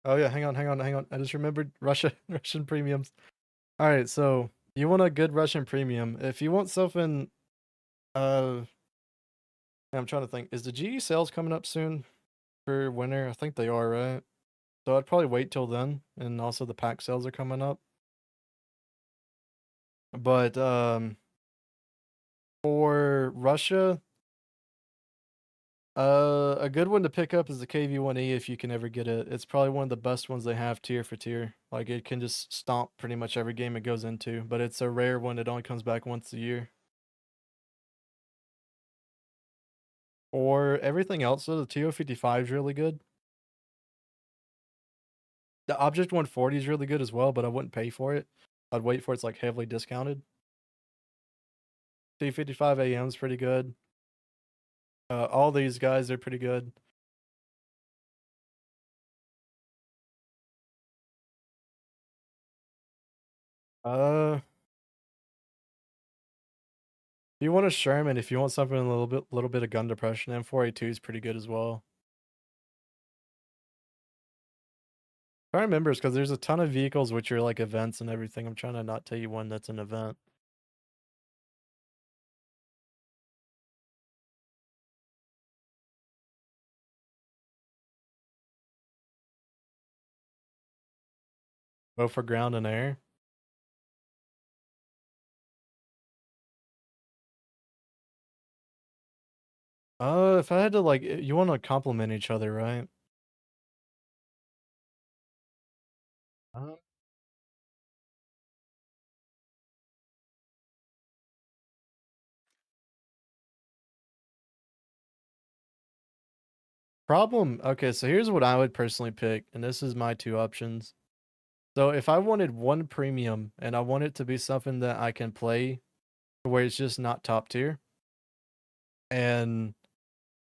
Oh yeah, hang on. I just remembered Russian premiums. Alright, so you want a good Russian premium. If you want something uh I'm trying to think, is the GE sales coming up soon for winter? I think they are, right? So I'd probably wait till then. And also the pack sales are coming up. But for Russia, a good one to pick up is the KV-1E if you can ever get it. It's probably one of the best ones they have tier for tier. Like it can just stomp pretty much every game it goes into, but it's a rare one. It only comes back once a year. Or everything else, so the TO-55 is really good. The Object 140 is really good as well, but I wouldn't pay for it. I'd wait for it's like heavily discounted. T-55 AM is pretty good. All these guys are pretty good. If you want a Sherman, if you want something a little bit of gun depression, M4A2 is pretty good as well. I remember because there's a ton of vehicles which are like events and everything. I'm trying to not tell you one that's an event. Both for ground and air. If I had to like, you want to complement each other, right? Uh, Problem. Okay, so here's what I would personally pick, and this is my 2 options. So if I wanted one premium and I want it to be something that I can play where it's just not top tier, and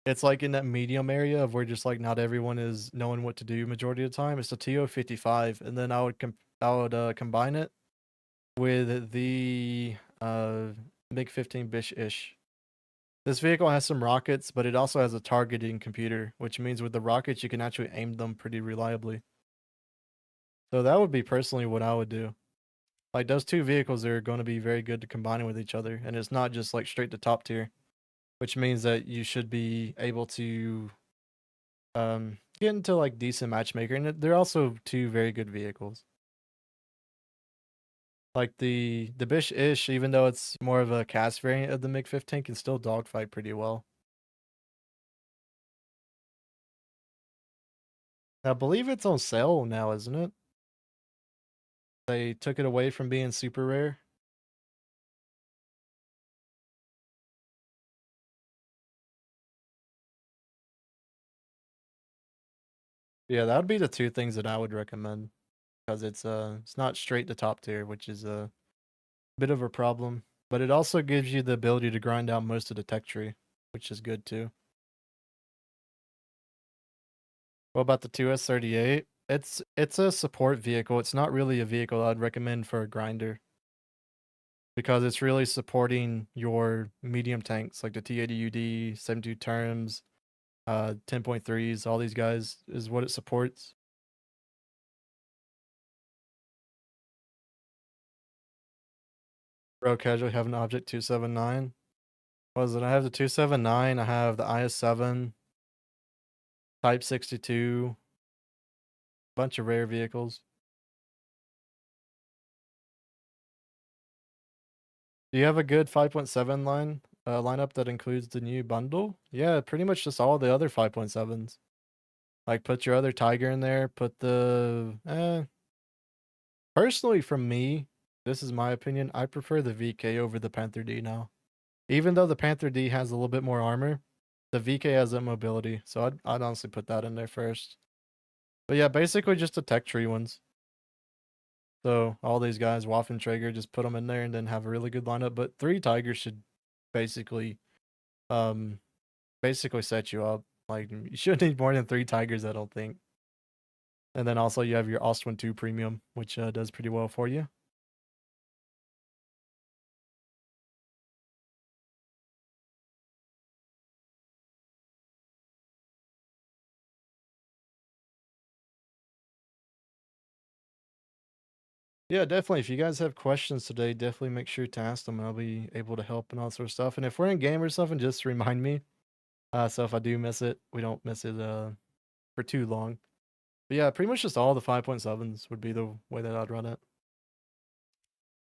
it's like in that medium area of where just like not everyone is knowing what to do majority of the time, it's the TO-55, and then I would combine it with the MiG-15 Bish-ish. This vehicle has some rockets, but it also has a targeting computer, which means with the rockets you can actually aim them pretty reliably. So that would be personally what I would do. Like those 2 vehicles are going to be very good to combining with each other, and it's not just like straight to top tier, which means that you should be able to get into like decent matchmaker, and they're also 2 very good vehicles. Like the Bish-ish, even though it's more of a cast variant of the MiG-15, can still dogfight pretty well. I believe it's on sale now, isn't it? They took it away from being super rare. Yeah, that would be the two things that I would recommend because it's not straight to top tier, which is a bit of a problem. But it also gives you the ability to grind out most of the tech tree, which is good too. What about the 2S38? It's a support vehicle. It's not really a vehicle I'd recommend for a grinder because it's really supporting your medium tanks like the T80UD, 72 terms, 10.3s, all these guys is what it supports. Pro casually have an object 279. Was it? I have the 279. I have the IS7, Type 62, bunch of rare vehicles. Do you have a good 5.7 lineup that includes the new bundle? Yeah, pretty much just all the other 5.7s. Like put your other Tiger in there, put the personally from me, this is my opinion, I prefer the VK over the Panther D now. Even though the Panther D has a little bit more armor, the VK has that mobility, so I'd honestly put that in there first. But yeah, basically just the tech tree ones. So all these guys, Waffentrager, just put them in there and then have a really good lineup. But 3 Tigers should basically, um, basically set you up. Like you shouldn't need more than 3 Tigers, I don't think. And then also you have your Ostwin 2 Premium, which does pretty well for you. Yeah, definitely. If you guys have questions today, definitely make sure to ask them. I'll be able to help and all sort of stuff. And if we're in game or something, just remind me. So if I do miss it, we don't miss it for too long. But yeah, pretty much just all the 5.7s would be the way that I'd run it.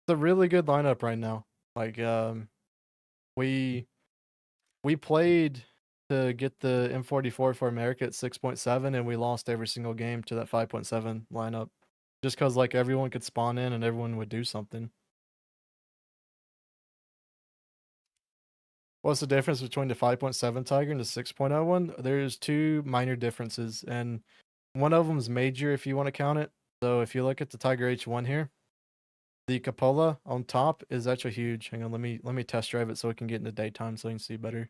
It's a really good lineup right now. Like we we played to get the M44 for America at 6.7 and we lost every single game to that 5.7 lineup. Just cuz like everyone could spawn in and everyone would do something. What's the difference between the 5.7 Tiger and the 6.0 one? There's two minor differences, and one of them is major if you want to count it. So if you look at the Tiger H1 here, the cupola on top is actually huge. Hang on, let me test drive it so we can get in the daytime so you can see better.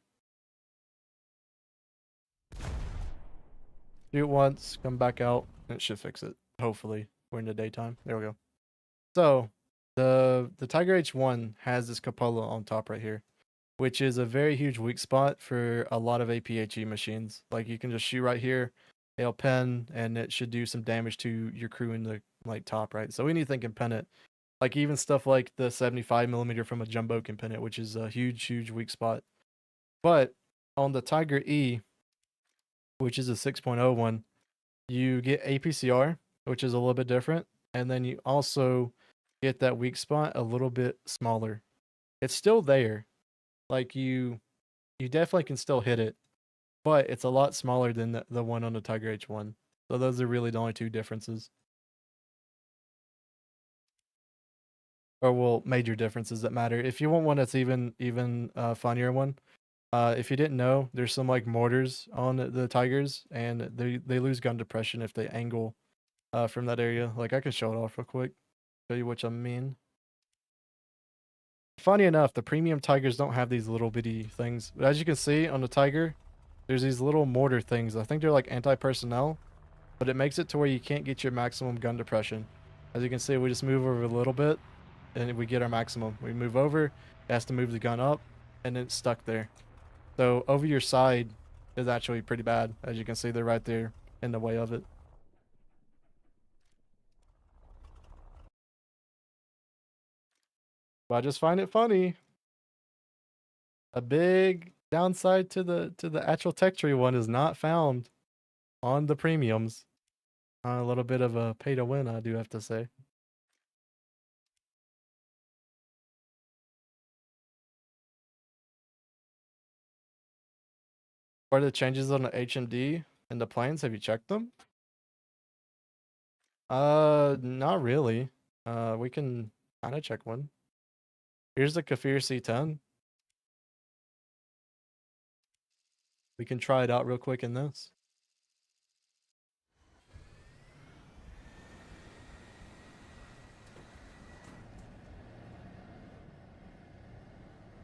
Do it once, come back out, and it should fix it. Hopefully, we're in the daytime. There we go. So the Tiger H1 has this cupola on top right here, which is a very huge weak spot for a lot of APHE machines. Like you can just shoot right here, it'll pen, and it should do some damage to your crew in the like top right. So anything can pen it. Like even stuff like the 75mm from a jumbo can pin it, which is a huge weak spot. But on the Tiger E, which is a 6.0 one, you get APCR, which is a little bit different, and then you also get that weak spot a little bit smaller. It's still there. Like you definitely can still hit it, but it's a lot smaller than the one on the Tiger H1. So those are really the only two differences. Or well, major differences that matter. If you want one that's even funnier one, if you didn't know, there's some like mortars on the Tigers, and they lose gun depression if they angle from that area. Like I can show it off real quick, show you what I mean. Funny enough, the premium Tigers don't have these little bitty things, but as you can see on the Tiger, there's these little mortar things. I think they're like anti-personnel, but it makes it to where you can't get your maximum gun depression. As you can see, we just move over a little bit, and we get our maximum. We move over, it has to move the gun up, and it's stuck there. So over your side is actually pretty bad. As you can see, they're right there in the way of it. But I just find it funny. A big downside to the actual tech tree one is not found on the premiums. A little bit of a pay to win, I do have to say. What are the changes on the HMD and the planes? Have you checked them? Not really. We can kind of check one. Here's the Kafir C10. We can try it out real quick in this.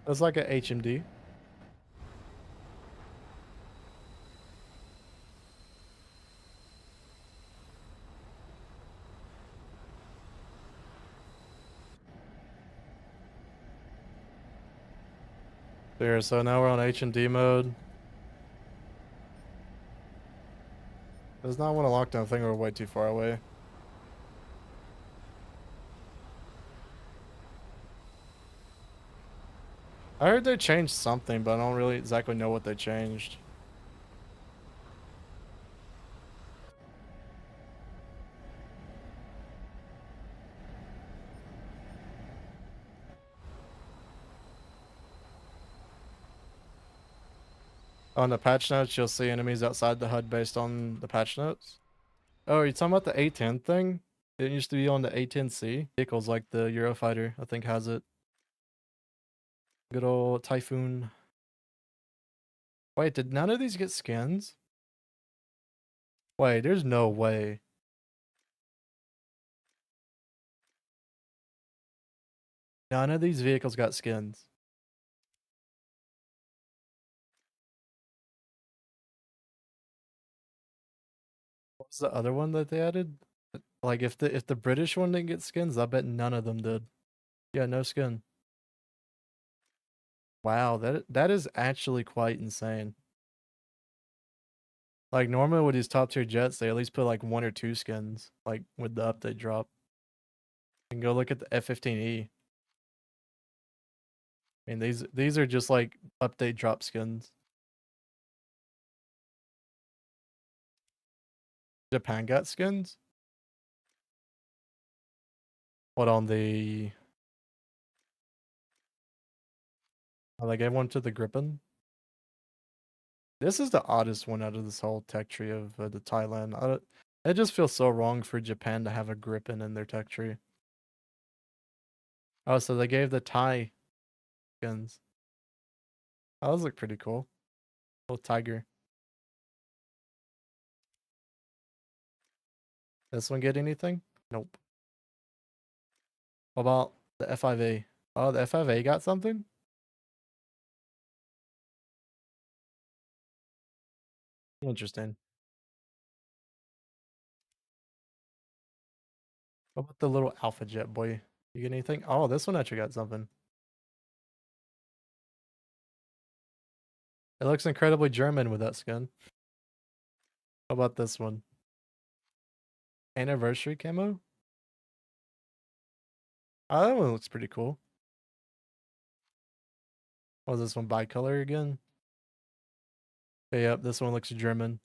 It's like a HMD. There, so now we're on HMD mode. Does not want to lock down. I think we're way too far away. I heard they changed something, but I don't really exactly know what they changed. On the patch notes, you'll see enemies outside the HUD based on the patch notes. Oh, are you talking about the A10 thing? It used to be on the A10C. Vehicles like the Eurofighter, I think, has it. Good old Typhoon. Wait, did none of these get skins? Wait, there's no way. None of these vehicles got skins. What was the other one that they added? Like if the British one didn't get skins, I bet none of them did. Yeah, no skin. Wow, that is actually quite insane. Like normally with these top tier jets, they at least put like one or two skins, like with the update drop. You can go look at the F-15E. I mean these are just like update drop skins. Japan got skins? What on the oh, they gave one to the Gripen? This is the oddest one out of this whole tech tree of the Thailand. It just feels so wrong for Japan to have a Gripen in their tech tree. Oh, so they gave the Thai skins. Oh, those look pretty cool. Little tiger. This one get anything? Nope. What about the F5A? Oh, the F5A got something? Interesting. What about the little Alpha Jet boy? You get anything? Oh, this one actually got something. It looks incredibly German with that skin. How about this one? Anniversary camo? Oh, that one looks pretty cool. Was this one bicolor again? Okay, yep, this one looks German.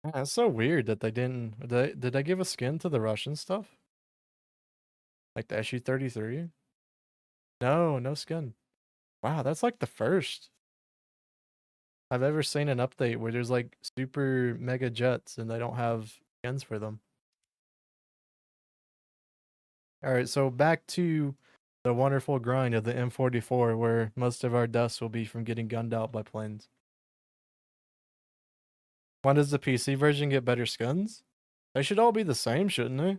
Yeah, it's so weird that they didn't. Did they give a skin to the Russian stuff? Like the SU-33? No, no skin. Wow, that's like the first I've ever seen an update where there's like super mega jets and they don't have skins for them. Alright, so back to the wonderful grind of the M44 where most of our deaths will be from getting gunned out by planes. When does the PC version get better skins? They should all be the same, shouldn't they?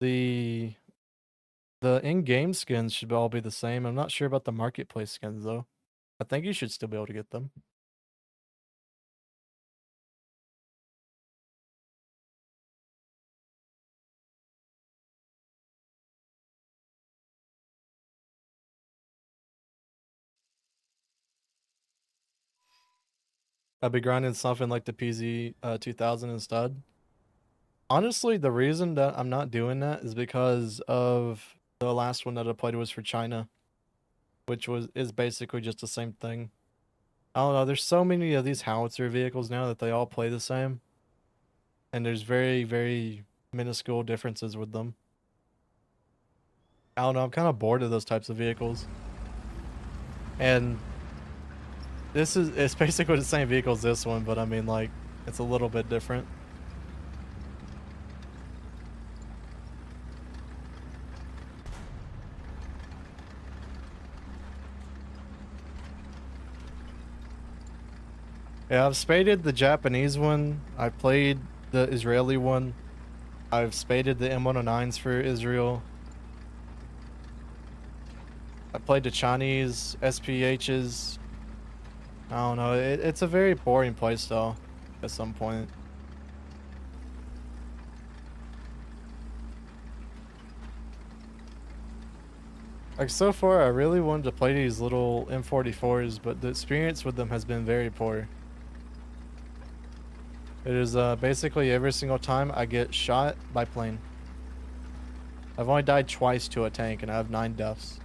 The the in-game skins should all be the same. I'm not sure about the marketplace skins though. I think you should still be able to get them. I'd be grinding something like the PZ 2000 instead. Honestly, the reason that I'm not doing that is because of the last one that I played was for China, which is basically just the same thing. I don't know, there's so many of these howitzer vehicles now that they all play the same, and there's very, very minuscule differences with them. I don't know, I'm kind of bored of those types of vehicles. And it's basically the same vehicle as this one, but I mean, like, it's a little bit different. Yeah, I've spaded the Japanese one. I played the Israeli one. I've spaded the M109s for Israel. I played the Chinese SPHs. I don't know. It's a very boring playstyle at some point. Like, so far, I really wanted to play these little M44s, but the experience with them has been very poor. It is basically every single time I get shot by plane. I've only died twice to a tank, and I have 9 deaths.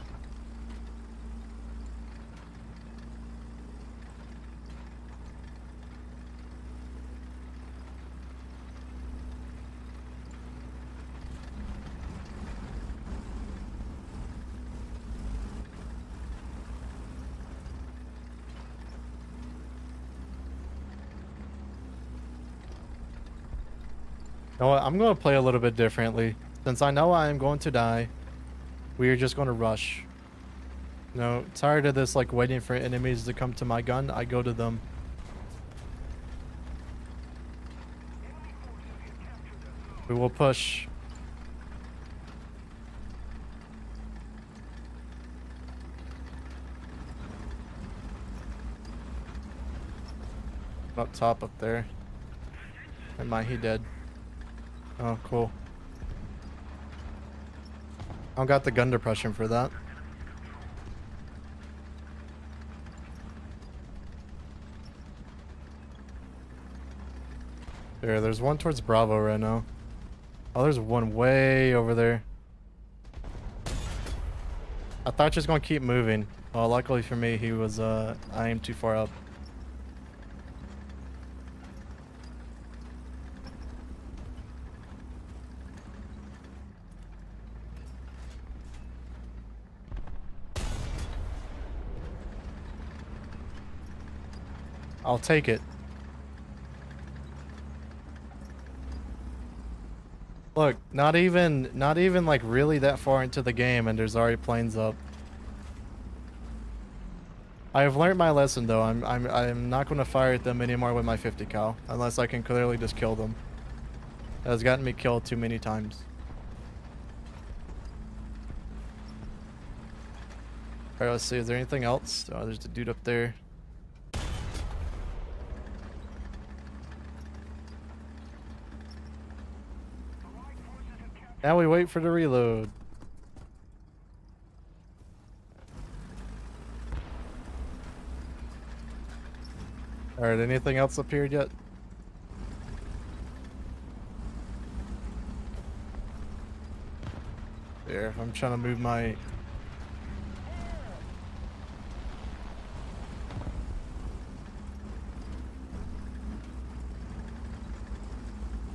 You know what? I'm going to play a little bit differently. Since I know I am going to die, we are just going to rush. You know, tired of this, like, waiting for enemies to come to my gun, I go to them. We will push. Up top up there. Am I? He dead. Oh, cool. I don't got the gun depression for that. There's one towards Bravo right now. Oh, there's one way over there. I thought he was going to keep moving. Well, luckily for me, he was, I aimed too far up. I'll take it. Look, not even like really that far into the game and there's already planes up. I have learned my lesson though. I'm not going to fire at them anymore with my 50 cal unless I can clearly just kill them. That has gotten me killed too many times. Alright, let's see. Is there anything else? Oh, there's the dude up there. Now we wait for the reload. Alright, anything else appeared yet? There, I'm trying to move my...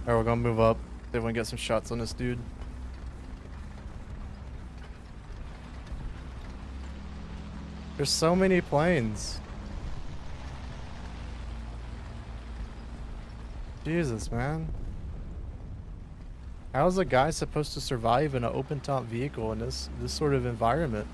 Alright, we're gonna move up. See if we can get some shots on this dude. There's so many planes. Jesus, man. How is a guy supposed to survive in an open top vehicle in this sort of environment?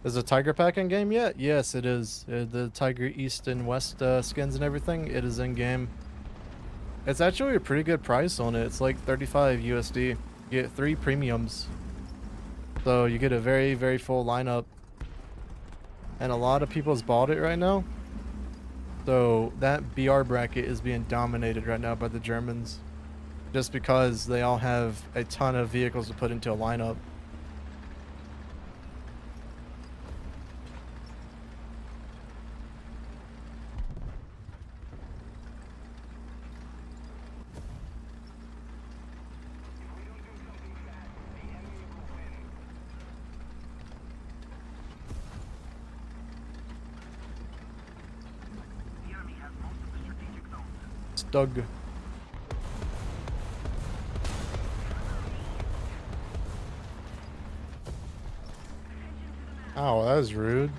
Is the Tiger Pack in game yet? Yes, it is. The Tiger East and West skins and everything, it is in game. It's actually a pretty good price on it. It's like 35 USD. You get 3 premiums. So you get a very, very full lineup. And a lot of people's bought it right now. So that BR bracket is being dominated right now by the Germans. Just because they all have a ton of vehicles to put into a lineup. Dawg. Oh, that was rude.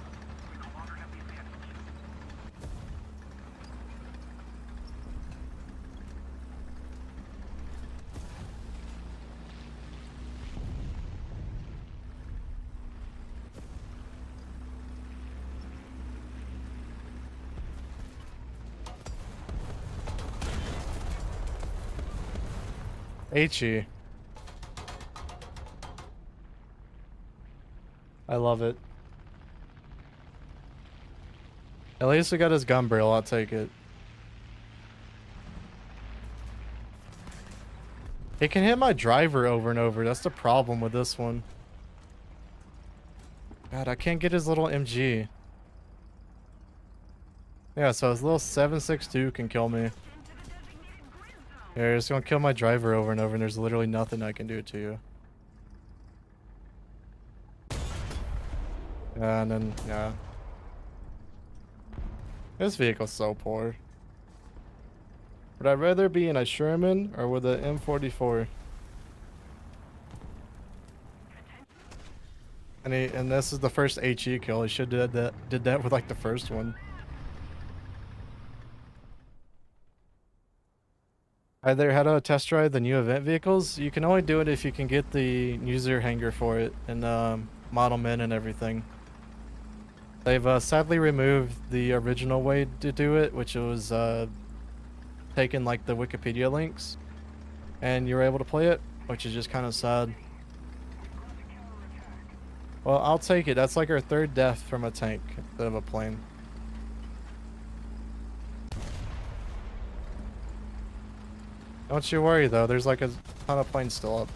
HE. I love it. At least we got his gun barrel, I'll take it. It can hit my driver over and over. That's the problem with this one. God, I can't get his little MG. Yeah, so his little 7.62 can kill me. Yeah, it's gonna kill my driver over and over, and there's literally nothing I can do to you. Yeah, and then, yeah. This vehicle's so poor. Would I rather be in a Sherman or with an M44? And this is the first HE kill. He should have did that with like the first one. Either how to test drive the new event vehicles. You can only do it if you can get the user hanger for it and model min and everything. They've sadly removed the original way to do it, which was taking like the Wikipedia links, and you were able to play it, which is just kind of sad. Well, I'll take it. That's like our third death from a tank instead of a plane. Don't you worry though, there's like a ton of planes still up.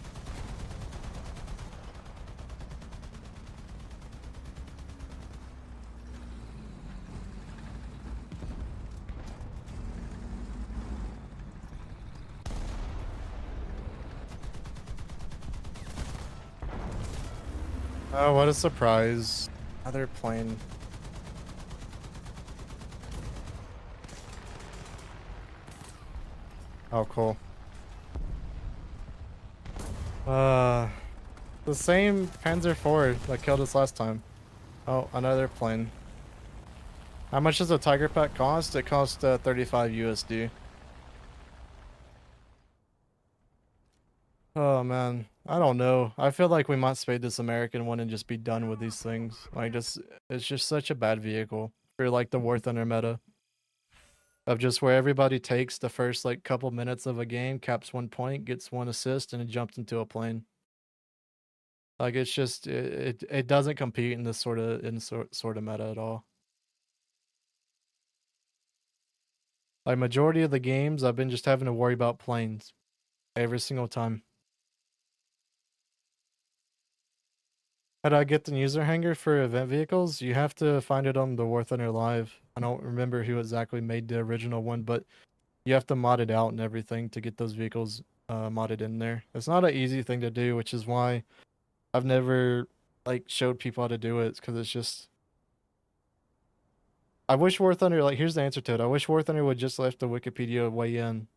Oh, what a surprise. Another plane. Oh, cool. The same Panzer IV that killed us last time. Oh, another plane. How much does a Tiger Pack cost? It costs 35 USD. Oh man, I don't know. I feel like we might spade this American one and just be done with these things. Like, it's just such a bad vehicle for like the War Thunder meta. Of just where everybody takes the first like couple minutes of a game, caps 1 point, gets 1 assist, and it jumps into a plane. Like, it's just it doesn't compete in this sort of meta at all. Like, majority of the games, I've been just having to worry about planes every single time. How do I get the user hanger for event vehicles? You have to find it on the War Thunder Live. I don't remember who exactly made the original one, but you have to mod it out and everything to get those vehicles modded in there. It's not an easy thing to do, which is why I've never like showed people how to do it, because it's just. I wish War Thunder, like, here's the answer to it. I wish War Thunder would just left the Wikipedia way in.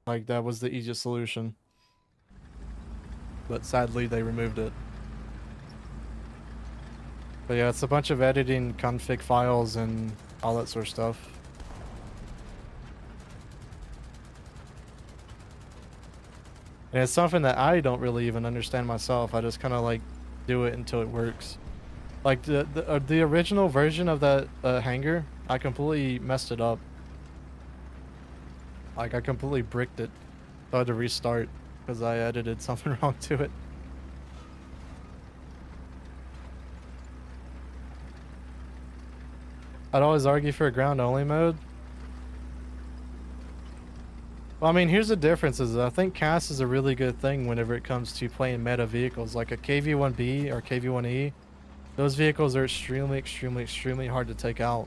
Like, that was the easiest solution. But sadly, they removed it. But yeah, it's a bunch of editing config files and all that sort of stuff. And it's something that I don't really even understand myself. I just kind of like do it until it works. Like the original version of that hanger, I completely messed it up. Like, I completely bricked it. So I had to restart because I edited something wrong to it. I'd always argue for a ground only mode. Well, I mean, here's the difference is I think CAS is a really good thing whenever it comes to playing meta vehicles like a KV-1B or KV-1E. Those vehicles are extremely, extremely, extremely hard to take out.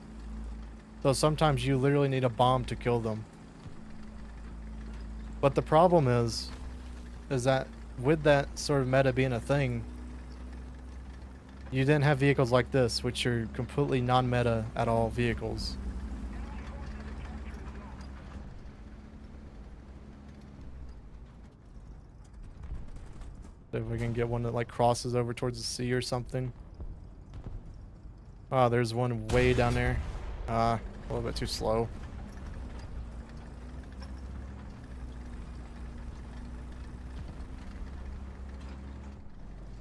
So sometimes you literally need a bomb to kill them. But the problem is that with that sort of meta being a thing, you then have vehicles like this, which are completely non-meta at all vehicles. So if we can get one that like crosses over towards the sea or something. Oh, there's one way down there. A little bit too slow.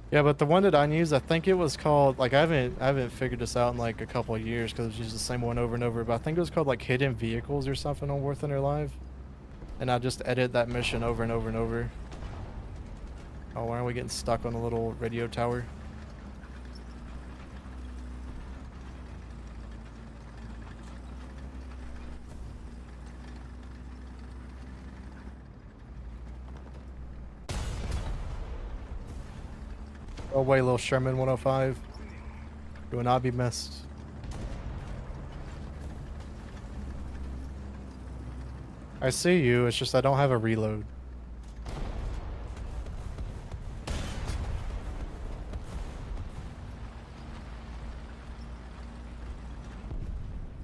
Yeah, but the one that I used, I think it was called, like, I haven't figured this out in like a couple of years because it's just the same one over and over. But I think it was called like Hidden Vehicles or something on Worth Under Live, and I just edit that mission over and over and over. Oh, why are we getting stuck on a little radio tower? Oh wait, little Sherman 105. You will not be missed. I see you, it's just I don't have a reload.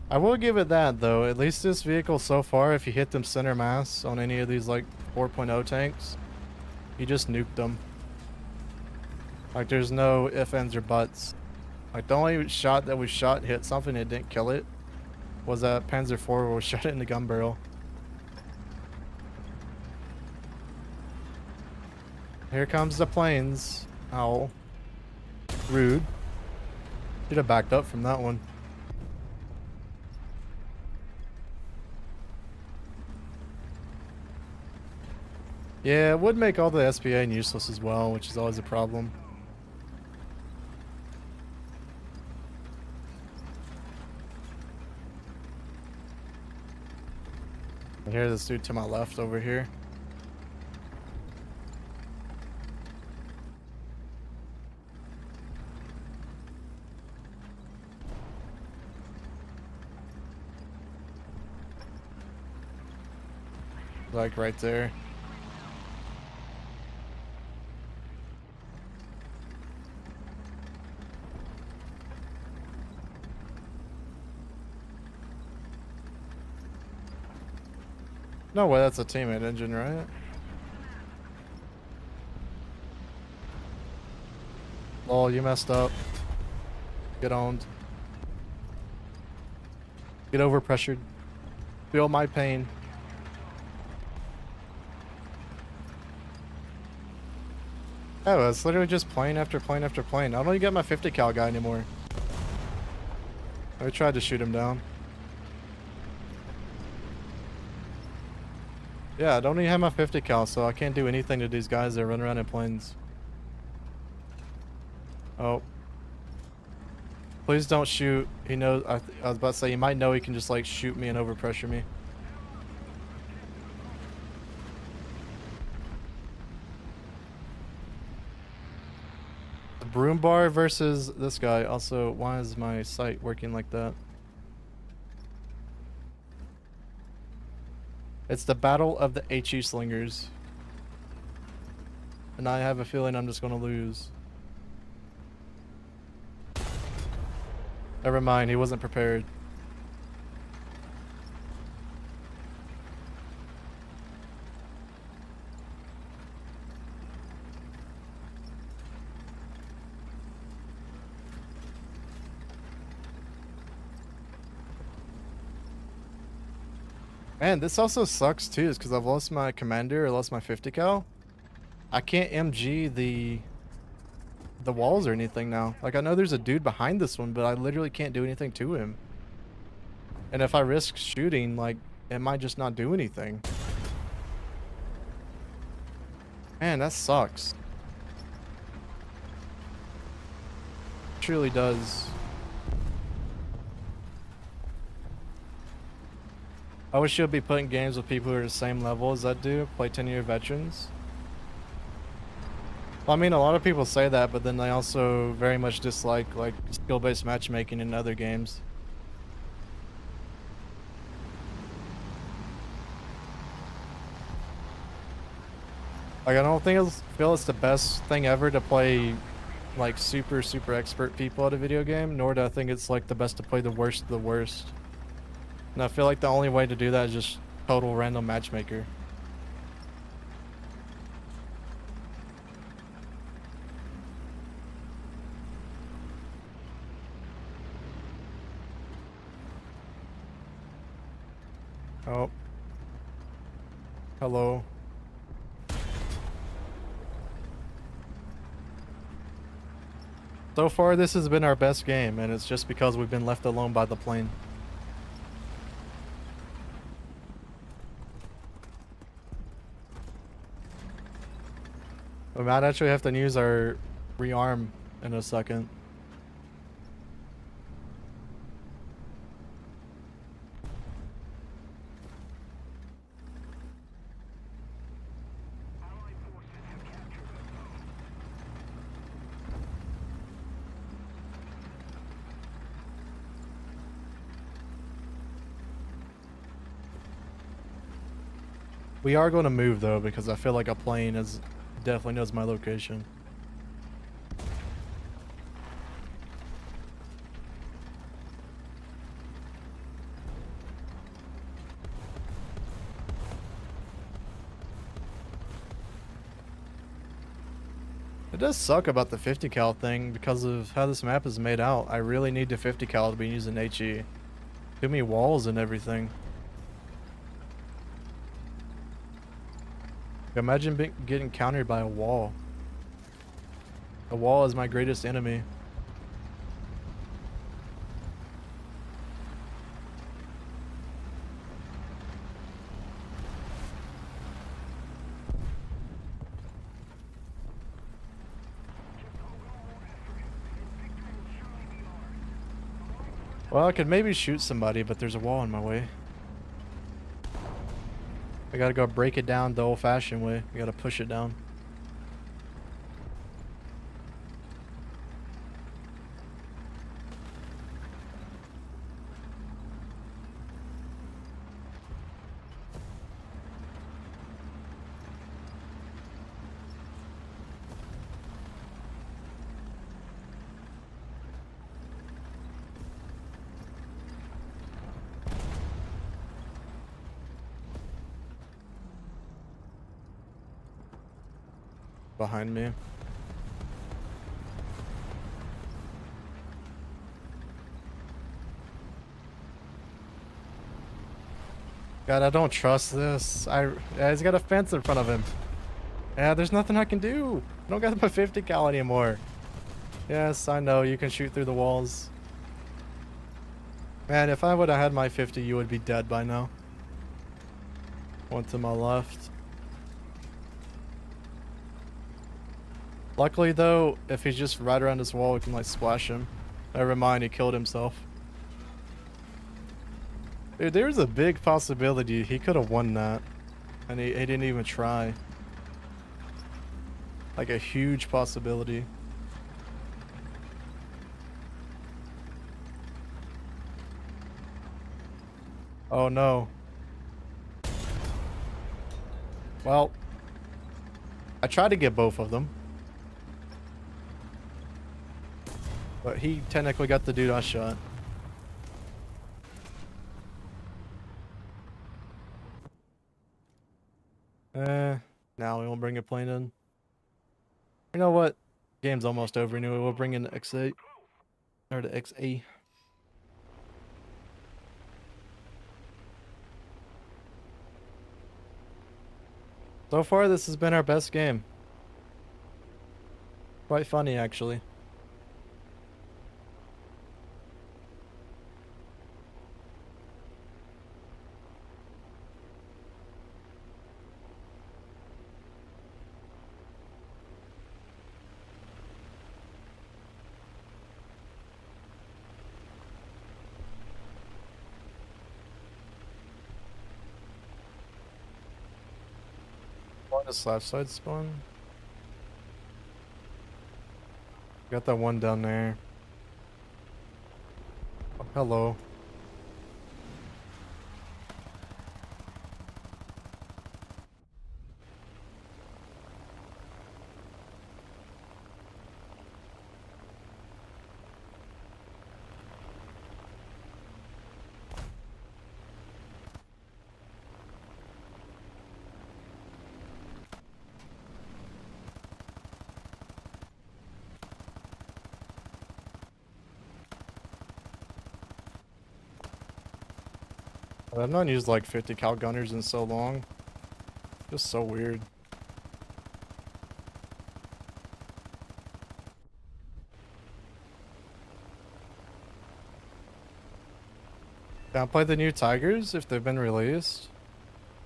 I will give it that though, at least this vehicle so far, if you hit them center mass on any of these like 4.0 tanks, you just nuked them. Like there's no ifs, ands, or buts. Like the only shot that we shot hit something that didn't kill it was a Panzer IV where we shot it in the gun barrel. Here comes the planes. Ow. Rude. Should have backed up from that one. Yeah, it would make all the SPA useless as well, which is always a problem. I hear this dude to my left over here. Like right there. No way, that's a teammate engine, right? Oh, you messed up. Get owned. Get overpressured. Feel my pain. Oh, it's literally just plane after plane after plane. I don't even get my 50 cal guy anymore. I tried to shoot him down. Yeah, I don't even have my 50 cal, so I can't do anything to these guys that run around in planes. Oh. Please don't shoot. He knows. I was about to say, he might know he can just like shoot me and overpressure me. The broom bar versus this guy. Also, why is my sight working like that? It's the battle of the HE slingers. And I have a feeling I'm just gonna lose. Never mind, he wasn't prepared. Man, this also sucks too, is because I've lost my commander, or lost my 50 cal. I can't MG the walls or anything now. Like, I know there's a dude behind this one, but I literally can't do anything to him. And if I risk shooting, like, it might just not do anything. Man, that sucks. It truly does. I wish you'd be putting games with people who are the same level as that dude, play 10-year veterans. Well, I mean, a lot of people say that, but then they also very much dislike, like, skill-based matchmaking in other games. Like, I don't feel it's the best thing ever to play, like, super expert people at a video game, nor do I think it's, like, the best to play the worst of the worst. And I feel like the only way to do that is just total random matchmaker. Oh, hello. So far, this has been our best game, and it's just because we've been left alone by the plane. We might actually have to use our rearm in a second. We are going to move though, because I feel like a plane is definitely knows my location. It does suck about the 50 cal thing because of how this map is made out. I really need the 50 cal to be using HE. Too many walls and everything. Imagine getting countered by a wall. A wall is my greatest enemy. Well, I could maybe shoot somebody, but there's a wall in my way. I gotta go break it down the old-fashioned way. I gotta push it down. Behind me. God, I don't trust this. Yeah, he's got a fence in front of him. Yeah, there's nothing I can do. I don't got my 50 cal anymore. Yes, I know you can shoot through the walls. Man, if I would have had my 50, you would be dead by now. One to my left. Luckily though, if he's just right around this wall, we can like splash him. Never mind, he killed himself. Dude, there's a big possibility he could have won that. And he didn't even try. Like a huge possibility. Oh no. Well, I tried to get both of them. But he technically got the dude I shot. Now we won't bring a plane in. You know what? Game's almost over anyway. We'll bring in the X8. Or the XA. So far, this has been our best game. Quite funny, actually. On this left side spawn. Got that one down there. Oh, hello. I've not used like 50 cal gunners in so long. Just so weird. Can I play the new Tigers if they've been released?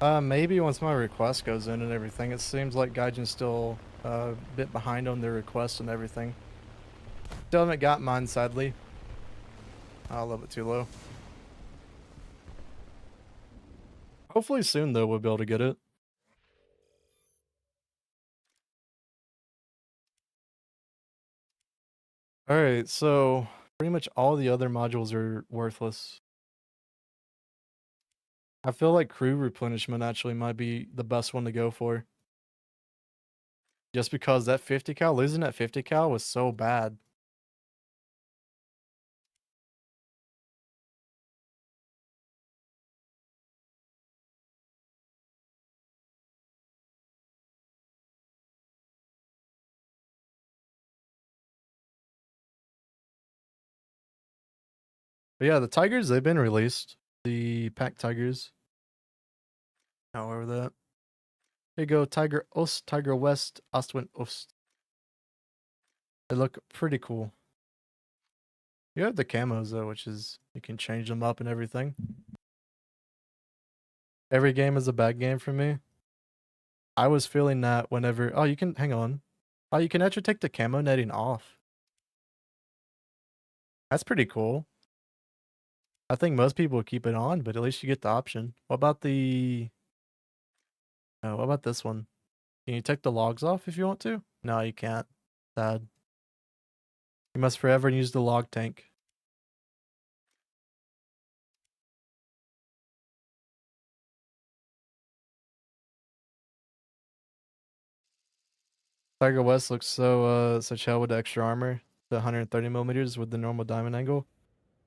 Maybe once my request goes in and everything. It seems like Gaijin's still a bit behind on their request and everything. Still haven't got mine, sadly. A little bit too low. Hopefully soon, though, we'll be able to get it. Alright, so pretty much all the other modules are worthless. I feel like crew replenishment actually might be the best one to go for. Just because that 50 cal, losing that 50 cal was so bad. But yeah, the Tigers, they've been released. The Pack Tigers. However that. Here you go, Tiger Ost, Tiger West, Ostwind Ost. They look pretty cool. You have the camos though, which is you can change them up and everything. Every game is a bad game for me. I was feeling that whenever you can hang on. Oh, you can actually take the camo netting off. That's pretty cool. I think most people would keep it on, but at least you get the option. What about the what about this one? Can you take the logs off if you want to? No, you can't. Sad. You must forever use the log tank. Tiger West looks so chill with the extra armor. The 130 millimeters with the normal diamond angle.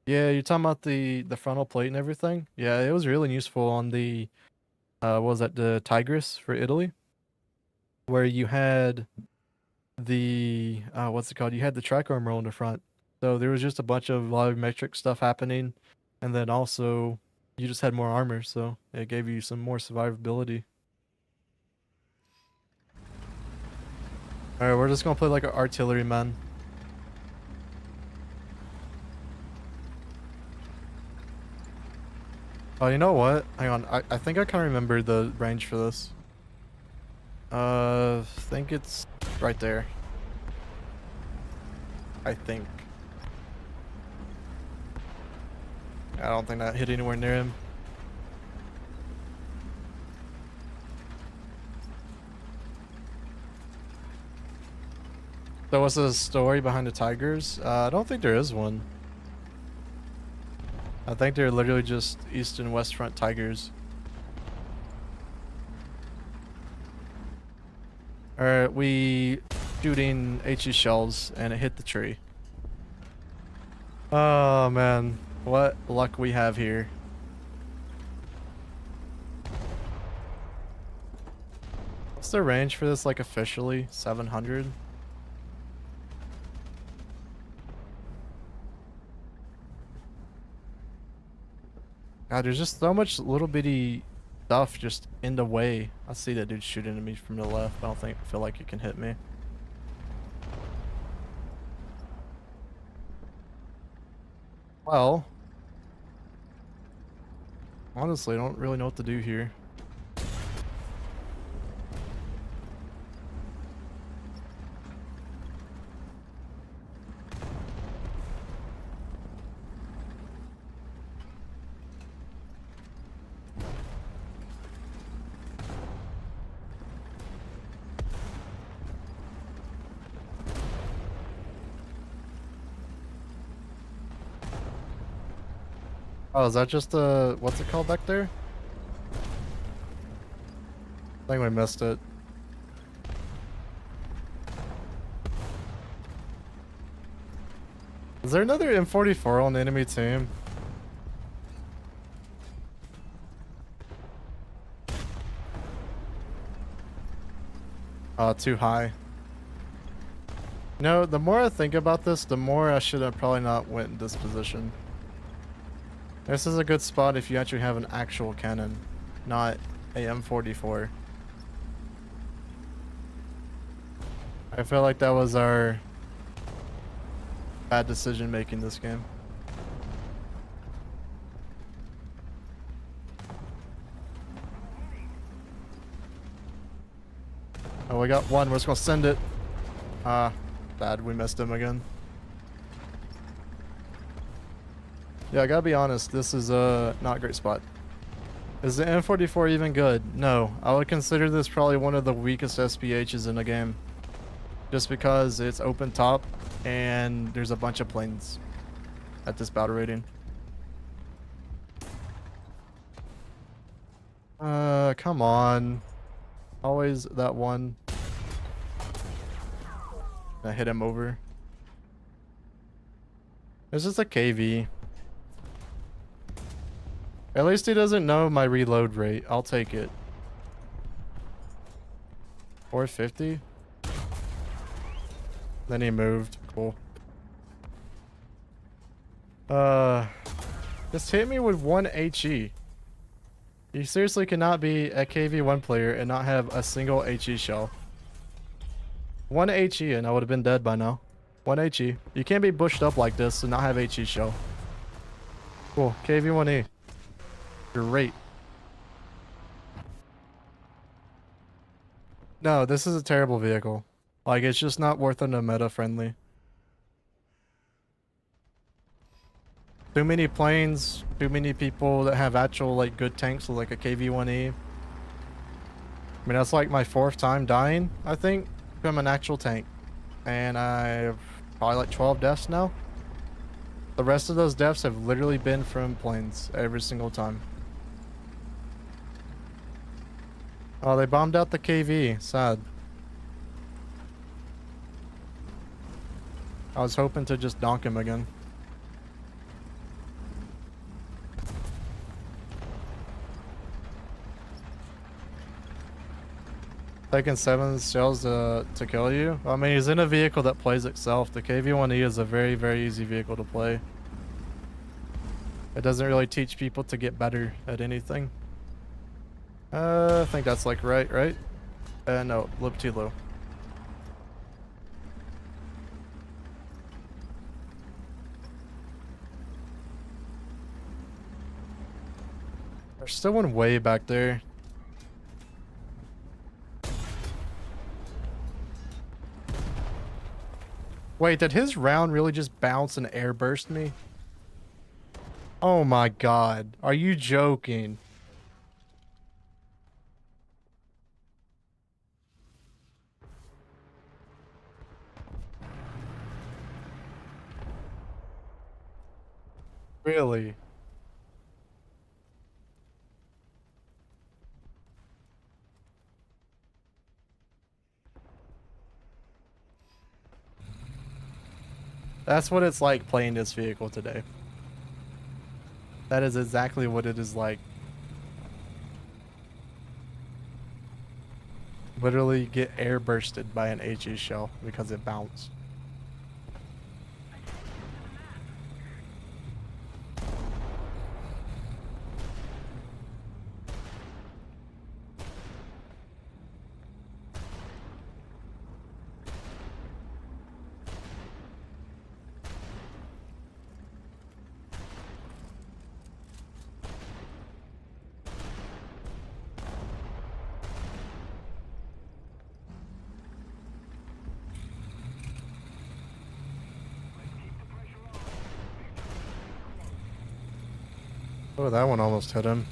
Yeah, you're talking about the frontal plate and everything? Yeah, it was really useful on the what was that, the Tigris for Italy? Where you had the what's it called? You had the track armor on the front. So there was just a bunch of volumetric stuff happening, and then also you just had more armor, so it gave you some more survivability. Alright, we're just gonna play like an artilleryman. Oh, you know what? Hang on. I think I kind of remember the range for this. I think it's right there. I think. I don't think that hit anywhere near him. So what's the story behind the Tigers? I don't think there is one. I think they're literally just east and west front Tigers. Alright, we shooting HE shells and it hit the tree. Oh man, what luck we have here. What's the range for this, like officially? 700? God, there's just so much little bitty stuff just in the way. I see that dude shooting at me from the left. I don't feel like it can hit me. Well, honestly, I don't really know what to do here. Oh, is that just what's it called back there? I think we missed it. Is there another M44 on the enemy team? Too high. No, the more I think about this, the more I should have probably not went in this position. This is a good spot if you actually have an actual cannon, not a M44. I feel like that was our bad decision making this game. Oh, we got one. We're just gonna send it. Ah, bad. We missed him again. Yeah, I gotta be honest. This is not a great spot. Is the M44 even good? No. I would consider this probably one of the weakest SPHs in the game. Just because it's open top and there's a bunch of planes at this battle rating. Come on. Always that one. I hit him over. It's just a KV. At least he doesn't know my reload rate. I'll take it. 450? Then he moved. Cool. Just hit me with 1 HE. You seriously cannot be a KV1 player and not have a single HE shell. 1 HE and I would have been dead by now. 1 HE. You can't be bushed up like this and not have HE shell. Cool. KV1E. Great. No, this is a terrible vehicle. Like, it's just not worth it, no meta friendly. Too many planes, too many people that have actual, like, good tanks with, like, a KV-1E. I mean, that's, like, my 4th time dying, I think, from an actual tank. And I have probably, like, 12 deaths now. The rest of those deaths have literally been from planes every single time. Oh, they bombed out the KV. Sad. I was hoping to just donk him again. Taking 7 shells to kill you? I mean, he's in a vehicle that plays itself. The KV-1E is a very, very easy vehicle to play. It doesn't really teach people to get better at anything. I think that's like right? No, a little too low. There's still one way back there. Wait, did his round really just bounce and air burst me? Oh my god. Are you joking? Really? That's what it's like playing this vehicle today. That is exactly what it is like. Literally get air bursted by an HE shell because it bounced. Oh, that one almost hit him.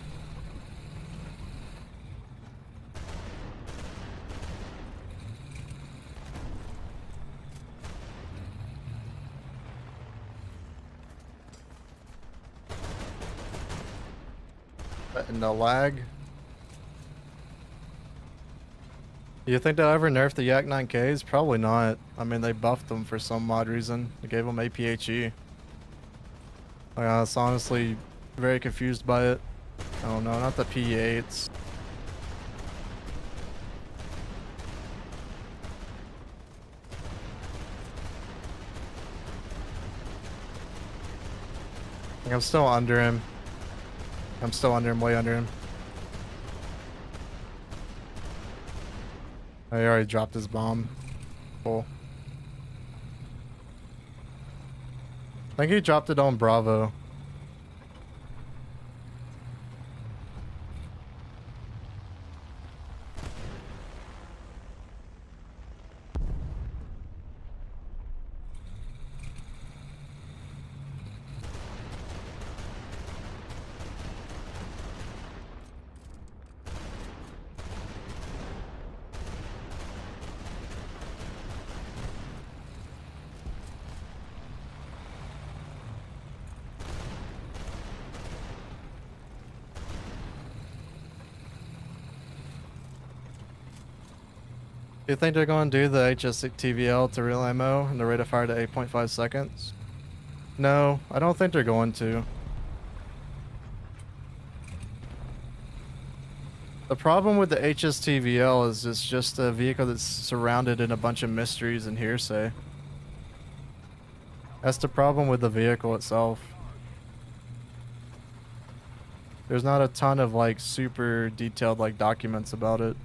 And the lag. You think they'll ever nerf the Yak 9Ks? Probably not. I mean, they buffed them for some odd reason. They gave them APHE. I was honestly very confused by it. Oh no, not the P8s. I'm still under him. I'm still under him, way under him. Oh, he already dropped his bomb. Cool. I think he dropped it on Bravo. Do you think they're going to do the HSTVL to real ammo and the rate of fire to 8.5 seconds? No, I don't think they're going to. The problem with the HSTVL is it's just a vehicle that's surrounded in a bunch of mysteries and hearsay. That's the problem with the vehicle itself. There's not a ton of like super detailed like documents about it.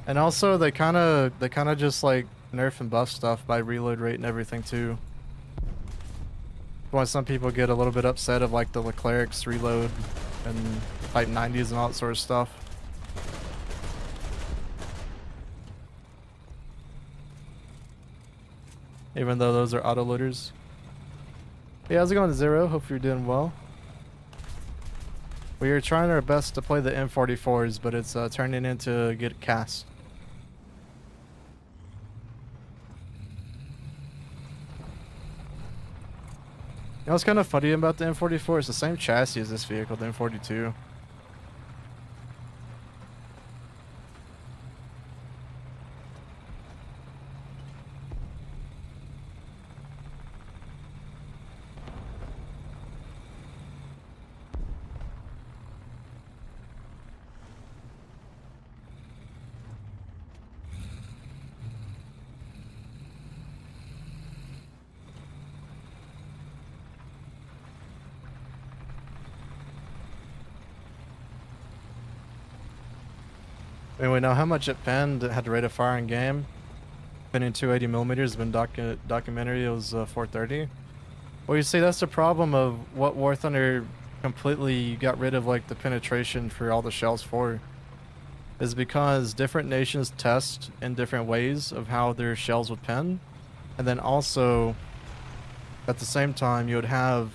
And also they kind of just like nerf and buff stuff by reload rate and everything too. Why some people get a little bit upset of like the Leclerc's reload and Type 90s and all that sort of stuff. Even though those are autoloaders. Hey, how's it going, Zero? Hope you're doing well. We are trying our best to play the M44s, but it's turning into get cast. You know what's kind of funny about the M44? It's the same chassis as this vehicle, the M42. Anyway, now how much it penned, it had the rate of fire in game. Pinning 280 millimeters, been documentary, it was 430. Well, you see, that's the problem of what War Thunder completely got rid of, like, the penetration for all the shells for. Is because different nations test in different ways of how their shells would pen. And then also, at the same time, you would have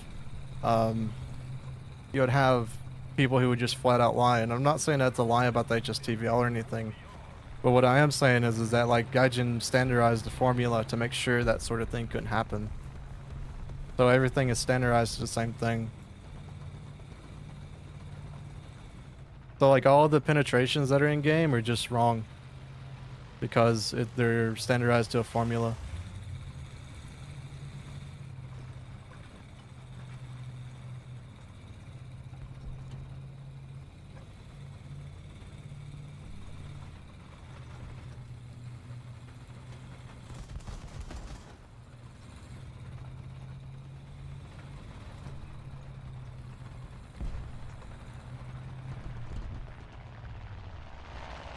people who would just flat out lie. And I'm not saying that's a lie about the HSTVL or anything. But what I am saying is that like Gaijin standardized the formula to make sure that sort of thing couldn't happen. So everything is standardized to the same thing. So like all the penetrations that are in game are just wrong. Because they're standardized to a formula.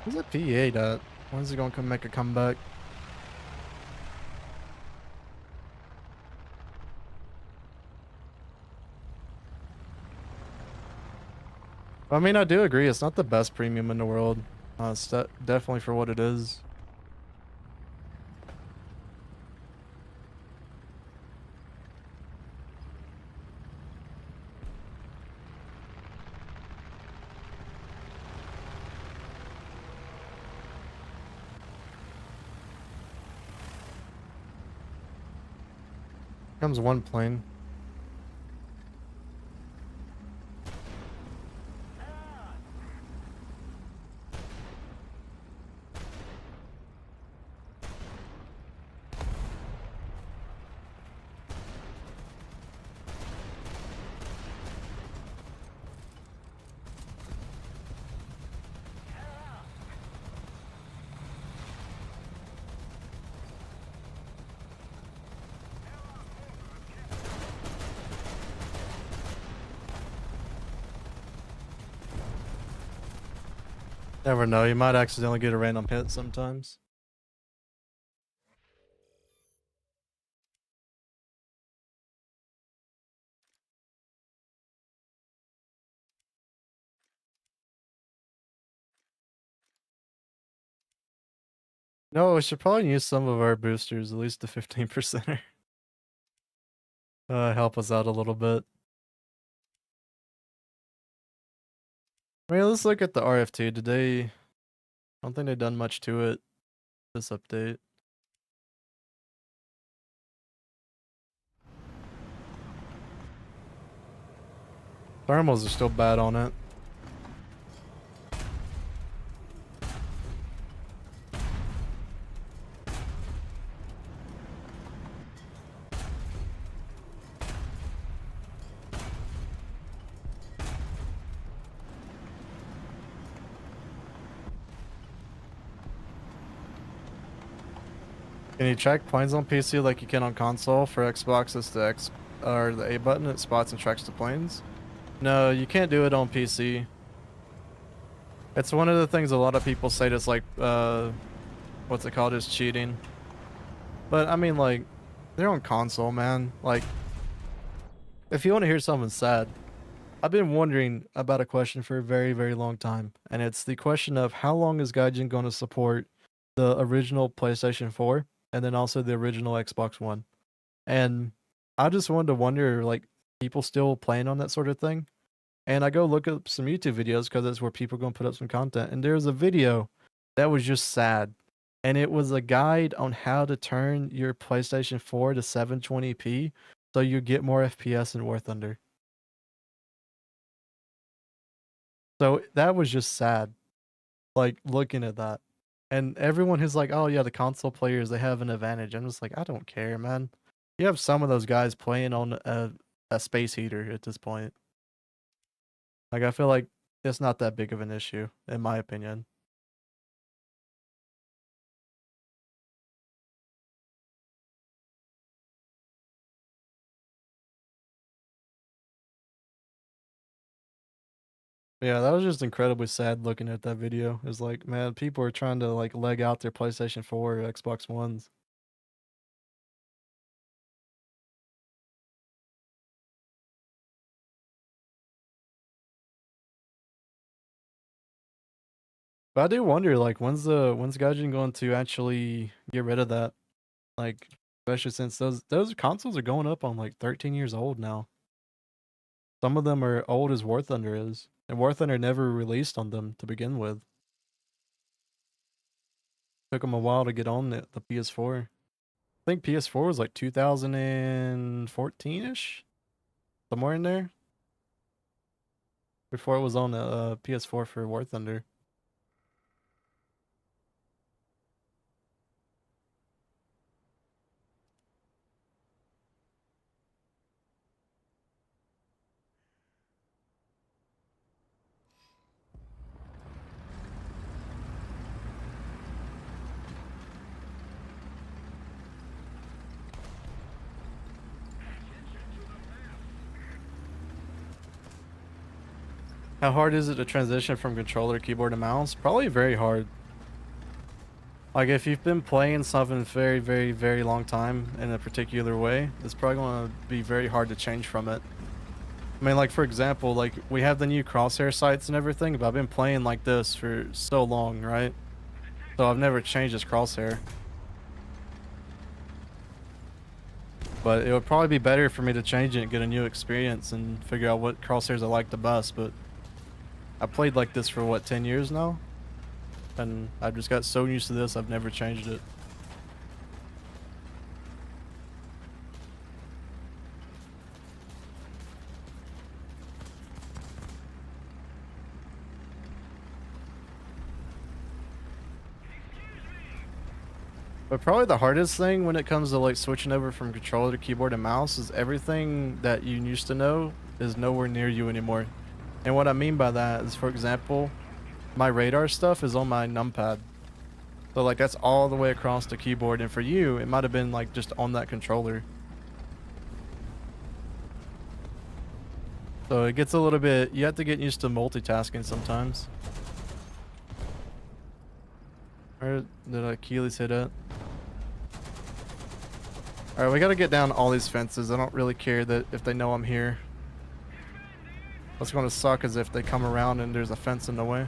Where's that P8 at? When's he gonna come make a comeback? I mean, I do agree. It's not the best premium in the world. It's definitely for what it is. Comes one plane. Never know, you might accidentally get a random hit sometimes. No, we should probably use some of our boosters, at least the 15%er. Help us out a little bit. I mean, let's look at the RFT. Today, I don't think they've done much to it this update. Thermals are still bad on it. Can you track planes on PC like you can on console? For Xbox, it's the X or the A button. It spots and tracks the planes. No, you can't do it on PC. It's one of the things a lot of people say that's like, what's it called, is cheating. But I mean, like, they're on console, man. Like, if you want to hear something sad, I've been wondering about a question for a very, very long time. And it's the question of how long is Gaijin going to support the original PlayStation 4 and then also the original Xbox One? And I just wanted to wonder, like, people still playing on that sort of thing? And I go look up some YouTube videos because that's where people are going to put up some content. And there's a video that was just sad. And it was a guide on how to turn your PlayStation 4 to 720p so you get more FPS in War Thunder. So that was just sad, like, looking at that. And everyone who's like, oh yeah, the console players, they have an advantage. I'm just like, I don't care, man. You have some of those guys playing on a space heater at this point. Like, I feel like it's not that big of an issue, in my opinion. Yeah, that was just incredibly sad looking at that video. It's like, man, people are trying to like leg out their PlayStation 4 or Xbox Ones. But I do wonder, like, when's Gaijin going to actually get rid of that? Like, especially since those consoles are going up on like 13 years old now. Some of them are old as War Thunder is, and War Thunder never released on them to begin with. Took them a while to get on the PS4. I think PS4 was like 2014-ish, somewhere in there, before it was on the PS4 for War Thunder. How hard is it to transition from controller to keyboard to mouse? Probably very hard. Like, if you've been playing something very, very, very long time in a particular way, it's probably going to be very hard to change from it. I mean, like, for example, like, we have the new crosshair sights and everything, but I've been playing like this for so long, right? So I've never changed this crosshair. But it would probably be better for me to change it and get a new experience and figure out what crosshairs I like the best, but I played like this for what, 10 years now? And I just got so used to this, I've never changed it. But probably the hardest thing when it comes to like switching over from controller to keyboard and mouse is everything that you used to know is nowhere near you anymore. And what I mean by that is, for example, my radar stuff is on my numpad. So like that's all the way across the keyboard, and for you, it might have been like just on that controller. So it gets a little bit, you have to get used to multitasking sometimes. Where did Achilles hit it? Alright, we gotta get down all these fences. I don't really care that if they know I'm here. What's gonna suck is if they come around and there's a fence in the way.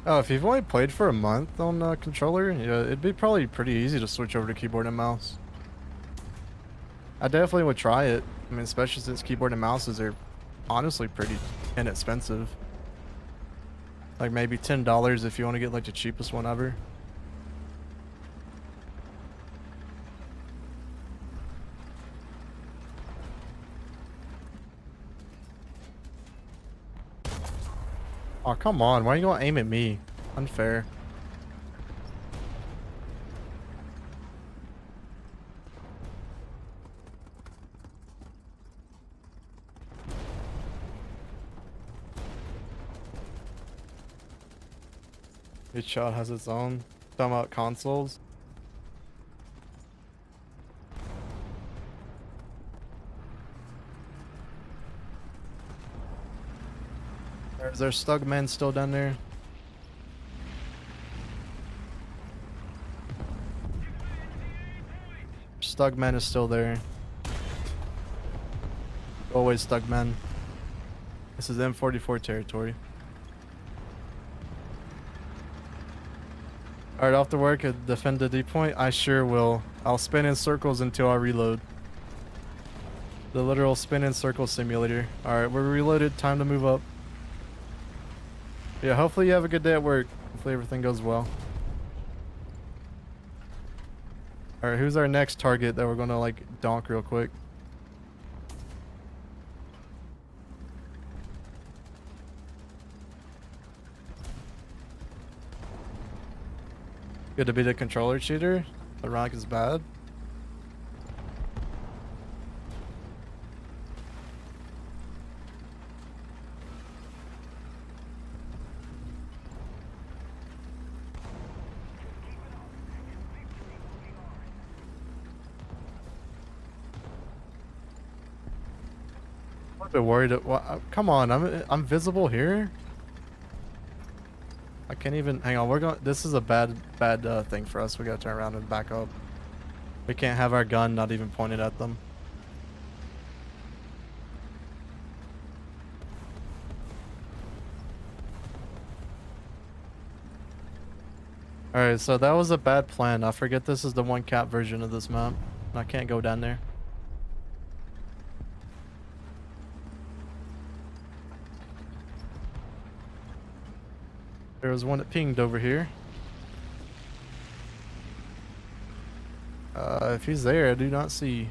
Oh, if you've only played for a month on controller, yeah, it'd be probably pretty easy to switch over to keyboard and mouse. I definitely would try it. I mean, especially since keyboard and mouses are honestly pretty inexpensive. Like maybe $10 if you want to get like the cheapest one ever. Oh, come on. Why are you going to aim at me? Unfair. Each shot has its own. Talking about consoles. Is there Stugman still down there? Stugman is still there. Always Stugman. This is M44 territory. Alright, off to work at defend the D point. I sure will. I'll spin in circles until I reload. The literal spin in circle simulator. Alright, we're reloaded. Time to move up. Yeah, hopefully you have a good day at work. Hopefully everything goes well. Alright, who's our next target that we're gonna like donk real quick? Good to be the controller cheater. The rank is bad. I'm a bit worried. Come on, I'm visible here. I can't even hang on. We're going. This is a bad thing for us. We gotta turn around and back up. We can't have our gun not even pointed at them. Alright, so that was a bad plan. I forget this is the one cap version of this map. I can't go down there. There was one that pinged over here. If he's there, I do not see.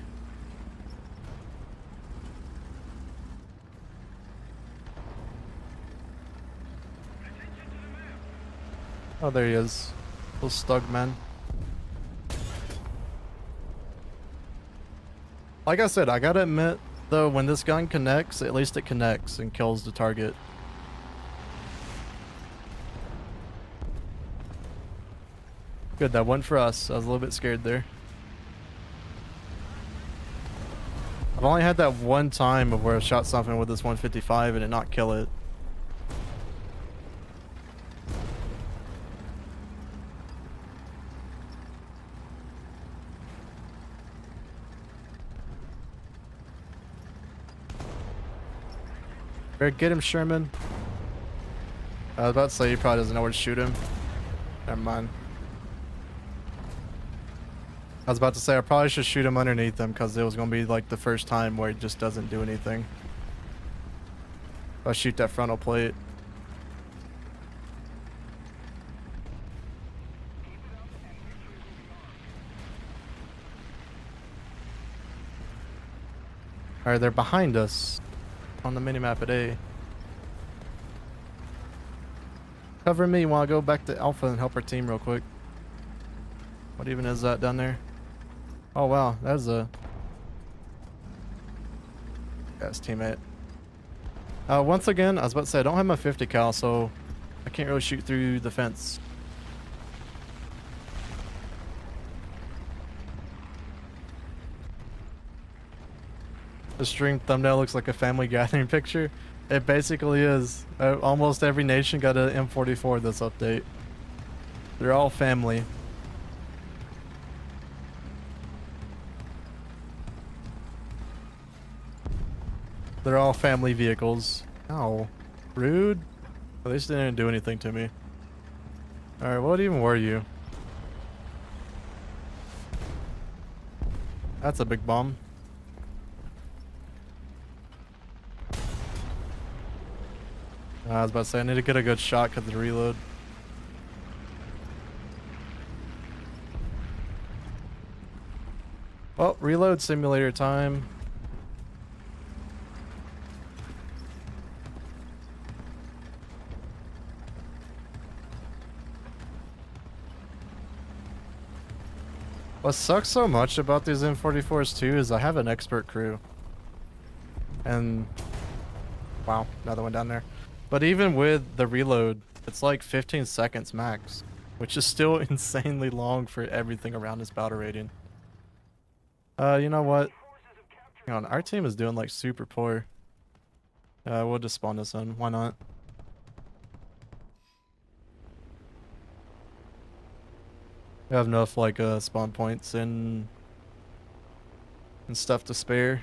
Oh, there he is. Little Stugman. Like I said, I gotta admit, though, when this gun connects, at least it connects and kills the target. Good, that went for us. I was a little bit scared there. I've only had that one time of where I shot something with this 155 and it not kill it. Better get him, Sherman. I was about to say he probably doesn't know where to shoot him. Never mind. I was about to say I probably should shoot him underneath him because it was going to be like the first time where it just doesn't do anything. If I shoot that frontal plate. Alright, they're behind us on the minimap at A. Cover me while I go back to Alpha and help our team real quick. What even is that down there? Oh wow, that's a... That's teammate. Once again, I was about to say I don't have my 50 cal, so I can't really shoot through the fence. The stream thumbnail looks like a family gathering picture. It basically is. Almost every nation got an M44 this update. They're all family. They're all family vehicles. Ow. Rude. At least they didn't do anything to me. Alright, what even were you? That's a big bomb. I was about to say, I need to get a good shot because of the reload. Well, reload simulator time. What sucks so much about these M44s too is I have an expert crew. And wow, another one down there. But even with the reload, it's like 15 seconds max, which is still insanely long for everything around this battle rating. You know what? Hang on, our team is doing like super poor. We'll just spawn this in. Why not? We have enough like spawn points and stuff to spare.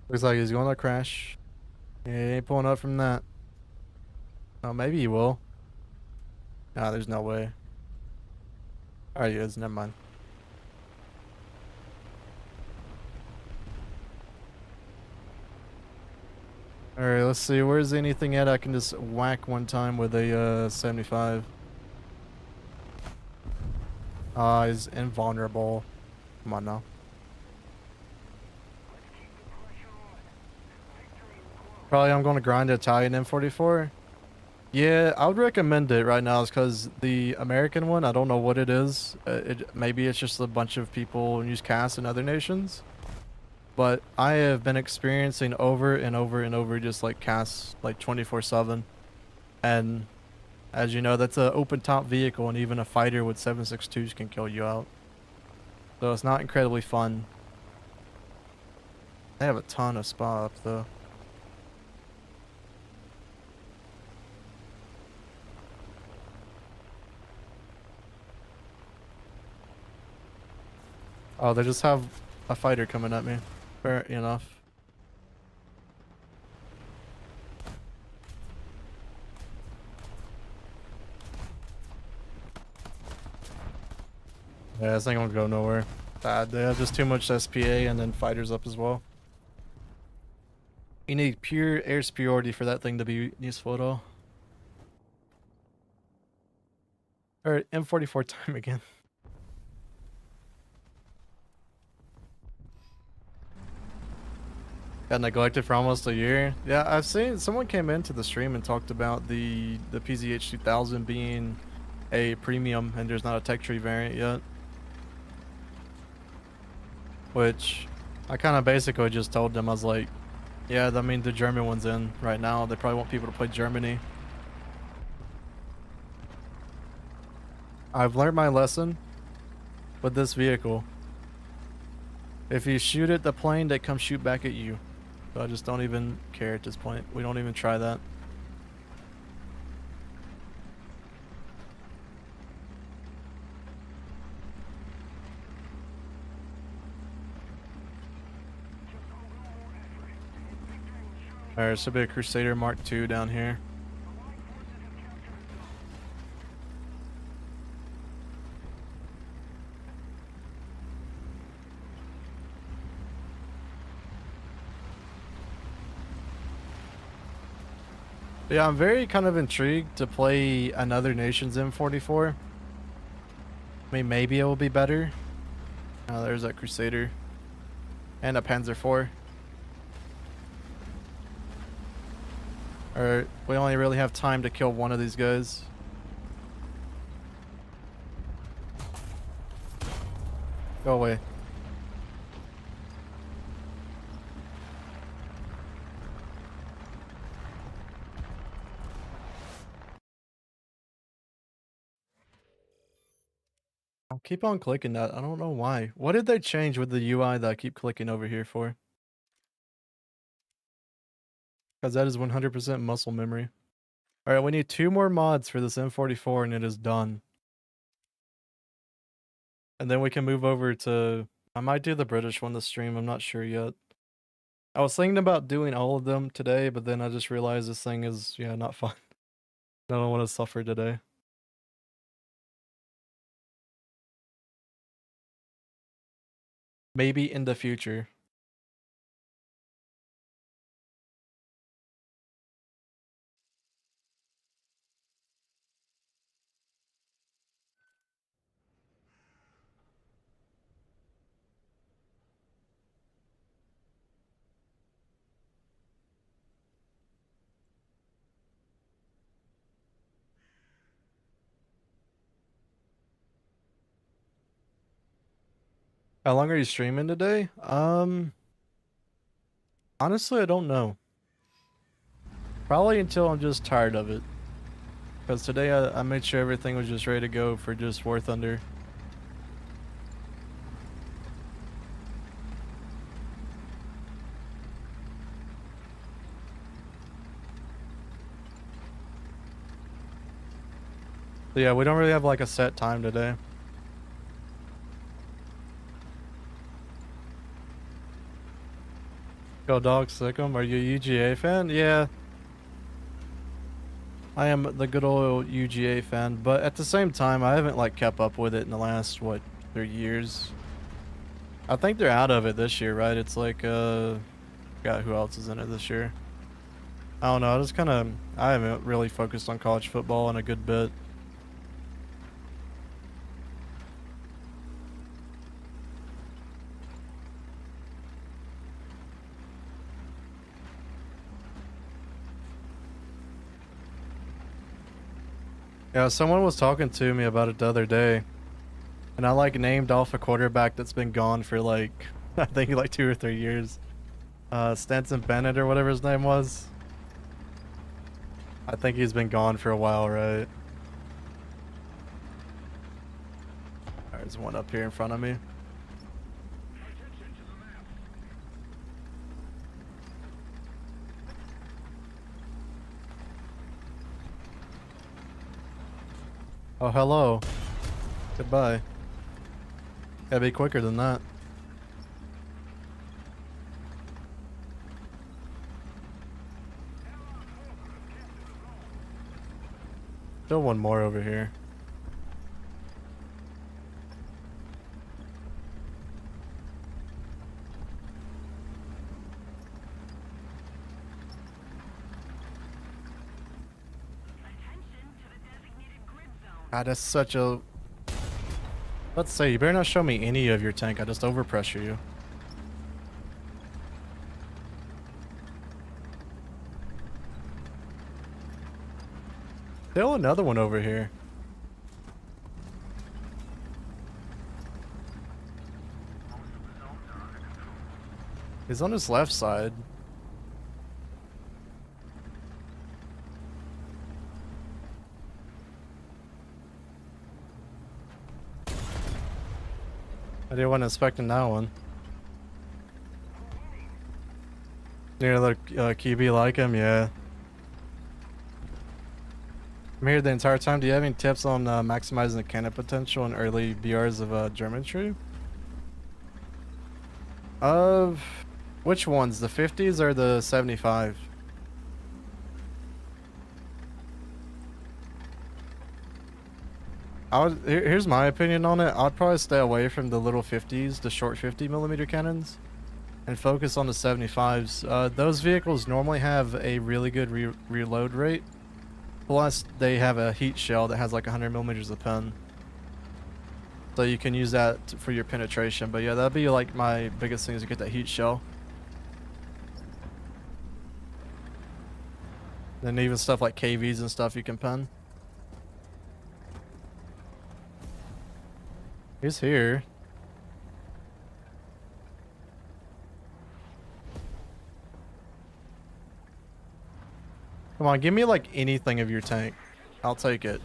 Looks like he's going to crash. Yeah, he ain't pulling up from that. Oh, maybe he will. Nah, there's no way. Oh, he is. Never mind. Alright, let's see. Where's anything at I can just whack one time with a 75? Ah, he's invulnerable. Come on now. Probably I'm going to grind Italian M44. Yeah, I would recommend it right now because the American one, I don't know what it is. Maybe it's just a bunch of people use CAS in other nations. But I have been experiencing over and over and over just like CAS like 24/7. And as you know, that's an open top vehicle and even a fighter with 7.62s can kill you out. So it's not incredibly fun. They have a ton of spot up though. Oh, they just have a fighter coming at me. Fair enough. Yeah, this ain't gonna go nowhere. Bad. They have just too much SPA and then fighters up as well. You need pure air superiority for that thing to be useful at all. Alright, M44 time again. Got neglected for almost a year. Yeah, I've seen someone came into the stream and talked about the PZH 2000 being a premium and there's not a tech tree variant yet. Which I kind of basically just told them, I was like, yeah, I mean the German one's in right now. They probably want people to play Germany. I've learned my lesson with this vehicle. If you shoot at the plane, they come shoot back at you. So I just don't even care at this point. We don't even try that. Alright, so be a Crusader Mark II down here. Yeah, I'm very kind of intrigued to play another nation's M44. I mean, maybe it will be better. Oh, there's that Crusader. And a Panzer IV. Alright, we only really have time to kill one of these guys. Go away. I'll keep on clicking that. I don't know why. What did they change with the UI that I keep clicking over here for? Because that is 100% muscle memory. Alright, we need 2 more mods for this M44 and it is done. And then we can move over to... I might do the British one this stream, I'm not sure yet. I was thinking about doing all of them today, but then I just realized this thing is, yeah, not fun. I don't want to suffer today. Maybe in the future. How long are you streaming today? Honestly, I don't know. Probably until I'm just tired of it. Because today I made sure everything was just ready to go for just War Thunder. So yeah, we don't really have like a set time today. Go Dawg, Sickum. Are you a UGA fan? Yeah. I am the good old UGA fan, but at the same time, I haven't like kept up with it in the last, what, 3 years? I think they're out of it this year, right? It's like, God, who else is in it this year? I don't know, I haven't really focused on college football in a good bit. Yeah, someone was talking to me about it the other day, and I like named off a quarterback that's been gone for like, I think like 2 or 3 years. Stanton Bennett or whatever his name was. I think he's been gone for a while, right? There's one up here in front of me. Oh, hello. Goodbye. Gotta be quicker than that. Still one more over here. God, that's such a... Let's say, you better not show me any of your tank, I just overpressure you. Still another one over here. He's on his left side. I didn't want to expecting that one. Near the QB like him, yeah. I'm here the entire time. Do you have any tips on maximizing the cannon potential and early BRs of German tree? Which ones? The 50s or the 75? Here's my opinion on it. I'd probably stay away from the little 50s, the short 50mm cannons, and focus on the 75s. Those vehicles normally have a really good reload rate. Plus, they have a heat shell that has like 100mm of pen. So you can use that for your penetration. But yeah, that'd be like my biggest thing is to get that heat shell. And even stuff like KVs and stuff you can pen. He's here. Come on, give me like anything of your tank. I'll take it.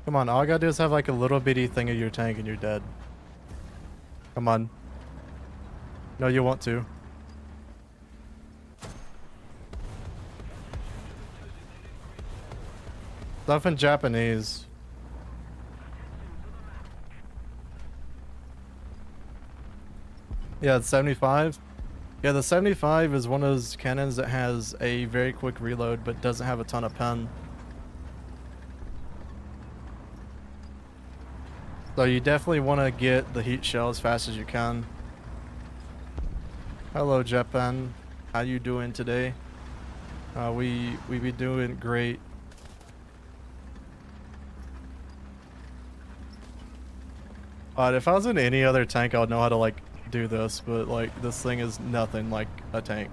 Come on, all I gotta do is have like a little bitty thing of your tank and you're dead. Come on. No, you want to. Stuff in Japanese. Yeah, it's 75. Yeah, the 75 is one of those cannons that has a very quick reload but doesn't have a ton of pen. So you definitely want to get the heat shell as fast as you can. Hello, Japan. How you doing today? We be doing great. If I was in any other tank, I would know how to like do this, but like this thing is nothing like a tank.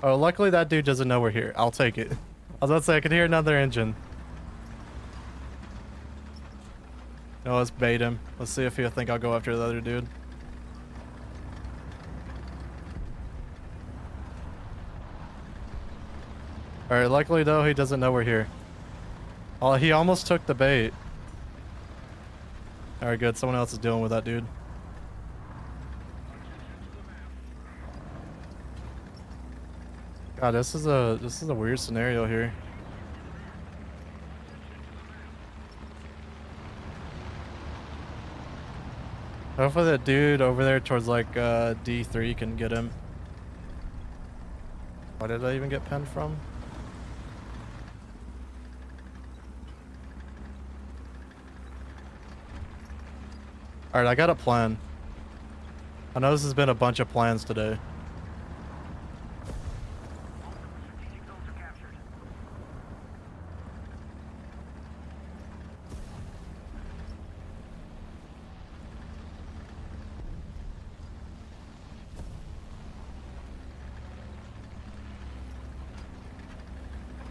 Oh, luckily that dude doesn't know we're here. I'll take it. I was about to say I could hear another engine. No, let's bait him. Let's see if he'll think I'll go after the other dude. Alright, luckily though, he doesn't know we're here. Oh, he almost took the bait. Alright, good. Someone else is dealing with that dude. God, this is a weird scenario here. Hopefully that dude over there towards like D3 can get him. Why did I even get penned from? Alright, I got a plan. I know this has been a bunch of plans today.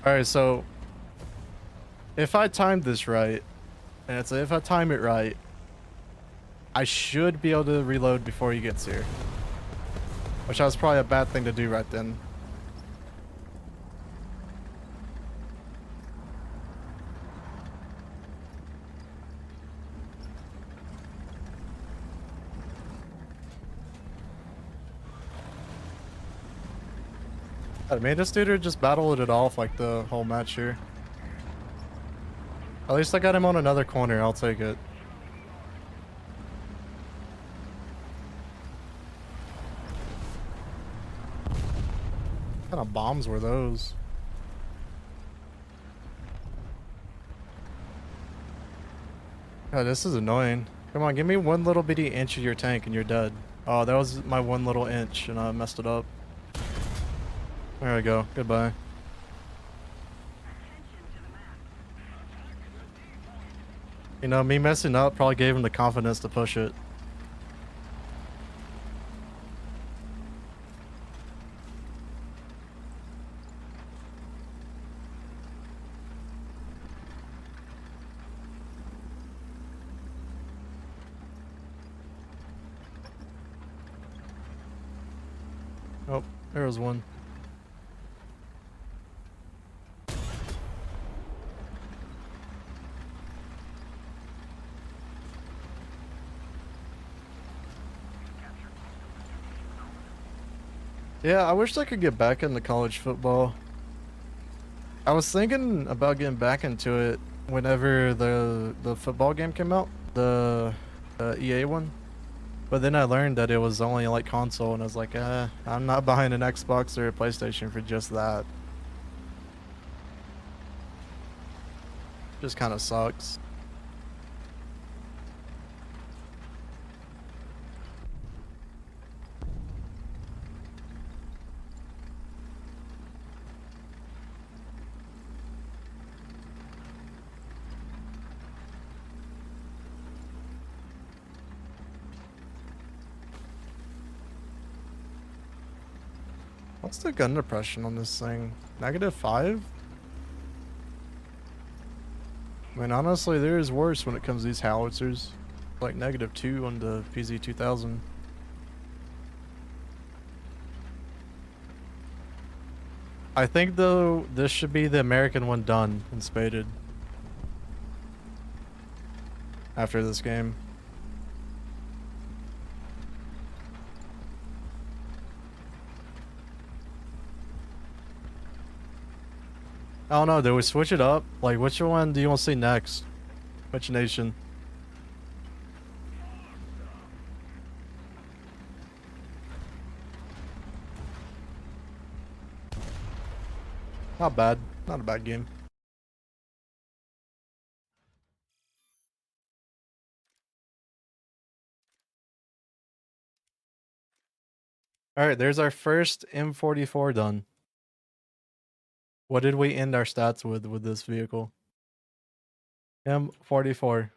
Alright, so if I timed this right, and it's if I time it right, I should be able to reload before he gets here. Which was probably a bad thing to do right then. I mean, this dude just battled it off like the whole match here. At least I got him on another corner. I'll take it. What kind of bombs were those? God, this is annoying. Come on, give me one little bitty inch of your tank and you're dead. Oh, that was my one little inch and I messed it up. There we go. Goodbye. You know, me messing up probably gave him the confidence to push it. Oh, there was one. Yeah, I wish I could get back into college football. I was thinking about getting back into it whenever the football game came out, the EA one. But then I learned that it was only like console, and I was like, I'm not buying an Xbox or a PlayStation for just that. Just kind of sucks. What's the gun depression on this thing? -5? I mean, honestly, there is worse when it comes to these howitzers. Like -2 on the PZ-2000. I think, though, this should be the American one done and spaded. After this game. I don't know, do we switch it up? Like, which one do you want to see next? Which nation? Not bad. Not a bad game. Alright, there's our first M44 done. What did we end our stats with this vehicle? M44.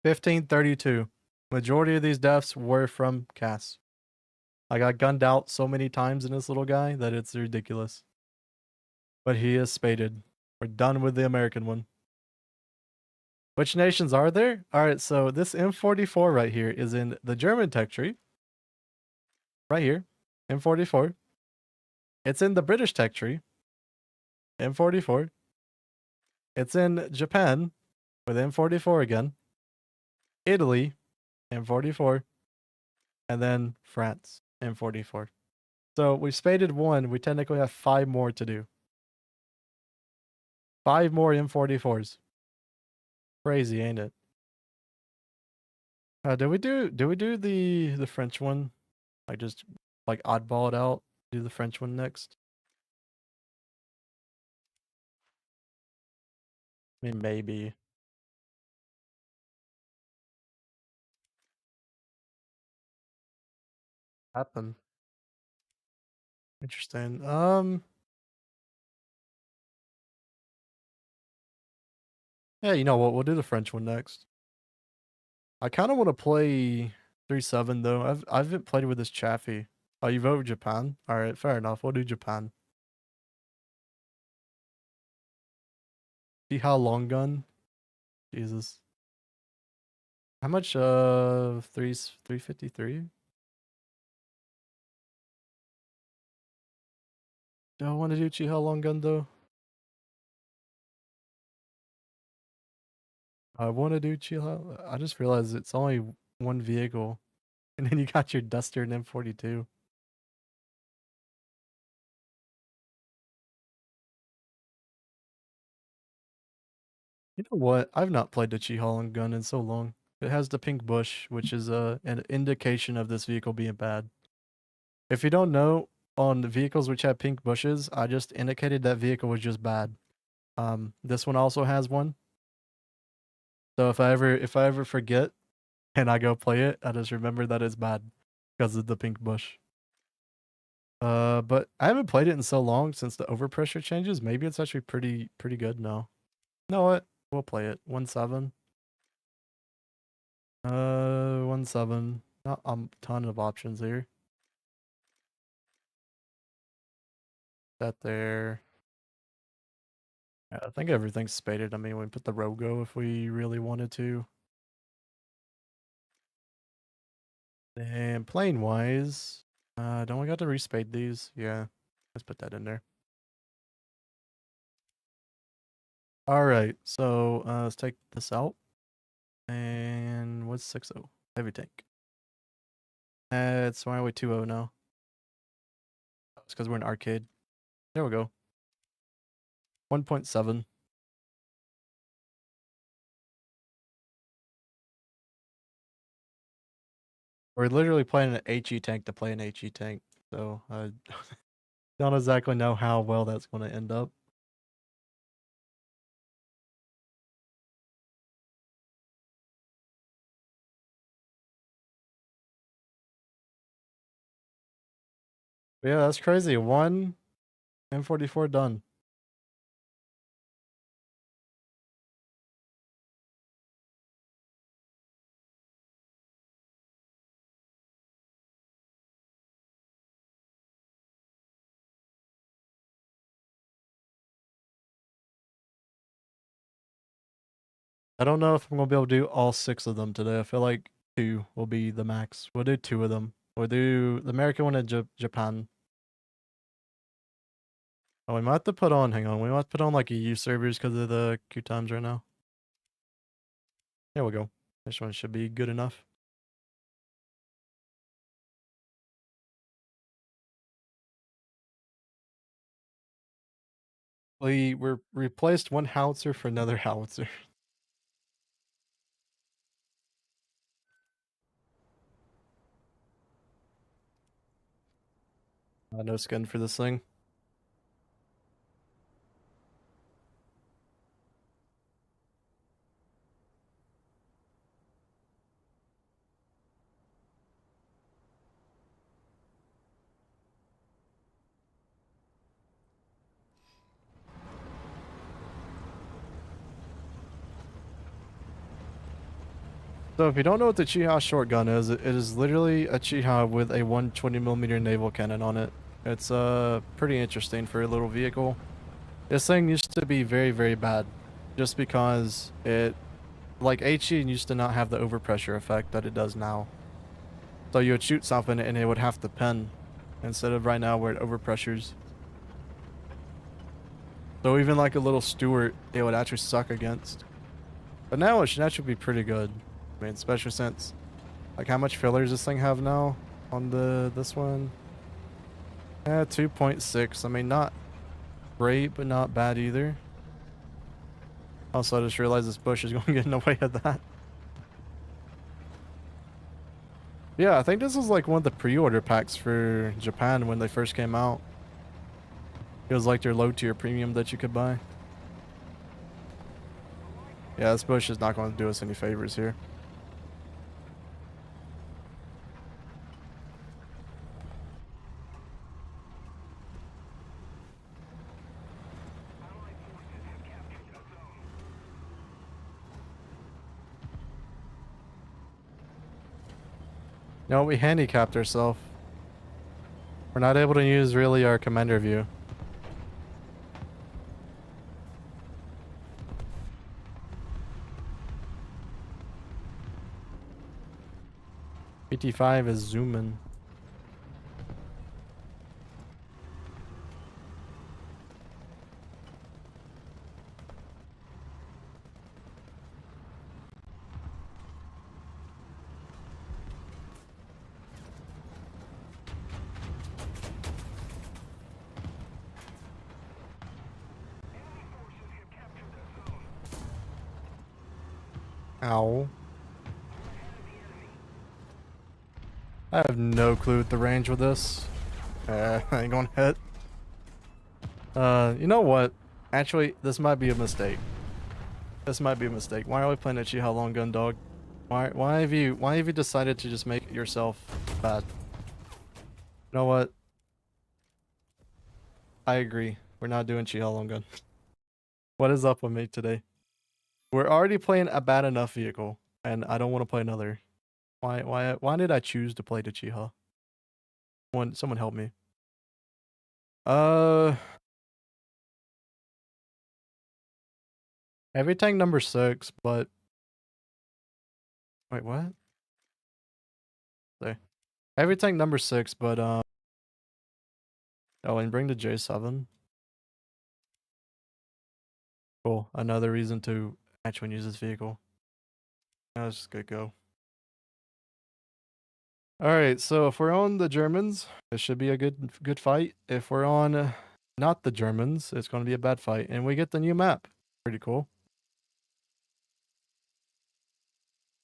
1532. Majority of these deaths were from Cass. I got gunned out so many times in this little guy that it's ridiculous. But he is spaded. We're done with the American one. Which nations are there? Alright, so this M44 right here is in the German tech tree. Right here. M44. It's in the British tech tree. M44. It's in Japan with M44 again. Italy, M44. And then France, M44. So we've spaded one. We technically have 5 more to do. 5 more M44s. Crazy, ain't it? Did we do the French one? I just like oddball it out. Do the French one next. I mean, maybe. Happen. Interesting. Yeah, you know what? We'll do the French one next. I kind of want to play 3-7 though. I haven't played with this Chaffee. Oh, you vote Japan? All right, fair enough. We'll do Japan. See how long gun? Jesus. How much? 353. Do I want to do Chiha long gun though? I want to do Chiha. I just realized it's only one vehicle, and then you got your Duster and M42. You know what? I've not played the Chiha gun in so long. It has the pink bush, which is an indication of this vehicle being bad. If you don't know, on the vehicles which have pink bushes, I just indicated that vehicle was just bad. This one also has one. So if I ever forget and I go play it, I just remember that it's bad because of the pink bush. But I haven't played it in so long since the overpressure changes. Maybe it's actually pretty good now. You know what? We'll play it. 1-7. 1-7. Not a ton of options here. That there. Yeah, I think everything's spaded. I mean, we put the Rogo if we really wanted to. And plane wise, don't we got to respade these? Yeah, let's put that in there. All right, so let's take this out. And what's 6-0? Heavy tank. It's why are we 2-0 now? It's because we're in arcade. There we go. 1.7. We're literally playing an HE tank to play an HE tank, so I don't exactly know how well that's going to end up. But yeah, that's crazy. 1 M44 done. I don't know if I'm gonna be able to do all 6 of them today. I feel like 2 will be the max. We'll do 2 of them. We'll do the American one and Japan. Oh, we might have to put on, hang on, we might have to put on like EU servers because of the queue times right now. There we go. This one should be good enough. We replaced one howitzer for another howitzer. No skin for this thing. So if you don't know what the Chiha short gun is, it is literally a Chiha with a 120mm naval cannon on it. It's pretty interesting for a little vehicle. This thing used to be very, very bad, just because it, like HE used to not have the overpressure effect that it does now. So you would shoot something and it would have to pin, instead of right now where it overpressures. So even like a little Stuart, it would actually suck against. But now it should actually be pretty good. I mean, especially since, like, how much fillers this thing have now on this one? 2.6. I mean, not great, but not bad either. Also, I just realized this bush is going to get in the way of that. Yeah, I think this was like one of the pre-order packs for Japan when they first came out. It was like their low-tier premium that you could buy. Yeah, this bush is not going to do us any favors here. No, we handicapped ourselves. We're not able to use really our commander view. PT5 is zooming. Ow. I have no clue what the range with this. I ain't gonna hit. You know what? Actually, this might be a mistake. This might be a mistake. Why are we playing a Chiha long gun, dog? Why have you decided to just make yourself bad? You know what? I agree. We're not doing Chiha long gun. What is up with me today? We're already playing a bad enough vehicle, and I don't want to play another. Why did I choose to play the Chiha? Someone help me. Heavy tank number 6, but wait, what? There. Heavy tank number 6, but oh, and bring the J7. Cool. Another reason to actually use this vehicle. Now let's just get go. Alright, so if we're on the Germans, it should be a good fight. If we're on not the Germans, it's going to be a bad fight. And we get the new map. Pretty cool.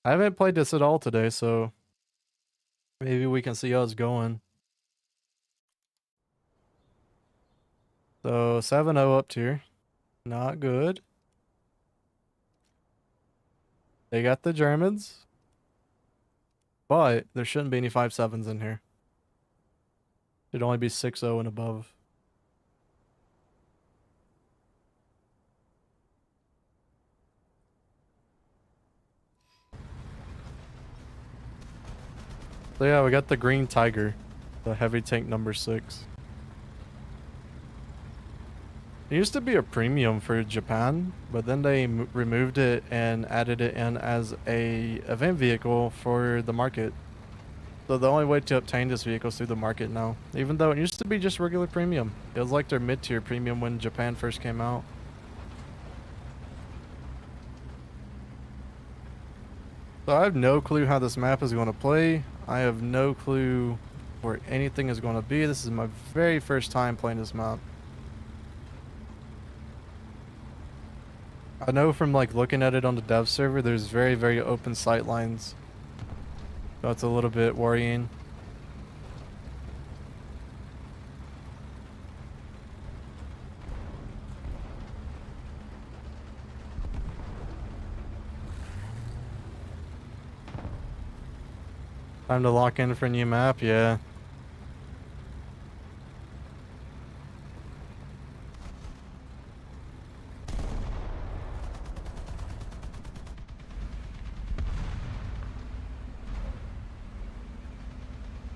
I haven't played this at all today, so maybe we can see how it's going. So 7-0 up tier. Not good. They got the Germans. But there shouldn't be any 5.7s in here. It'd only be 6-0 and above. So yeah, we got the green tiger. The heavy tank number 6. It used to be a premium for Japan, but then they removed it and added it in as a event vehicle for the market. So the only way to obtain this vehicle is through the market now, even though it used to be just regular premium. It was like their mid-tier premium when Japan first came out. So I have no clue how this map is going to play. I have no clue where anything is going to be. This is my very first time playing this map. I know from like looking at it on the dev server, there's very, very open sight lines. That's a little bit worrying. Time to lock in for a new map, yeah.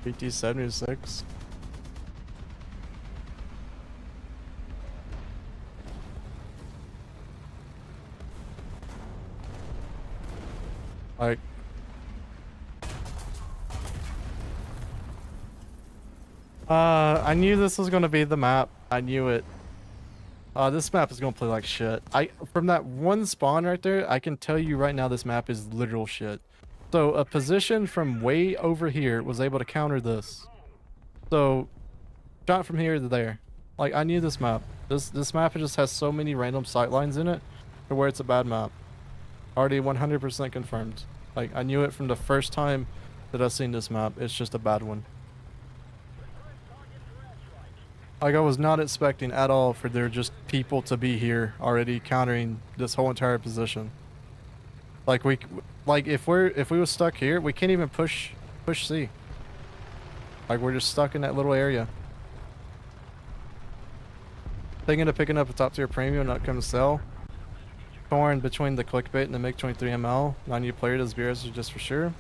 PT-76. Like, I knew this was gonna be the map. I knew it. This map is gonna play like shit. From that one spawn right there, I can tell you right now this map is literal shit. So a position from way over here was able to counter this. So shot from here to there. Like, I knew this map. This map just has so many random sight lines in it to where it's a bad map. Already 100% confirmed. Like, I knew it from the first time that I've seen this map. It's just a bad one. Like, I was not expecting at all for there just people to be here already countering this whole entire position. Like, if we were stuck here, we can't even push C. Like, we're just stuck in that little area. Thinking of picking up a top tier premium, not come to sell. Torn between the clickbait and the MiG-23 ML. Non-new player does BRS just for sure.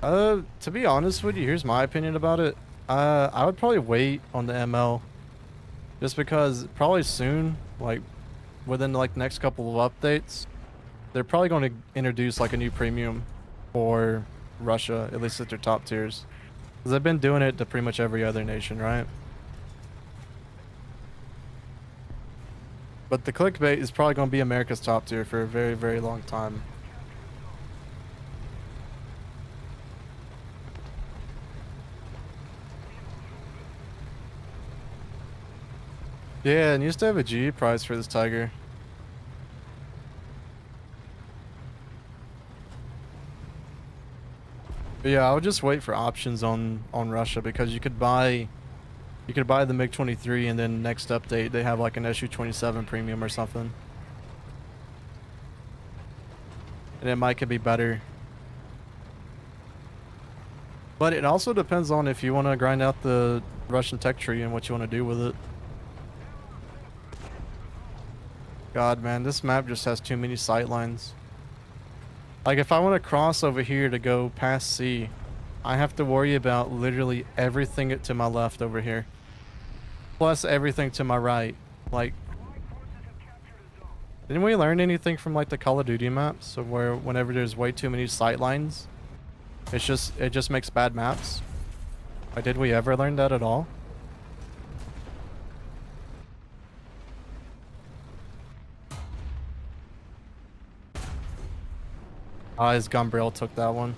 To be honest with you, here's my opinion about it. I would probably wait on the ML. Just because probably soon, like within like next couple of updates, they're probably going to introduce like a new premium for Russia, at least at their top tiers. Because they've been doing it to pretty much every other nation, right? But the clickbait is probably going to be America's top tier for a very, very long time. Yeah, and used to have a G price for this Tiger. But yeah, I would just wait for options on Russia, because you could buy the MiG-23 and then next update they have like an SU-27 premium or something. And it might could be better. But it also depends on if you want to grind out the Russian tech tree and what you want to do with it. God, man, this map just has too many sight lines. Like, if I want to cross over here to go past C, I have to worry about literally everything to my left over here. Plus everything to my right. Like, didn't we learn anything from like the Call of Duty maps? So where whenever there's way too many sight lines, it just makes bad maps? Like, did we ever learn that at all? His Gumbrail took that one.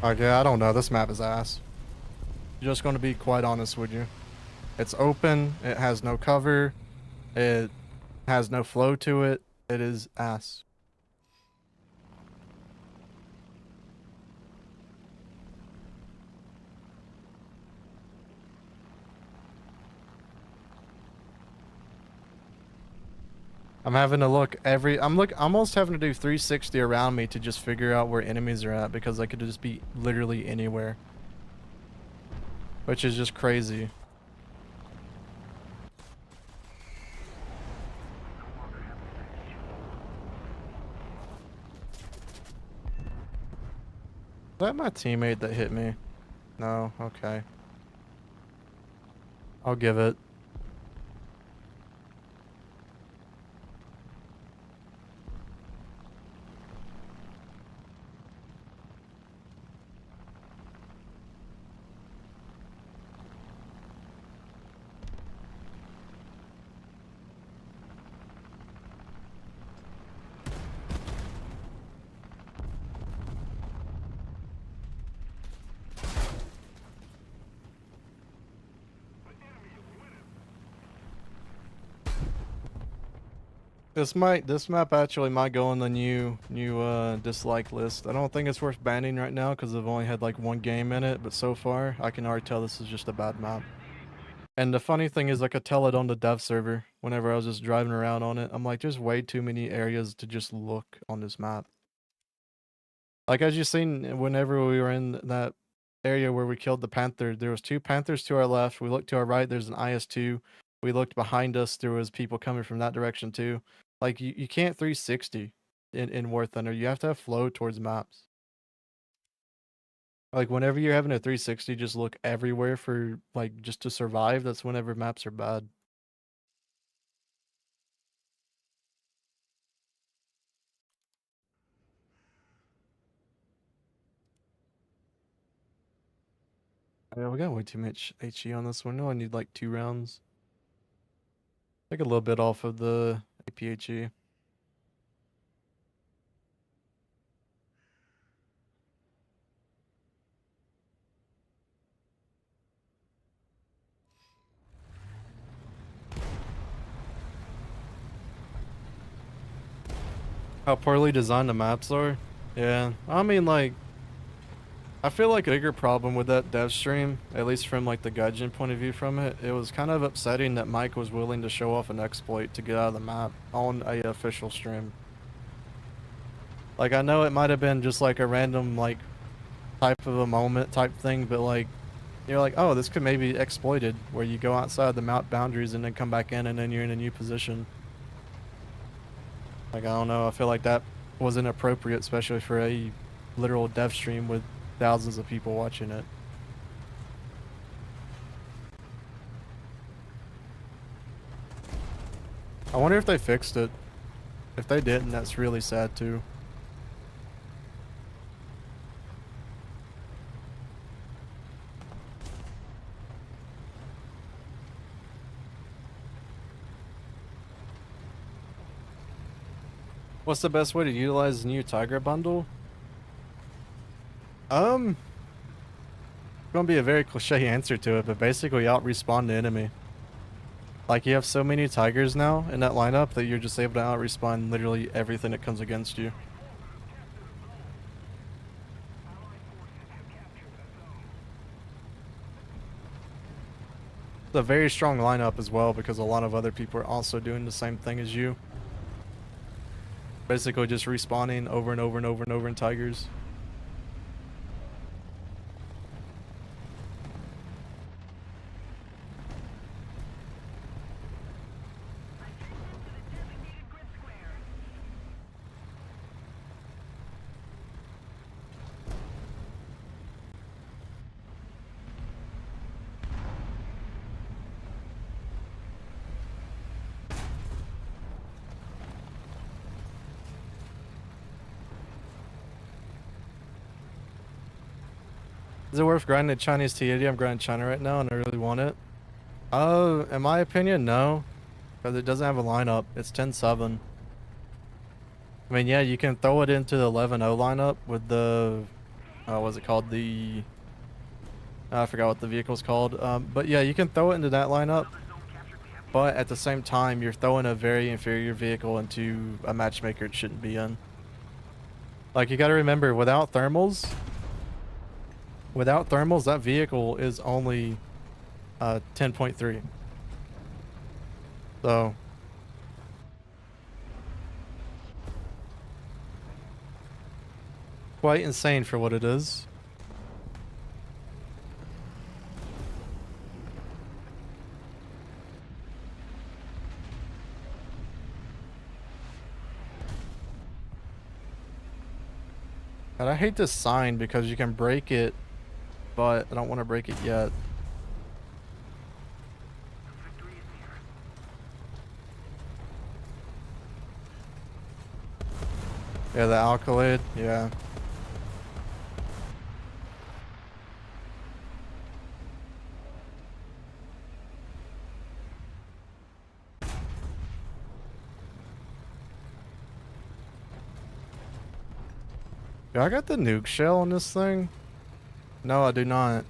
Okay, I don't know. This map is ass. Just going to be quite honest with you. It's open. It has no cover. It has no flow to it. It is ass. I'm having to look I'm almost having to do 360 around me to just figure out where enemies are at, because they could just be literally anywhere. Which is just crazy. that my teammate that hit me? No, okay. I'll give it. This map actually might go on the new dislike list. I don't think it's worth banning right now because I've only had like one game in it, but so far I can already tell this is just a bad map. And the funny thing is I could tell it on the dev server whenever I was just driving around on it. I'm like, there's way too many areas to just look on this map. Like as you seen whenever we were in that area where we killed the panther, there was 2 panthers to our left. We looked to our right, there's an IS-2. We looked behind us, there was people coming from that direction too. Like you can't 360 in War Thunder. You have to have flow towards maps. Like whenever you're having a 360 just look everywhere for like just to survive, that's whenever maps are bad. Yeah, we got way too much HE on this one. No, I need like 2 rounds. Take a little bit off of the APHE. How poorly designed the maps are? Yeah, I mean like, I feel like a bigger problem with that dev stream, at least from like the Gaijin point of view from it, it was kind of upsetting that Mike was willing to show off an exploit to get out of the map on a official stream. Like I know it might have been just like a random like type of a moment type thing, but like you're like, oh, this could maybe be exploited where you go outside the map boundaries and then come back in and then you're in a new position. Like I don't know, I feel like that was inappropriate, especially for a literal dev stream with thousands of people watching it. I wonder if they fixed it. If they didn't, that's really sad too. What's the best way to utilize the new Tiger bundle? Gonna be a very cliche answer to it, but basically out respawn the enemy. Like you have so many Tigers now in that lineup that you're just able to out respawn literally everything that comes against you. It's a very strong lineup as well because a lot of other people are also doing the same thing as you. Basically just respawning over and over and over and over in Tigers. Is it worth grinding Chinese T80? I'm grinding China right now and I really want it. In my opinion, no. Because it doesn't have a lineup. It's 10-7. I mean, yeah, you can throw it into the 11-0 lineup with the... what's it called? I forgot what the vehicle's called. But yeah, you can throw it into that lineup. But at the same time, you're throwing a very inferior vehicle into a matchmaker it shouldn't be in. Like, you gotta remember, without thermals, that vehicle is only 10.3. So quite insane for what it is. And I hate this sign because you can break it, but I don't want to break it yet. Yeah, the alkaloid, yeah. Do I got the nuke shell on this thing? No, I do not.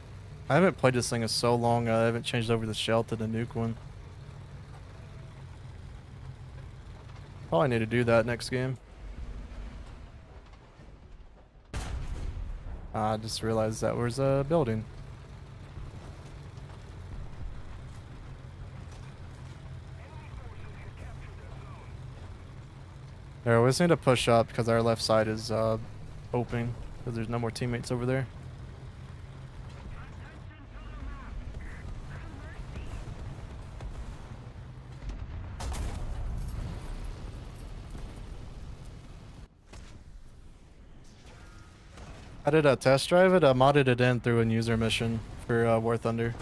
I haven't played this thing in so long, I haven't changed over the shell to the nuke one. Probably need to do that next game. I just realized that was a building. There, we just need to push up because our left side is open because there's no more teammates over there. I did a test drive it. I modded it in through a user mission for War Thunder.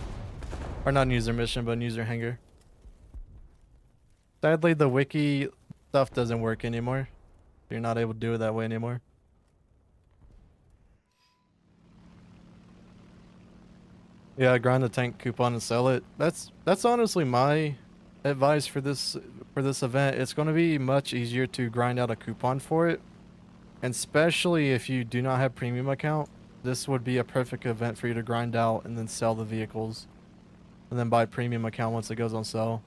Or not user mission, but user hangar. Sadly, the wiki stuff doesn't work anymore. You're not able to do it that way anymore. Yeah, grind the tank coupon and sell it. That's honestly my advice for this event. It's going to be much easier to grind out a coupon for it. And especially if you do not have premium account, this would be a perfect event for you to grind out and then sell the vehicles. And then buy premium account once it goes on sale.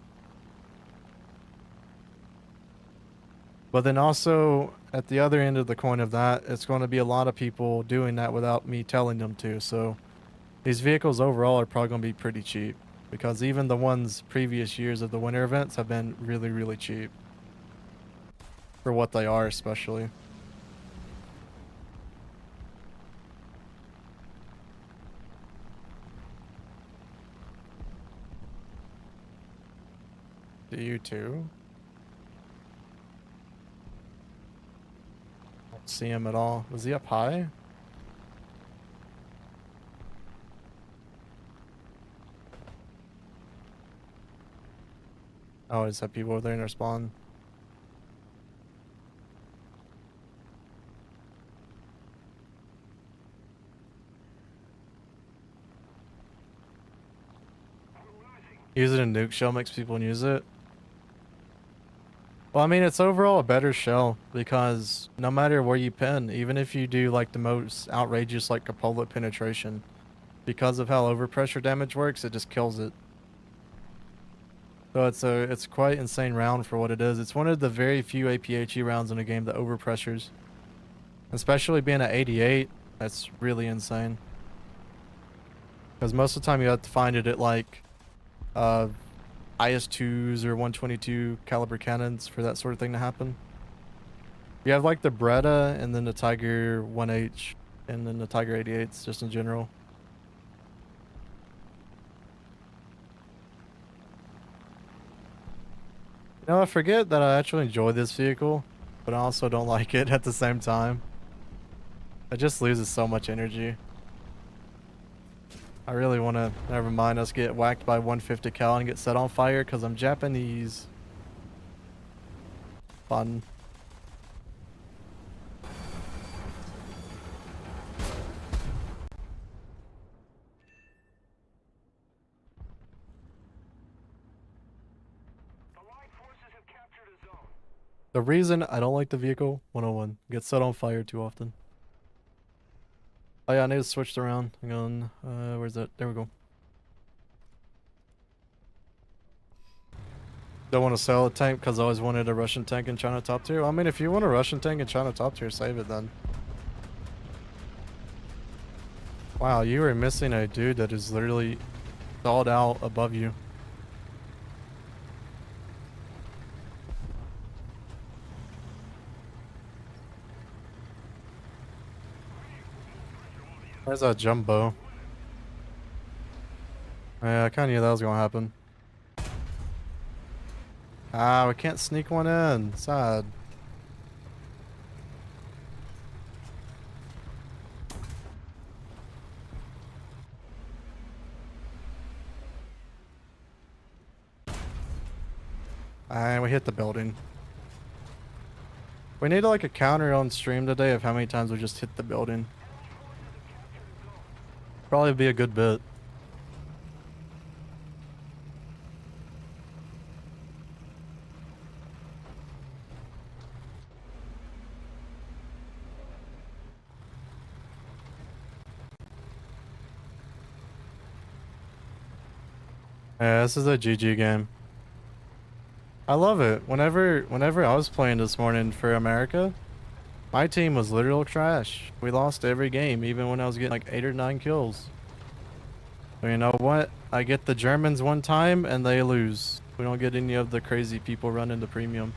But then also, at the other end of the coin of that, it's going to be a lot of people doing that without me telling them to. So these vehicles overall are probably going to be pretty cheap. Because even the ones previous years of the winter events have been really, really cheap. For what they are, especially. Do you too? Don't see him at all. Was he up high? Oh, I just have people over there in their spawn. Using a nuke shell makes people use it. Well, I mean, it's overall a better shell because no matter where you pin, even if you do like the most outrageous like cupola penetration, because of how overpressure damage works, it just kills it. So it's quite insane round for what it is. It's one of the very few APHE rounds in a game that overpressures. Especially being at 88, that's really insane. Because most of the time you have to find it at like IS-2s or 122 caliber cannons for that sort of thing to happen. You have like the Beretta and then the Tiger 1H and then the Tiger 88s just in general. You know, I forget that I actually enjoy this vehicle, but I also don't like it at the same time. It just loses so much energy. I really want to, never mind us get whacked by 150 cal and get set on fire because I'm Japanese. Fun. The reason I don't like the vehicle, 101, gets set on fire too often. Oh yeah, I need to switch around. Hang on. Where's that? There we go. Don't want to sell a tank because I always wanted a Russian tank in China top tier. I mean, if you want a Russian tank in China top tier, save it then. Wow, you were missing a dude that is literally stalled out above you. Where's that jumbo? Yeah, I kinda knew that was gonna happen. Ah, we can't sneak one in. Sad. And we hit the building. We need like a counter on stream today of how many times we just hit the building. Probably be a good bit. Yeah, this is a GG game. I love it. Whenever I was playing this morning for America, my team was literal trash. We lost every game, even when I was getting like 8 or 9 kills. But you know what? I get the Germans one time and they lose. We don't get any of the crazy people running the premium.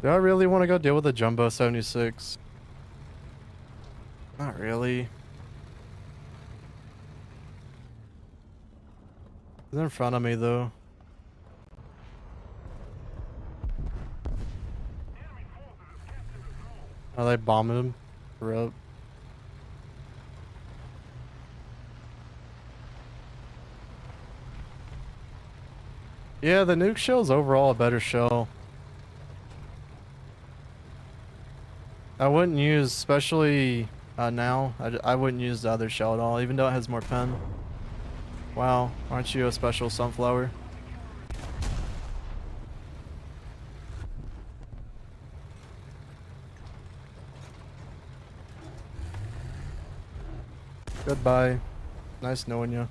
Do I really want to go deal with a Jumbo 76? Not really. He's in front of me though. Oh, they bombed him. We're up. Yeah, the nuke shell's overall a better shell. I wouldn't use, especially now, I wouldn't use the other shell at all, even though it has more pen. Wow, aren't you a special sunflower? Goodbye. Nice knowing you.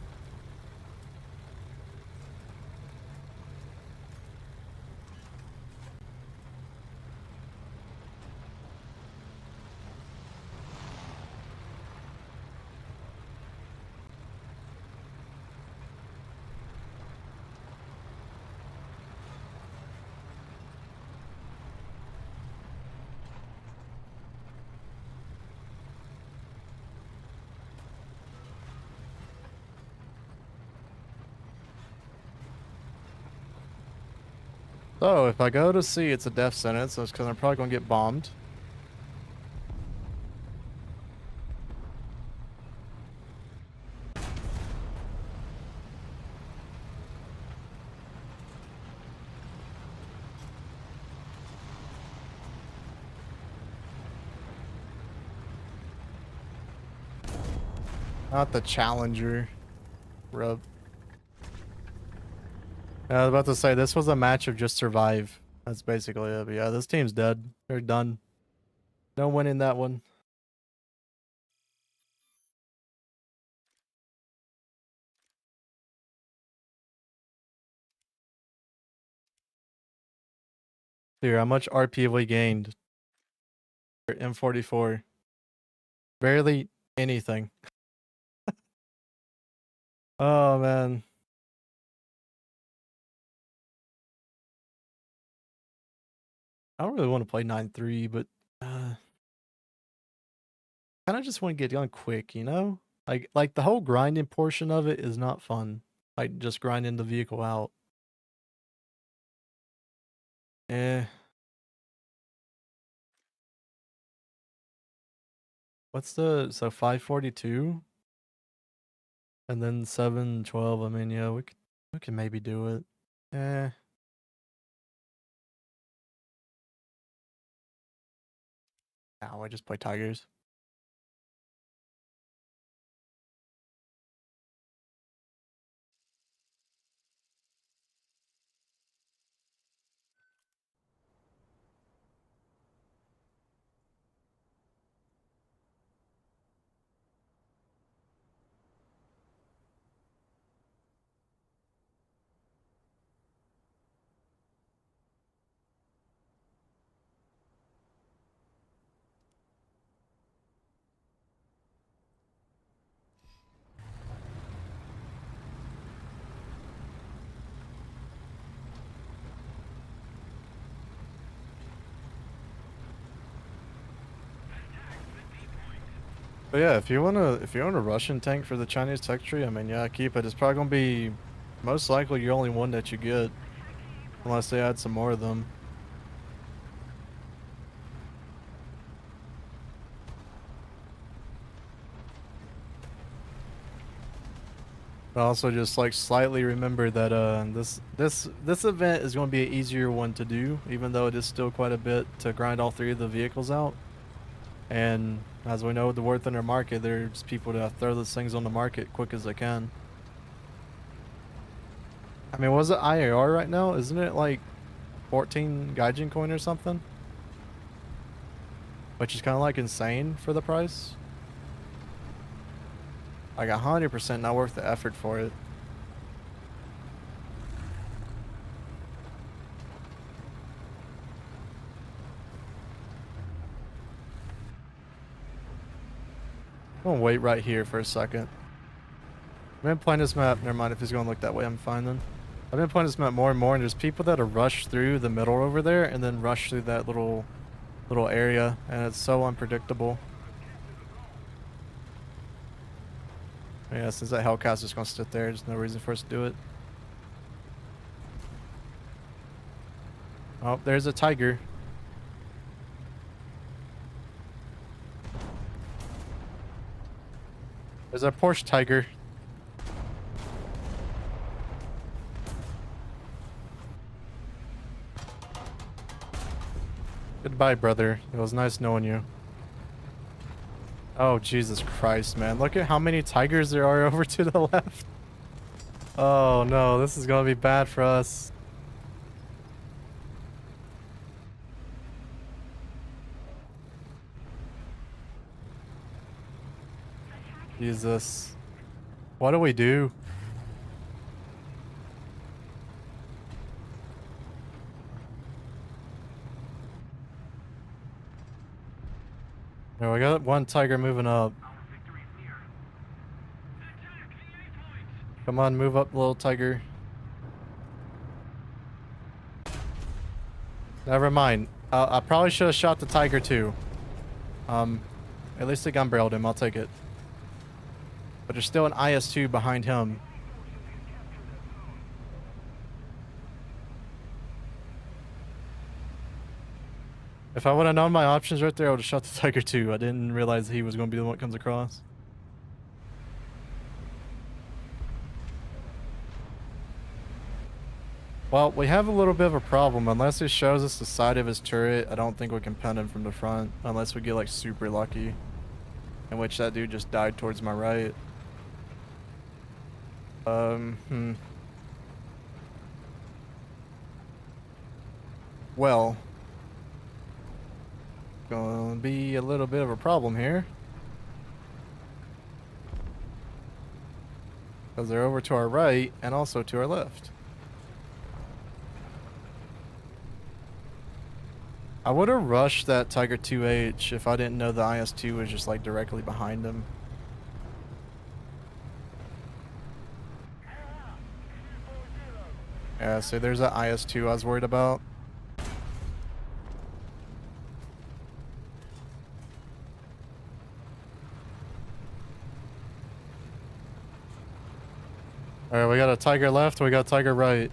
So, if I go to C, it's a death sentence, so it's because I'm probably going to get bombed. Not the Challenger. Rub. Yeah, I was about to say, this was a match of just survive. That's basically it. But yeah, this team's dead. They're done. No winning that one. Here, how much RP have we gained? M44. Barely anything. Oh, man. I don't really want to play 9-3, but kind of just want to get done quick, you know? Like the whole grinding portion of it is not fun. Like just grinding the vehicle out. Eh. What's the, so 542? And then 712. I mean, yeah, we can maybe do it. Eh. Now I just play Tigers. But yeah, if you want a Russian tank for the Chinese tech tree, I mean, yeah, keep it. It's probably gonna be most likely your only one that you get, unless they add some more of them. But also just like slightly remember that this event is going to be an easier one to do, even though it is still quite a bit to grind all three of the vehicles out. And as we know, with the War Thunder market, there's people to throw those things on the market quick as they can. I mean, was it IAR right now? Isn't it like 14 Gaijin coin or something? Which is kind of like insane for the price. Like 100% not worth the effort for it. I'm gonna wait right here for a second. I've been playing this map. Never mind, if he's gonna look that way, I'm fine then. I've been playing this map more and more, and there's people that have rushed through the middle over there and then rush through that little area, and it's so unpredictable. Yeah, since that Hellcat's just gonna sit there, there's no reason for us to do it. Oh, there's a tiger. There's a Porsche tiger. Goodbye, brother. It was nice knowing you. Oh, Jesus Christ, man. Look at how many tigers there are over to the left. Oh, no. This is going to be bad for us. Jesus. What do we do? Oh, we got one tiger moving up. Come on, move up, little tiger. Never mind. I probably should have shot the tiger too. At least I gun barreled him. I'll take it. But there's still an IS-2 behind him. If I would have known my options right there, I would have shot the tiger too. I didn't realize he was going to be the one that comes across. Well, we have a little bit of a problem. Unless it shows us the side of his turret, I don't think we can pen him from the front. Unless we get like super lucky. In which that dude just died towards my right. Well. Gonna be a little bit of a problem here. Because they're over to our right and also to our left. I would have rushed that Tiger 2H if I didn't know the IS-2 was just like directly behind him. Yeah, so there's that IS-2 I was worried about. Alright, we got a tiger left, we got a tiger right.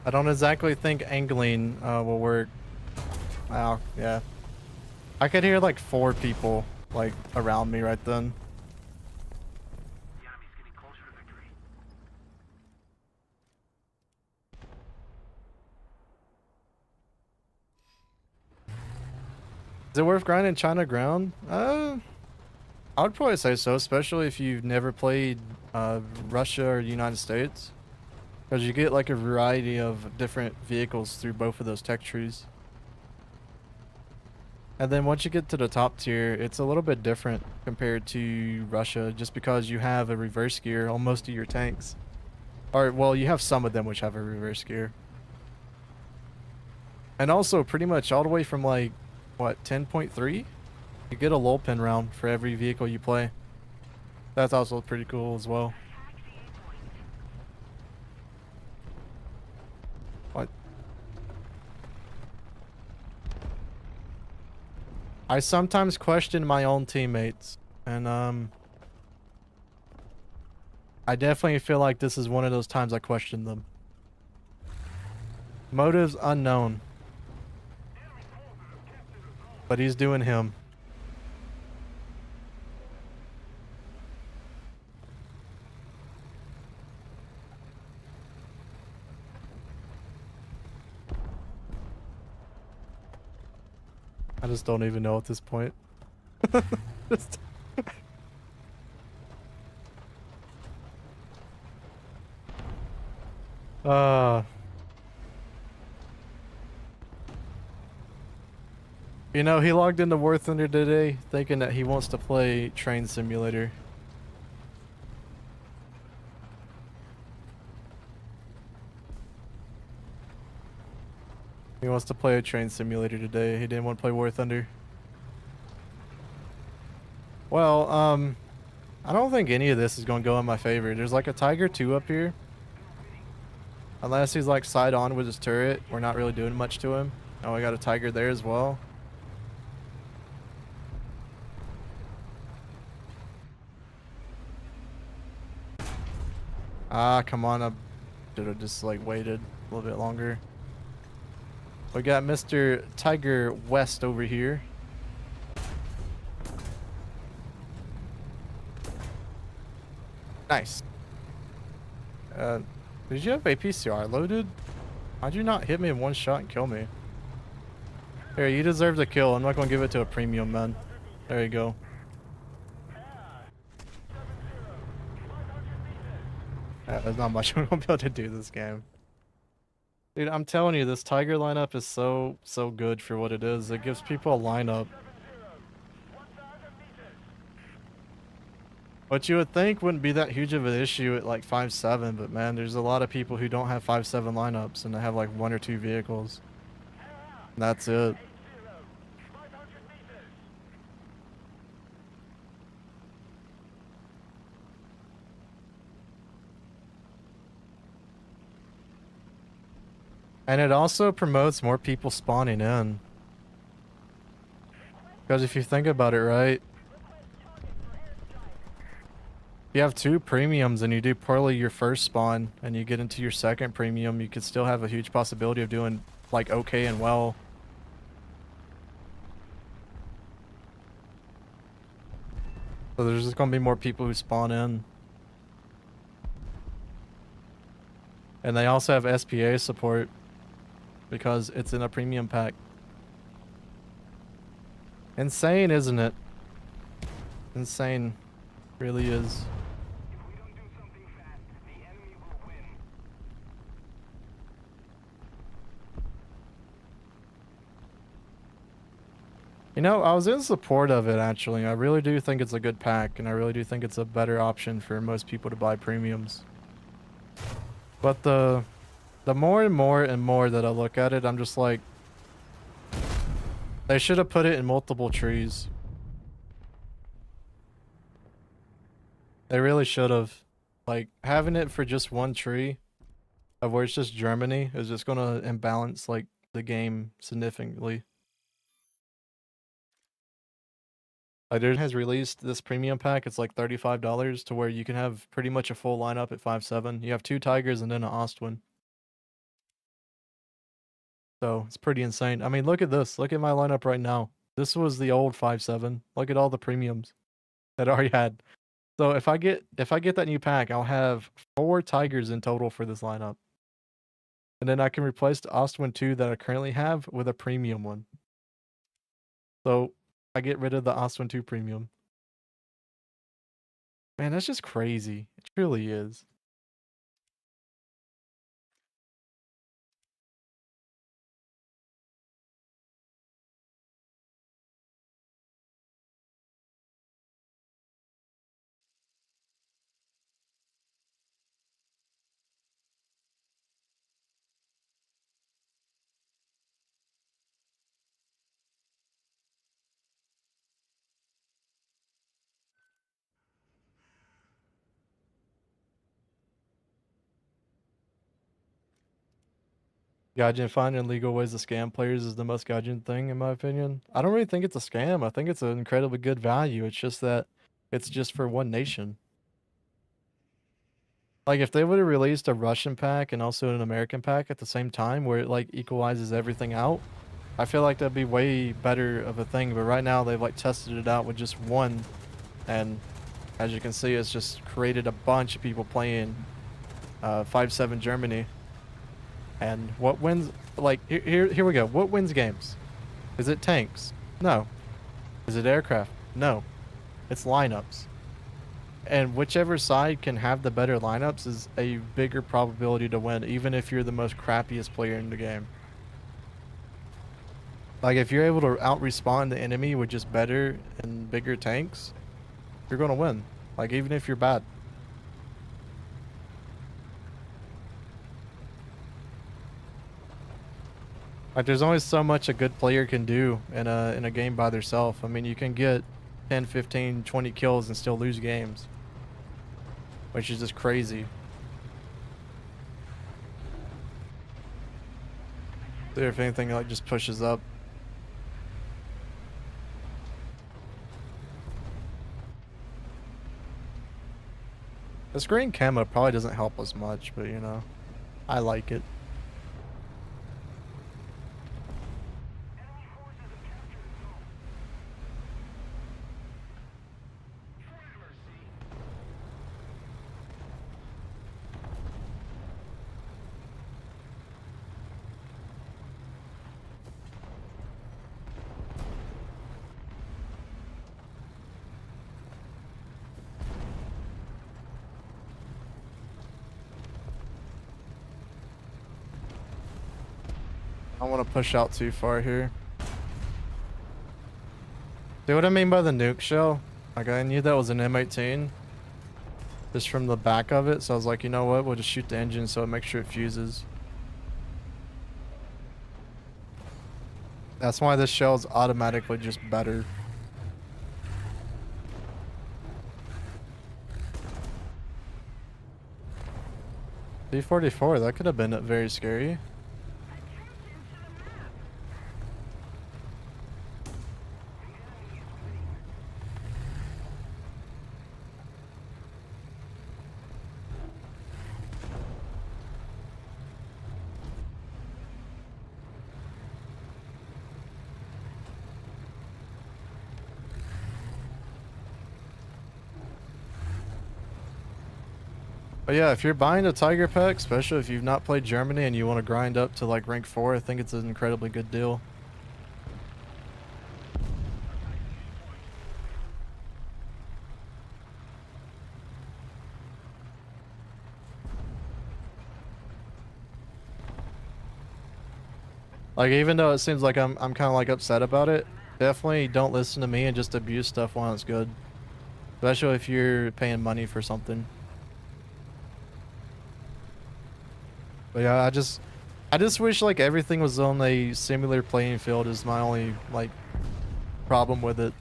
I don't exactly think angling will work. Oh, yeah. I could hear like 4 people like around me right then. Is it worth grinding China ground? I would probably say so, especially if you've never played Russia or the United States. Because you get like a variety of different vehicles through both of those tech trees. And then once you get to the top tier, it's a little bit different compared to Russia, just because you have a reverse gear on most of your tanks. Or, well, you have some of them which have a reverse gear. And also pretty much all the way from like, what, 10.3? You get a lull pin round for every vehicle you play. That's also pretty cool as well. What? I sometimes question my own teammates, and I definitely feel like this is one of those times I question them. Motives unknown. But he's doing him. I just don't even know at this point. Just... You know, he logged into War Thunder today thinking that he wants to play Train Simulator. He wants to play a Train Simulator today. He didn't want to play War Thunder. Well, I don't think any of this is going to go in my favor. There's like a Tiger 2 up here. Unless he's like side on with his turret, we're not really doing much to him. Oh, we got a Tiger there as well. Ah, come on. I should have just like waited a little bit longer. We got Mr. Tiger West over here. Nice. Did you have APCR loaded? How'd you not hit me in one shot and kill me? Here, you deserve the kill. I'm not gonna give it to a premium, man. There you go. There's not much I'm gonna be able to do this game. Dude, I'm telling you, this Tiger lineup is so good for what it is. It gives people a lineup. What you would think wouldn't be that huge of an issue at like 5.7, but man, there's a lot of people who don't have 5.7 lineups and they have like 1 or 2 vehicles. And that's it. And it also promotes more people spawning in. Because if you think about it, right? If you have 2 premiums and you do poorly your first spawn and you get into your second premium, you could still have a huge possibility of doing like okay and well. So there's just gonna be more people who spawn in. And they also have SPA support because it's in a premium pack. Insane, isn't it? Insane. Really is. You know, I was in support of it actually. I really do think it's a good pack, and I really do think it's a better option for most people to buy premiums. But the more and more that I look at it, I'm just like, they should have put it in multiple trees. They really should have. Like, having it for just one tree, of where it's just Germany, is just gonna imbalance, like, the game significantly. Like, has released this premium pack, it's like $35 to where you can have pretty much a full lineup at 5.7. You have 2 Tigers and then an Ostwin. So, it's pretty insane. I mean, look at this. Look at my lineup right now. This was the old 5.7. Look at all the premiums that I already had. So if I get that new pack, I'll have 4 Tigers in total for this lineup. And then I can replace the Ostwin 2 that I currently have with a premium one. So I get rid of the Ostwin 2 premium. Man, that's just crazy. It truly is. Gaijin finding legal ways to scam players is the most Gaijin thing, in my opinion. I don't really think it's a scam. I think it's an incredibly good value. It's just that it's just for one nation. Like, if they would have released a Russian pack and also an American pack at the same time where it, like, equalizes everything out, I feel like that'd be way better of a thing, but right now they've, like, tested it out with just one, and as you can see, it's just created a bunch of people playing 5-7 Germany. And what wins, like, here we go. What wins games? Is it tanks? No. Is it aircraft? No. It's lineups. And whichever side can have the better lineups is a bigger probability to win, even if you're the most crappiest player in the game. Like, if you're able to out-respawn the enemy with just better and bigger tanks, you're gonna win. Like, even if you're bad. Like, there's only so much a good player can do in a game by themselves. I mean, you can get 10, 15, 20 kills and still lose games, which is just crazy. See if anything like just pushes up. This green camo probably doesn't help us much, but you know, I like it. I don't want to push out too far here. See what I mean by the nuke shell? Like, I knew that was an M18 just from the back of it, so I was like, you know what, we'll just shoot the engine so it makes sure it fuses. That's why this shell is automatically just better. B-44, that could have been very scary. But yeah, if you're buying a Tiger pack, especially if you've not played Germany and you want to grind up to like rank 4, I think it's an incredibly good deal. Like, even though it seems like I'm kind of like upset about it, definitely don't listen to me and just abuse stuff while it's good. Especially if you're paying money for something. But yeah, I just wish like everything was on a similar playing field is my only like problem with it.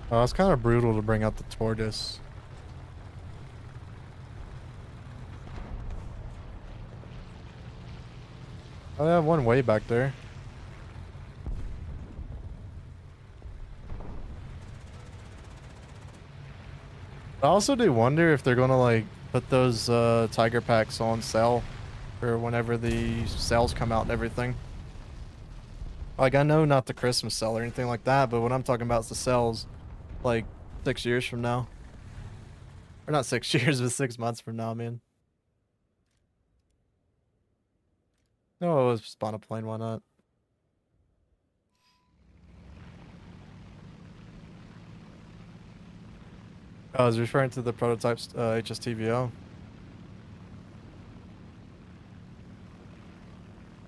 Oh, it's kind of brutal to bring out the tortoise. Oh, they have one way back there. I also do wonder if they're gonna like put those tiger packs on sale for whenever the sales come out and everything. Like, I know not the Christmas sale or anything like that, but what I'm talking about is the sales like 6 years from now. Or not 6 years, but 6 months from now, man. No, let's spawn a plane, why not? Oh, I was referring to the prototypes HSTVO.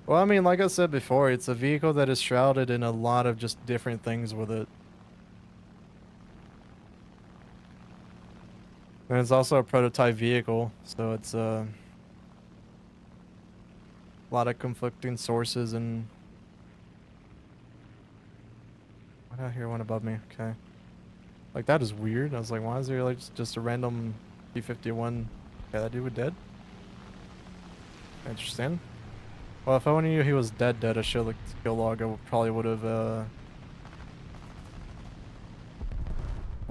Well, I mean, like I said before, it's a vehicle that is shrouded in a lot of just different things with it. And it's also a prototype vehicle, so it's a lot of conflicting sources and I hear one above me. Okay. Like, that is weird. I was like, why is there, like, just a random P-51? Yeah, that dude was dead. Interesting. Well, if I only knew he was dead, I should look the skill log. I probably would have, There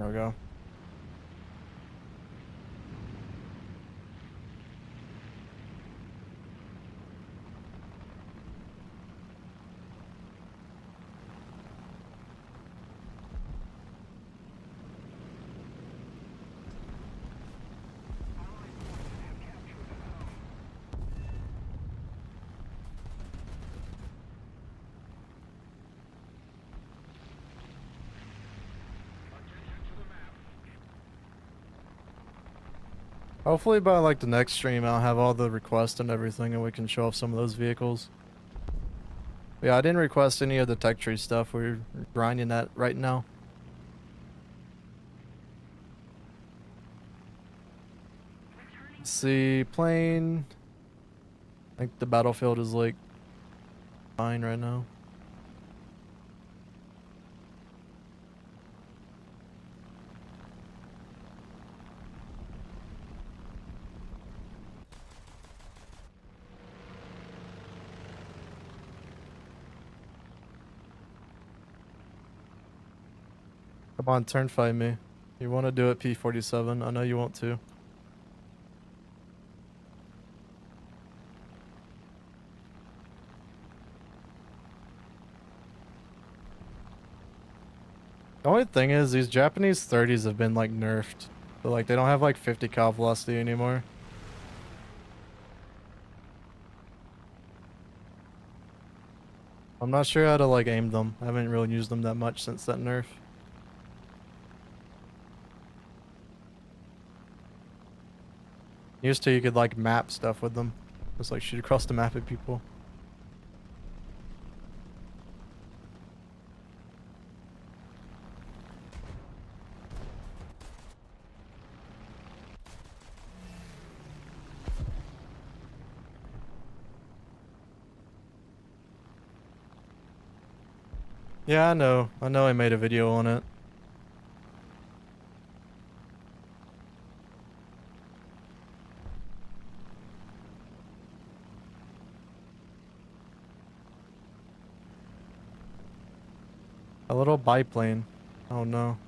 we go. Hopefully by like the next stream I'll have all the requests and everything and we can show off some of those vehicles. But yeah, I didn't request any of the tech tree stuff. We're grinding that right now. Let's see, plane. I think the battlefield is like fine right now. Come on, turn fight me. You want to do it P-47? I know you want to. The only thing is these Japanese 30s have been like nerfed. So like they don't have like 50 cal velocity anymore. I'm not sure how to like aim them. I haven't really used them that much since that nerf. Used to you could like map stuff with them. Just like shoot across the map at people. Yeah, I know. I know I made a video on it. A little biplane. Oh no.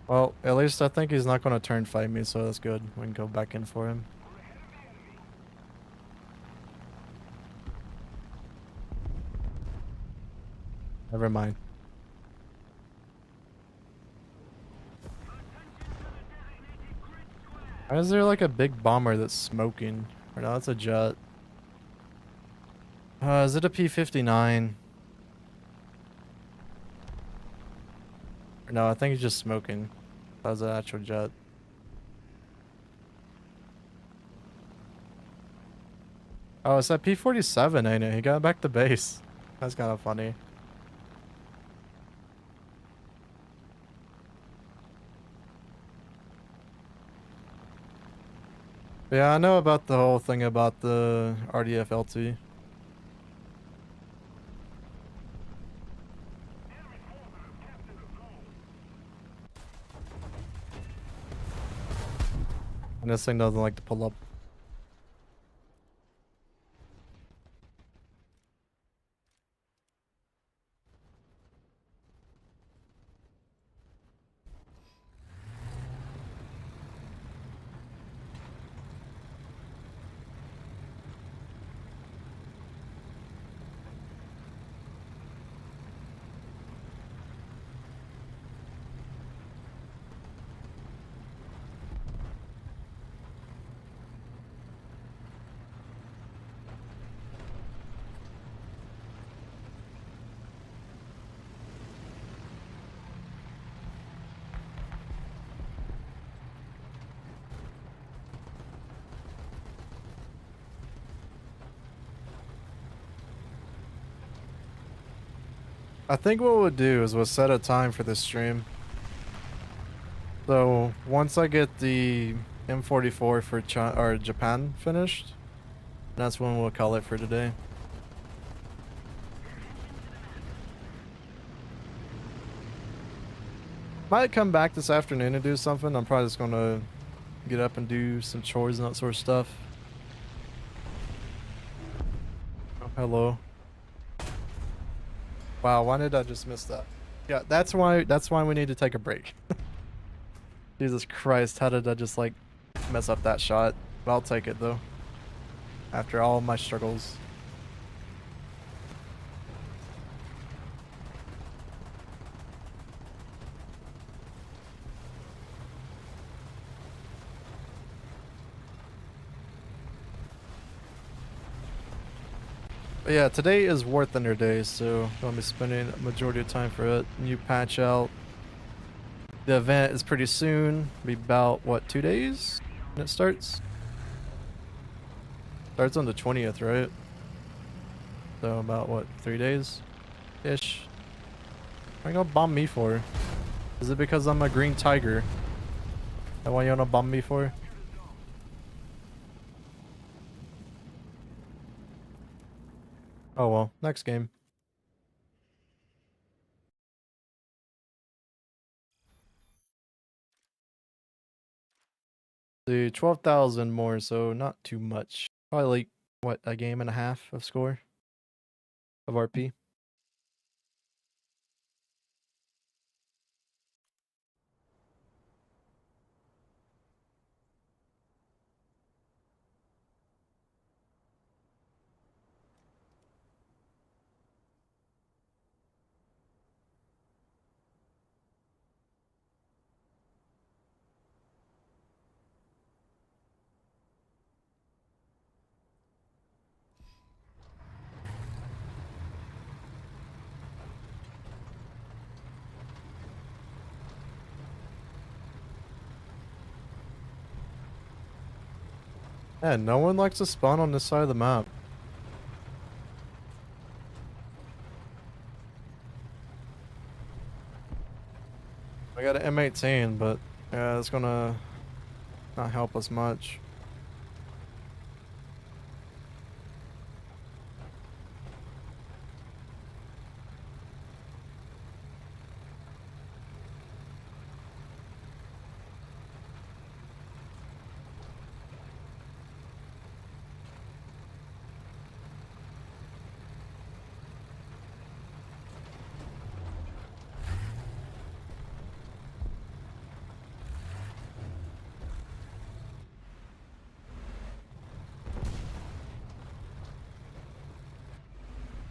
Well, at least I think he's not going to turn fight me, so that's good. We can go back in for him. Never mind. Why is there like a big bomber that's smoking? Or no, it's a jet. Is it a P-59? No, I think he's just smoking. That was an actual jet. Oh, it's that P-47, ain't it? He got back to base. That's kind of funny. Yeah, I know about the whole thing about the RDF LT. And this thing doesn't like to pull up. I think what we'll do is we'll set a time for this stream. So once I get the M44 for Japan finished, That's when we'll call it for today. Might come back this afternoon and do something. I'm probably just gonna get up and do some chores and that sort of stuff. Oh, hello. Wow, why did I just miss that? Yeah, that's why we need to take a break. Jesus Christ, how did I just like mess up that shot? But I'll take it though. After all my struggles. But yeah, today is War Thunder Day, so I'm gonna be spending a majority of time for it. New patch out. The event is pretty soon. Be about what, 2 days when it starts? Starts on the 20th, right? So about what, 3 days ish? What are you gonna bomb me for? Is it because I'm a green tiger? That why you wanna bomb me for? Oh well, next game. The 12,000 more, so not too much. Probably like, what, a game and a half of score? Of RP? Yeah, no one likes to spawn on this side of the map. I got an M18, but yeah, it's gonna not help us much.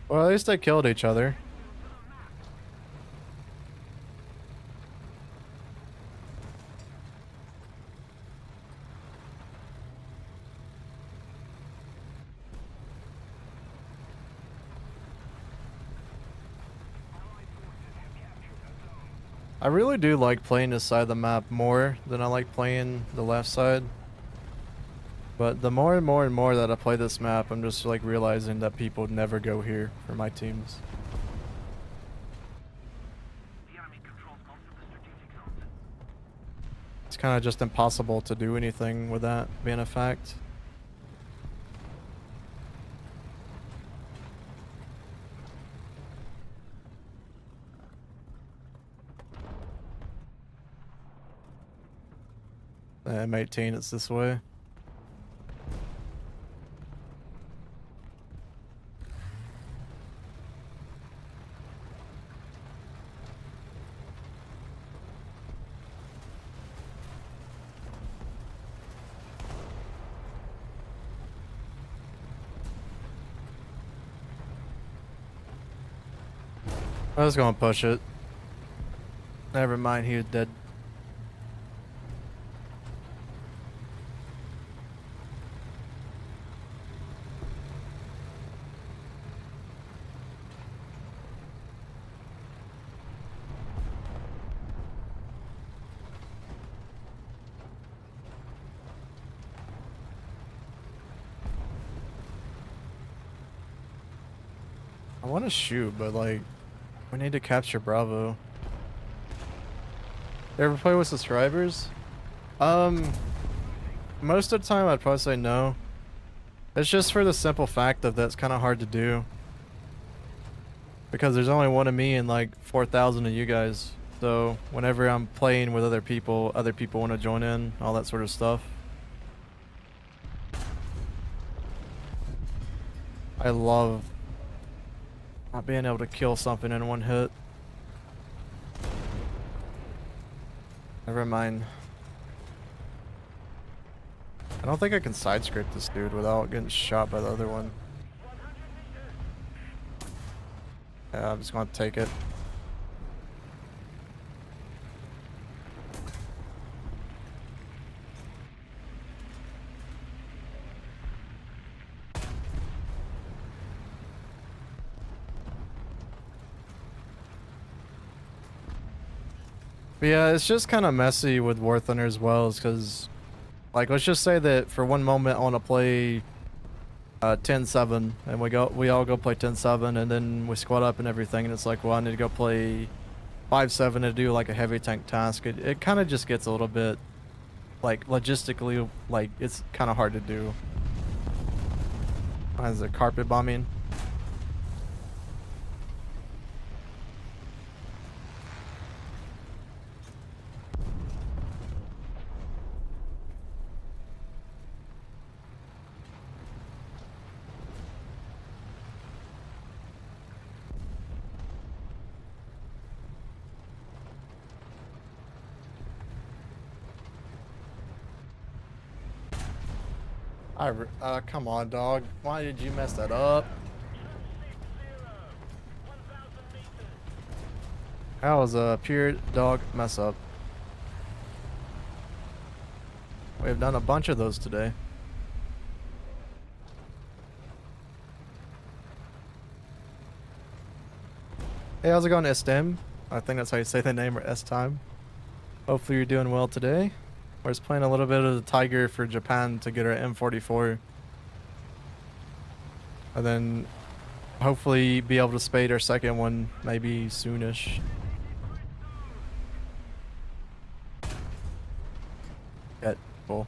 Well, at least they killed each other. I really do like playing this side of the map more than I like playing the left side. But the more and more and more that I play this map, I'm just like realizing that people never go here for my teams. It's kind of just impossible to do anything with that being a fact. M18, it's this way. I was gonna push it. Never mind, he was dead. I want to shoot, but like, we need to capture Bravo. You ever play with subscribers? Most of the time I'd probably say no. It's just for the simple fact that that's kind of hard to do. Because there's only one of me and like 4,000 of you guys. So whenever I'm playing with other people want to join in, all that sort of stuff. I love not being able to kill something in one hit. Never mind. I don't think I can side script this dude without getting shot by the other one. Yeah, I'm just gonna take it. But yeah, it's just kind of messy with War Thunder as well, because, like, let's just say that for one moment I want to play 10-7, and we all go play 10-7, and then we squad up and everything, and it's like, well, I need to go play 5-7 to do like a heavy tank task. It kind of just gets a little bit, like, logistically, like, it's kind of hard to do. As a carpet bombing. Come on, dog. Why did you mess that up? That was a pure dog mess up. We've done a bunch of those today. Hey, how's it going, S-Tim? I think that's how you say the name, or S-Time. Hopefully you're doing well today. We're just playing a little bit of the Tiger for Japan to get our M44. And then hopefully be able to spade our second one maybe soonish. Yeah, cool.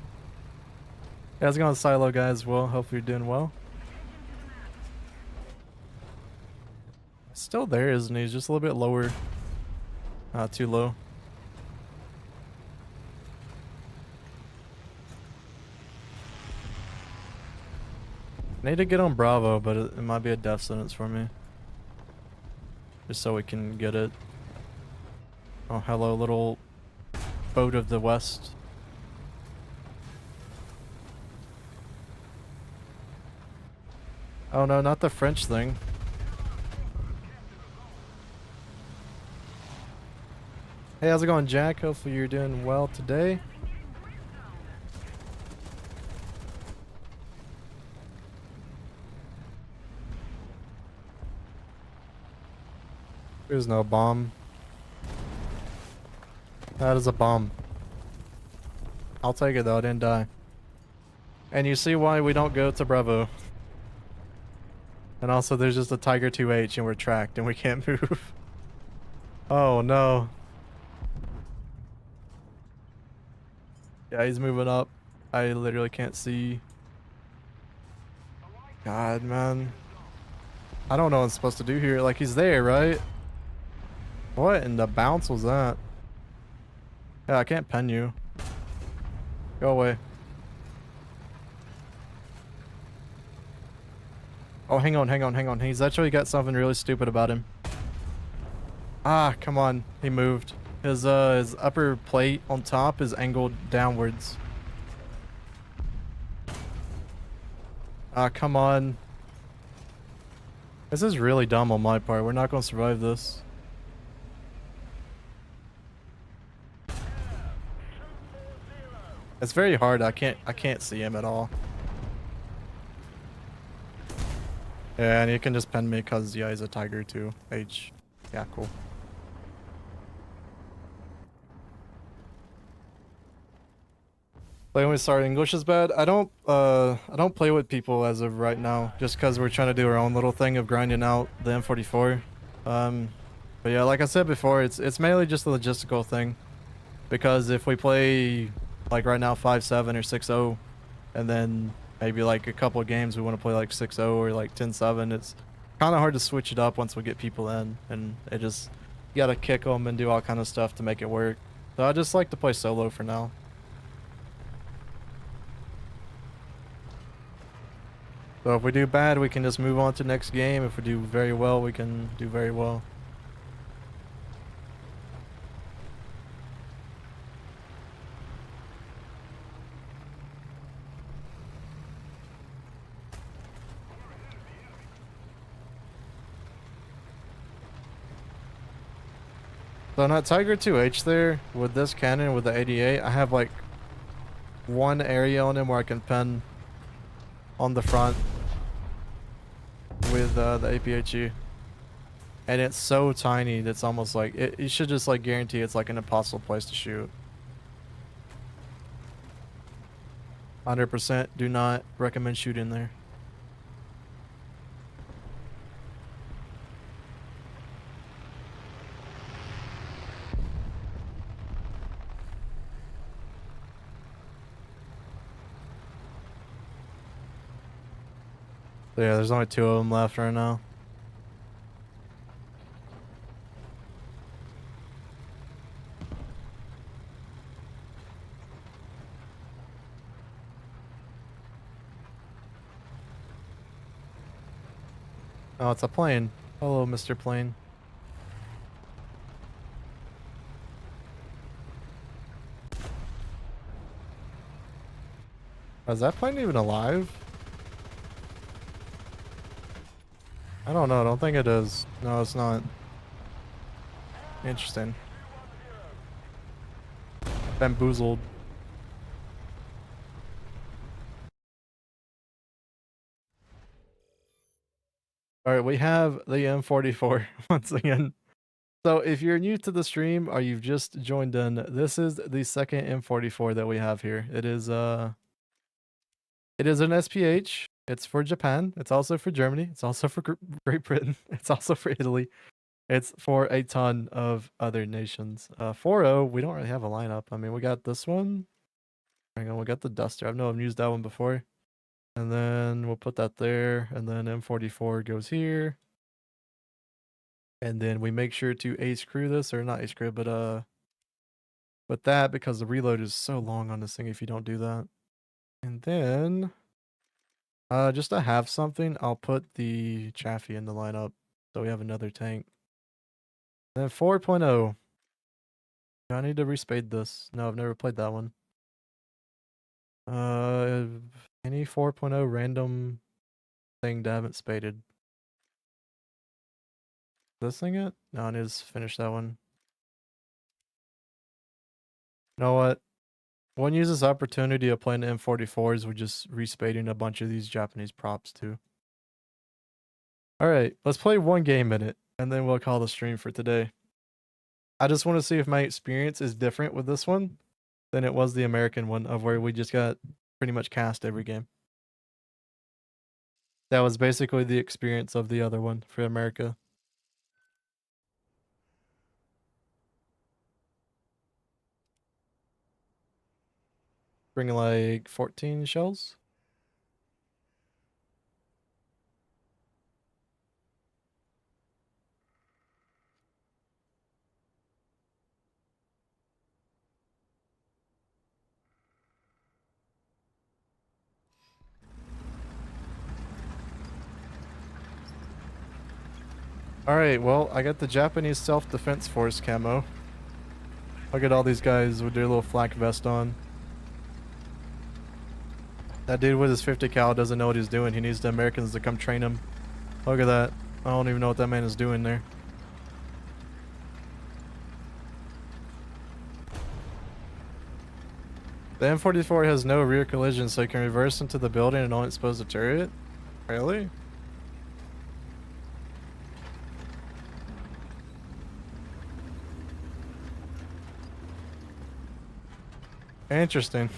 Yeah, how's it going, Silo guys? Well, hopefully you're doing well. Still there, isn't he? He's just a little bit lower. Not too low. I need to get on Bravo, but it might be a death sentence for me. Just so we can get it. Oh, hello, little boat of the west. Oh no, not the French thing. Hey, how's it going, Jack? Hopefully you're doing well today. There's no bomb. That is a bomb. I'll take it though, I didn't die. And you see why we don't go to Bravo. And also there's just a Tiger 2H and we're tracked and we can't move. Oh no. Yeah, he's moving up. I literally can't see. God, man. I don't know what I'm supposed to do here. Like, he's there, right? What in the bounce was that? Yeah, I can't pen you. Go away. Oh, hang on. He's actually got something really stupid about him. Ah, come on. He moved. His upper plate on top is angled downwards. Ah, come on. This is really dumb on my part. We're not going to survive this. It's very hard. I can't see him at all. Yeah, and you can just pen me because yeah, he's a Tiger too. H. Yeah, cool. Like when we start, English is bad. I don't play with people as of right now, just because we're trying to do our own little thing of grinding out the M44. But yeah, like I said before, it's mainly just a logistical thing, because if we play like right now 5-7 or 6-0, and then maybe like a couple of games we want to play like 6-0 or like 10-7. It's kind of hard to switch it up once we get people in, and it just, you gotta kick them and do all kind of stuff to make it work. So I just like to play solo for now. So if we do bad, we can just move on to the next game. If we do very well, we can do very well. So on that Tiger 2H there, with this cannon, with the 88, I have like one area on him where I can pin on the front with the APHE. And it's so tiny that's almost like, it should just like guarantee it's like an impossible place to shoot. 100% do not recommend shooting there. So yeah, there's only 2 of them left right now. Oh, it's a plane. Hello, Mr. Plane. Is that plane even alive? I don't know. I don't think it is. No, it's not. Interesting. Bamboozled. Alright, we have the M44 once again. So if you're new to the stream or you've just joined in, this is the second M44 that we have here. It is an SPH. It's for Japan. It's also for Germany. It's also for Great Britain. It's also for Italy. It's for a ton of other nations. 4.0, we don't really have a lineup. I mean, we got this one. Hang on, we got the Duster. I've used that one before. And then we'll put that there. And then M44 goes here. And then we make sure to ace crew this, or not ace crew, but that, because the reload is so long on this thing if you don't do that. And then just to have something, I'll put the Chaffee in the lineup so we have another tank. Then 4.0. I need to respade this. No, I've never played that one. Any 4.0 random thing that I haven't spaded. This thing it? No, I need to finish that one. You know what? One uses opportunity of playing the M44s with just respading a bunch of these Japanese props too. Alright, let's play one game in it, and then we'll call the stream for today. I just want to see if my experience is different with this one than it was the American one, of where we just got pretty much cast every game. That was basically the experience of the other one for America. Bring like 14 shells. Alright, well, I got the Japanese Self-Defense Force camo. Look at all these guys with their little flak vest on. That dude with his 50 cal doesn't know what he's doing. He needs the Americans to come train him. Look at that. I don't even know what that man is doing there. The M44 has no rear collision, so you can reverse into the building and don't expose the turret? Really? Interesting.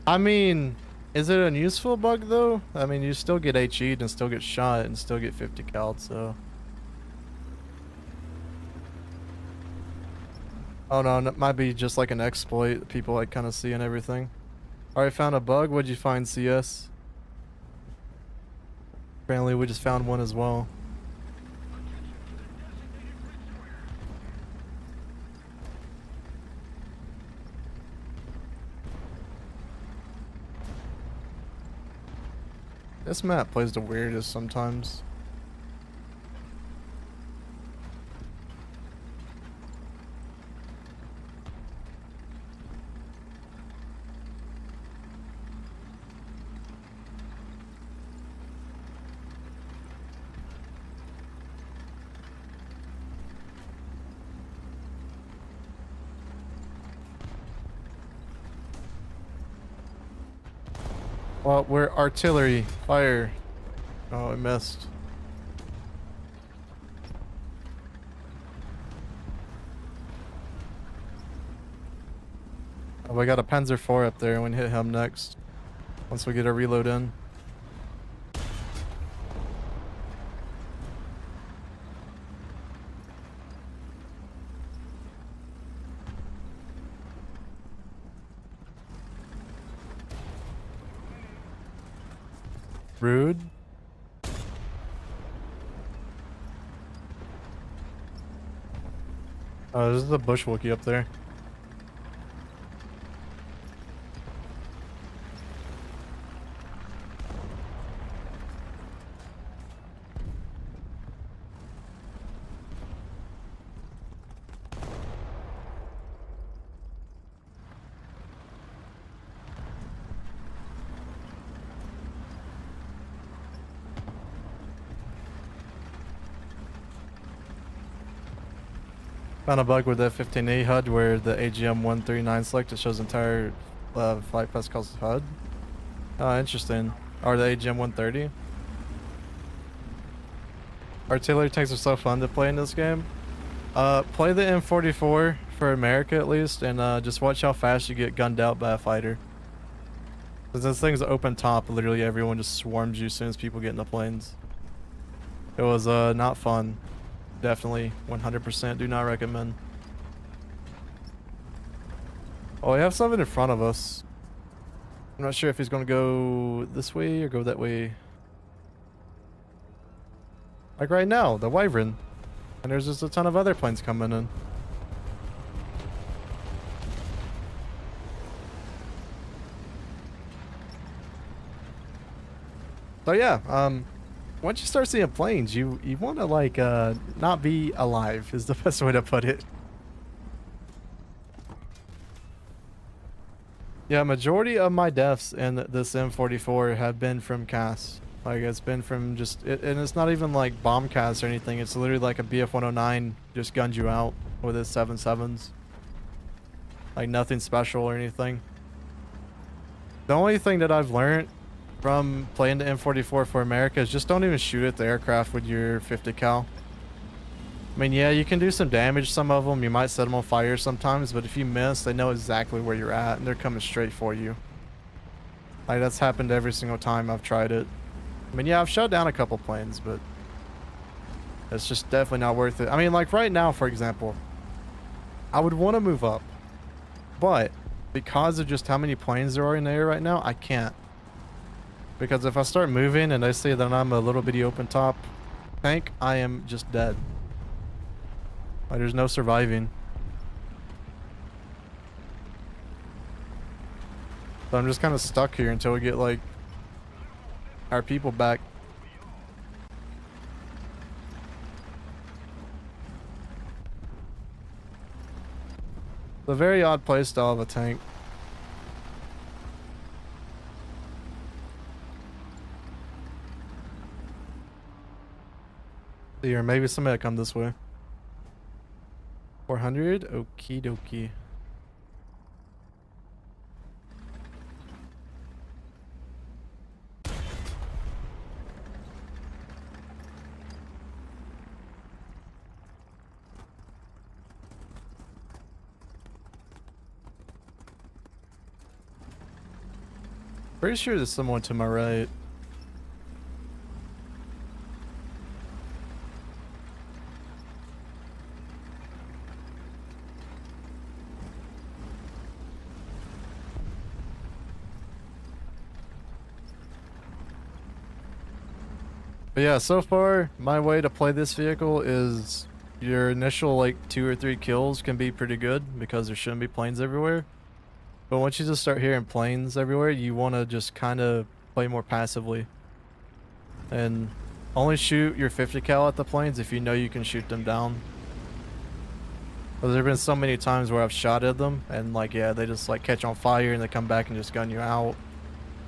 I mean, is it a useful bug though? I mean, you still get HE'd and still get shot and still get 50 cal, so. Oh no, it might be just like an exploit that people like kind of see and everything. Alright, found a bug. What'd you find, CS? Apparently we just found one as well. This map plays the weirdest sometimes. Well, we're artillery. Fire. Oh, I missed. Oh, we got a Panzer IV up there and we hit him next. Once we get a reload in. Rude. Oh, this is a bush Wookie up there. Found a bug with the 15A HUD where the AGM-139 select it shows entire flight path calls HUD. Oh, interesting. Or the AGM-130. Artillery tanks are so fun to play in this game. Play the M44 for America at least, and just watch how fast you get gunned out by a fighter. Because this thing's open top, literally everyone just swarms you as soon as people get in the planes. It was not fun. Definitely 100% do not recommend. Oh, we have something in front of us. I'm not sure if he's going to go this way or go that way. Like right now, the Wyvern. And there's just a ton of other planes coming in. So yeah, once you start seeing planes, you want to like not be alive is the best way to put it. Yeah, majority of my deaths in this M44 have been from CAS. Like it's been from just and it's not even like bomb CAS or anything. It's literally like a BF-109 just gunned you out with his 7.7s. Like nothing special or anything. The only thing that I've learned from playing the M44 for America is just don't even shoot at the aircraft with your 50 cal. I mean, yeah, you can do some damage, some of them. You might set them on fire sometimes, but if you miss, they know exactly where you're at, and they're coming straight for you. Like, that's happened every single time I've tried it. I mean, yeah, I've shot down a couple planes, but it's just definitely not worth it. I mean, like, right now, for example, I would want to move up, but because of just how many planes there are in the air right now, I can't. Because if I start moving and they say that I'm a little bitty open top tank, I am just dead. Like, there's no surviving. So I'm just kind of stuck here until we get, like, our people back. It's a very odd playstyle of a tank. Here, maybe somebody will come this way. 400? Okie dokie. Pretty sure there's someone to my right. But yeah, so far, my way to play this vehicle is your initial like 2 or 3 kills can be pretty good because there shouldn't be planes everywhere. But once you just start hearing planes everywhere, you want to just kind of play more passively. And only shoot your 50 cal at the planes if you know you can shoot them down. But there have been so many times where I've shot at them and like, yeah, they just like catch on fire and they come back and just gun you out.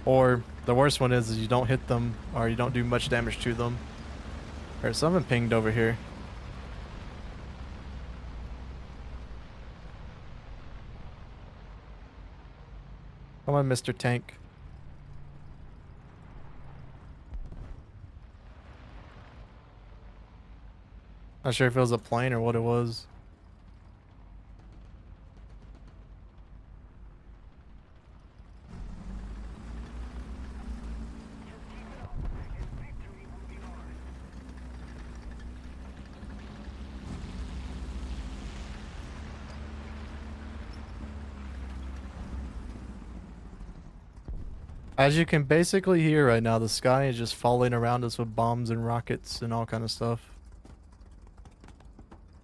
Or the worst one is you don't hit them or you don't do much damage to them. There's something pinged over here. Come on, Mr. Tank. Not sure if it was a plane or what it was. As you can basically hear right now, the sky is just falling around us with bombs and rockets and all kind of stuff.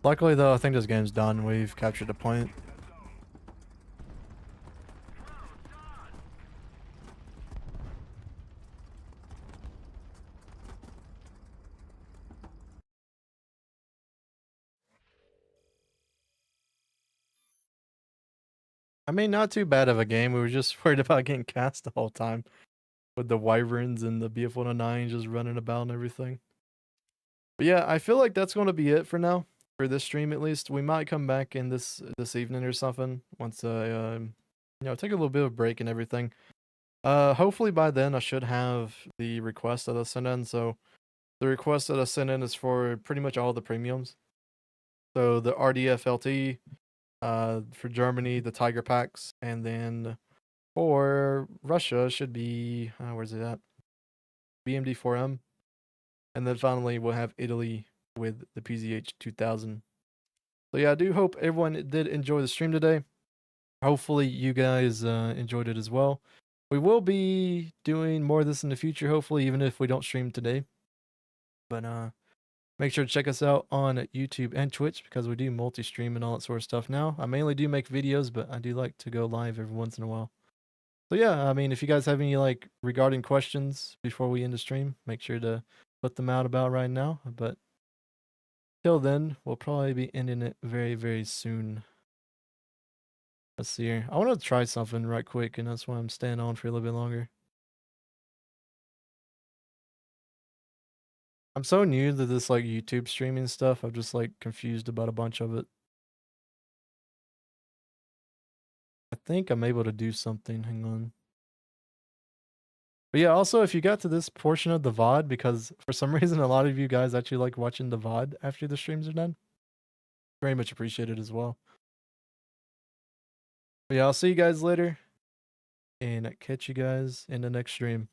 Luckily though, I think this game's done. We've captured a point. I mean, not too bad of a game. We were just worried about getting cast the whole time. With the wyverns and the BF-109 just running about and everything. But yeah, I feel like that's going to be it for now. For this stream at least. We might come back in this evening or something. Once I, take a little bit of a break and everything. Hopefully by then I should have the request that I sent in. So the request that I sent in is for pretty much all the premiums. So the RDF LT, for Germany, the Tiger packs, and then for Russia should be, where's it at? BMD4M. And then finally we'll have Italy with the PZH 2000. So yeah, I do hope everyone did enjoy the stream today. Hopefully you guys enjoyed it as well. We will be doing more of this in the future, hopefully, even if we don't stream today. But make sure to check us out on YouTube and Twitch because we do multi-stream and all that sort of stuff now. I mainly do make videos, but I do like to go live every once in a while. So yeah, I mean, if you guys have any like regarding questions before we end the stream, make sure to put them out about right now. But till then, we'll probably be ending it very, very soon. Let's see here. I want to try something right quick, and that's why I'm staying on for a little bit longer. I'm so new to this like YouTube streaming stuff. I'm just like confused about a bunch of it. I think I'm able to do something. Hang on. But yeah, also if you got to this portion of the VOD, because for some reason a lot of you guys actually like watching the VOD after the streams are done. Very much appreciated as well. But yeah, I'll see you guys later. And catch you guys in the next stream.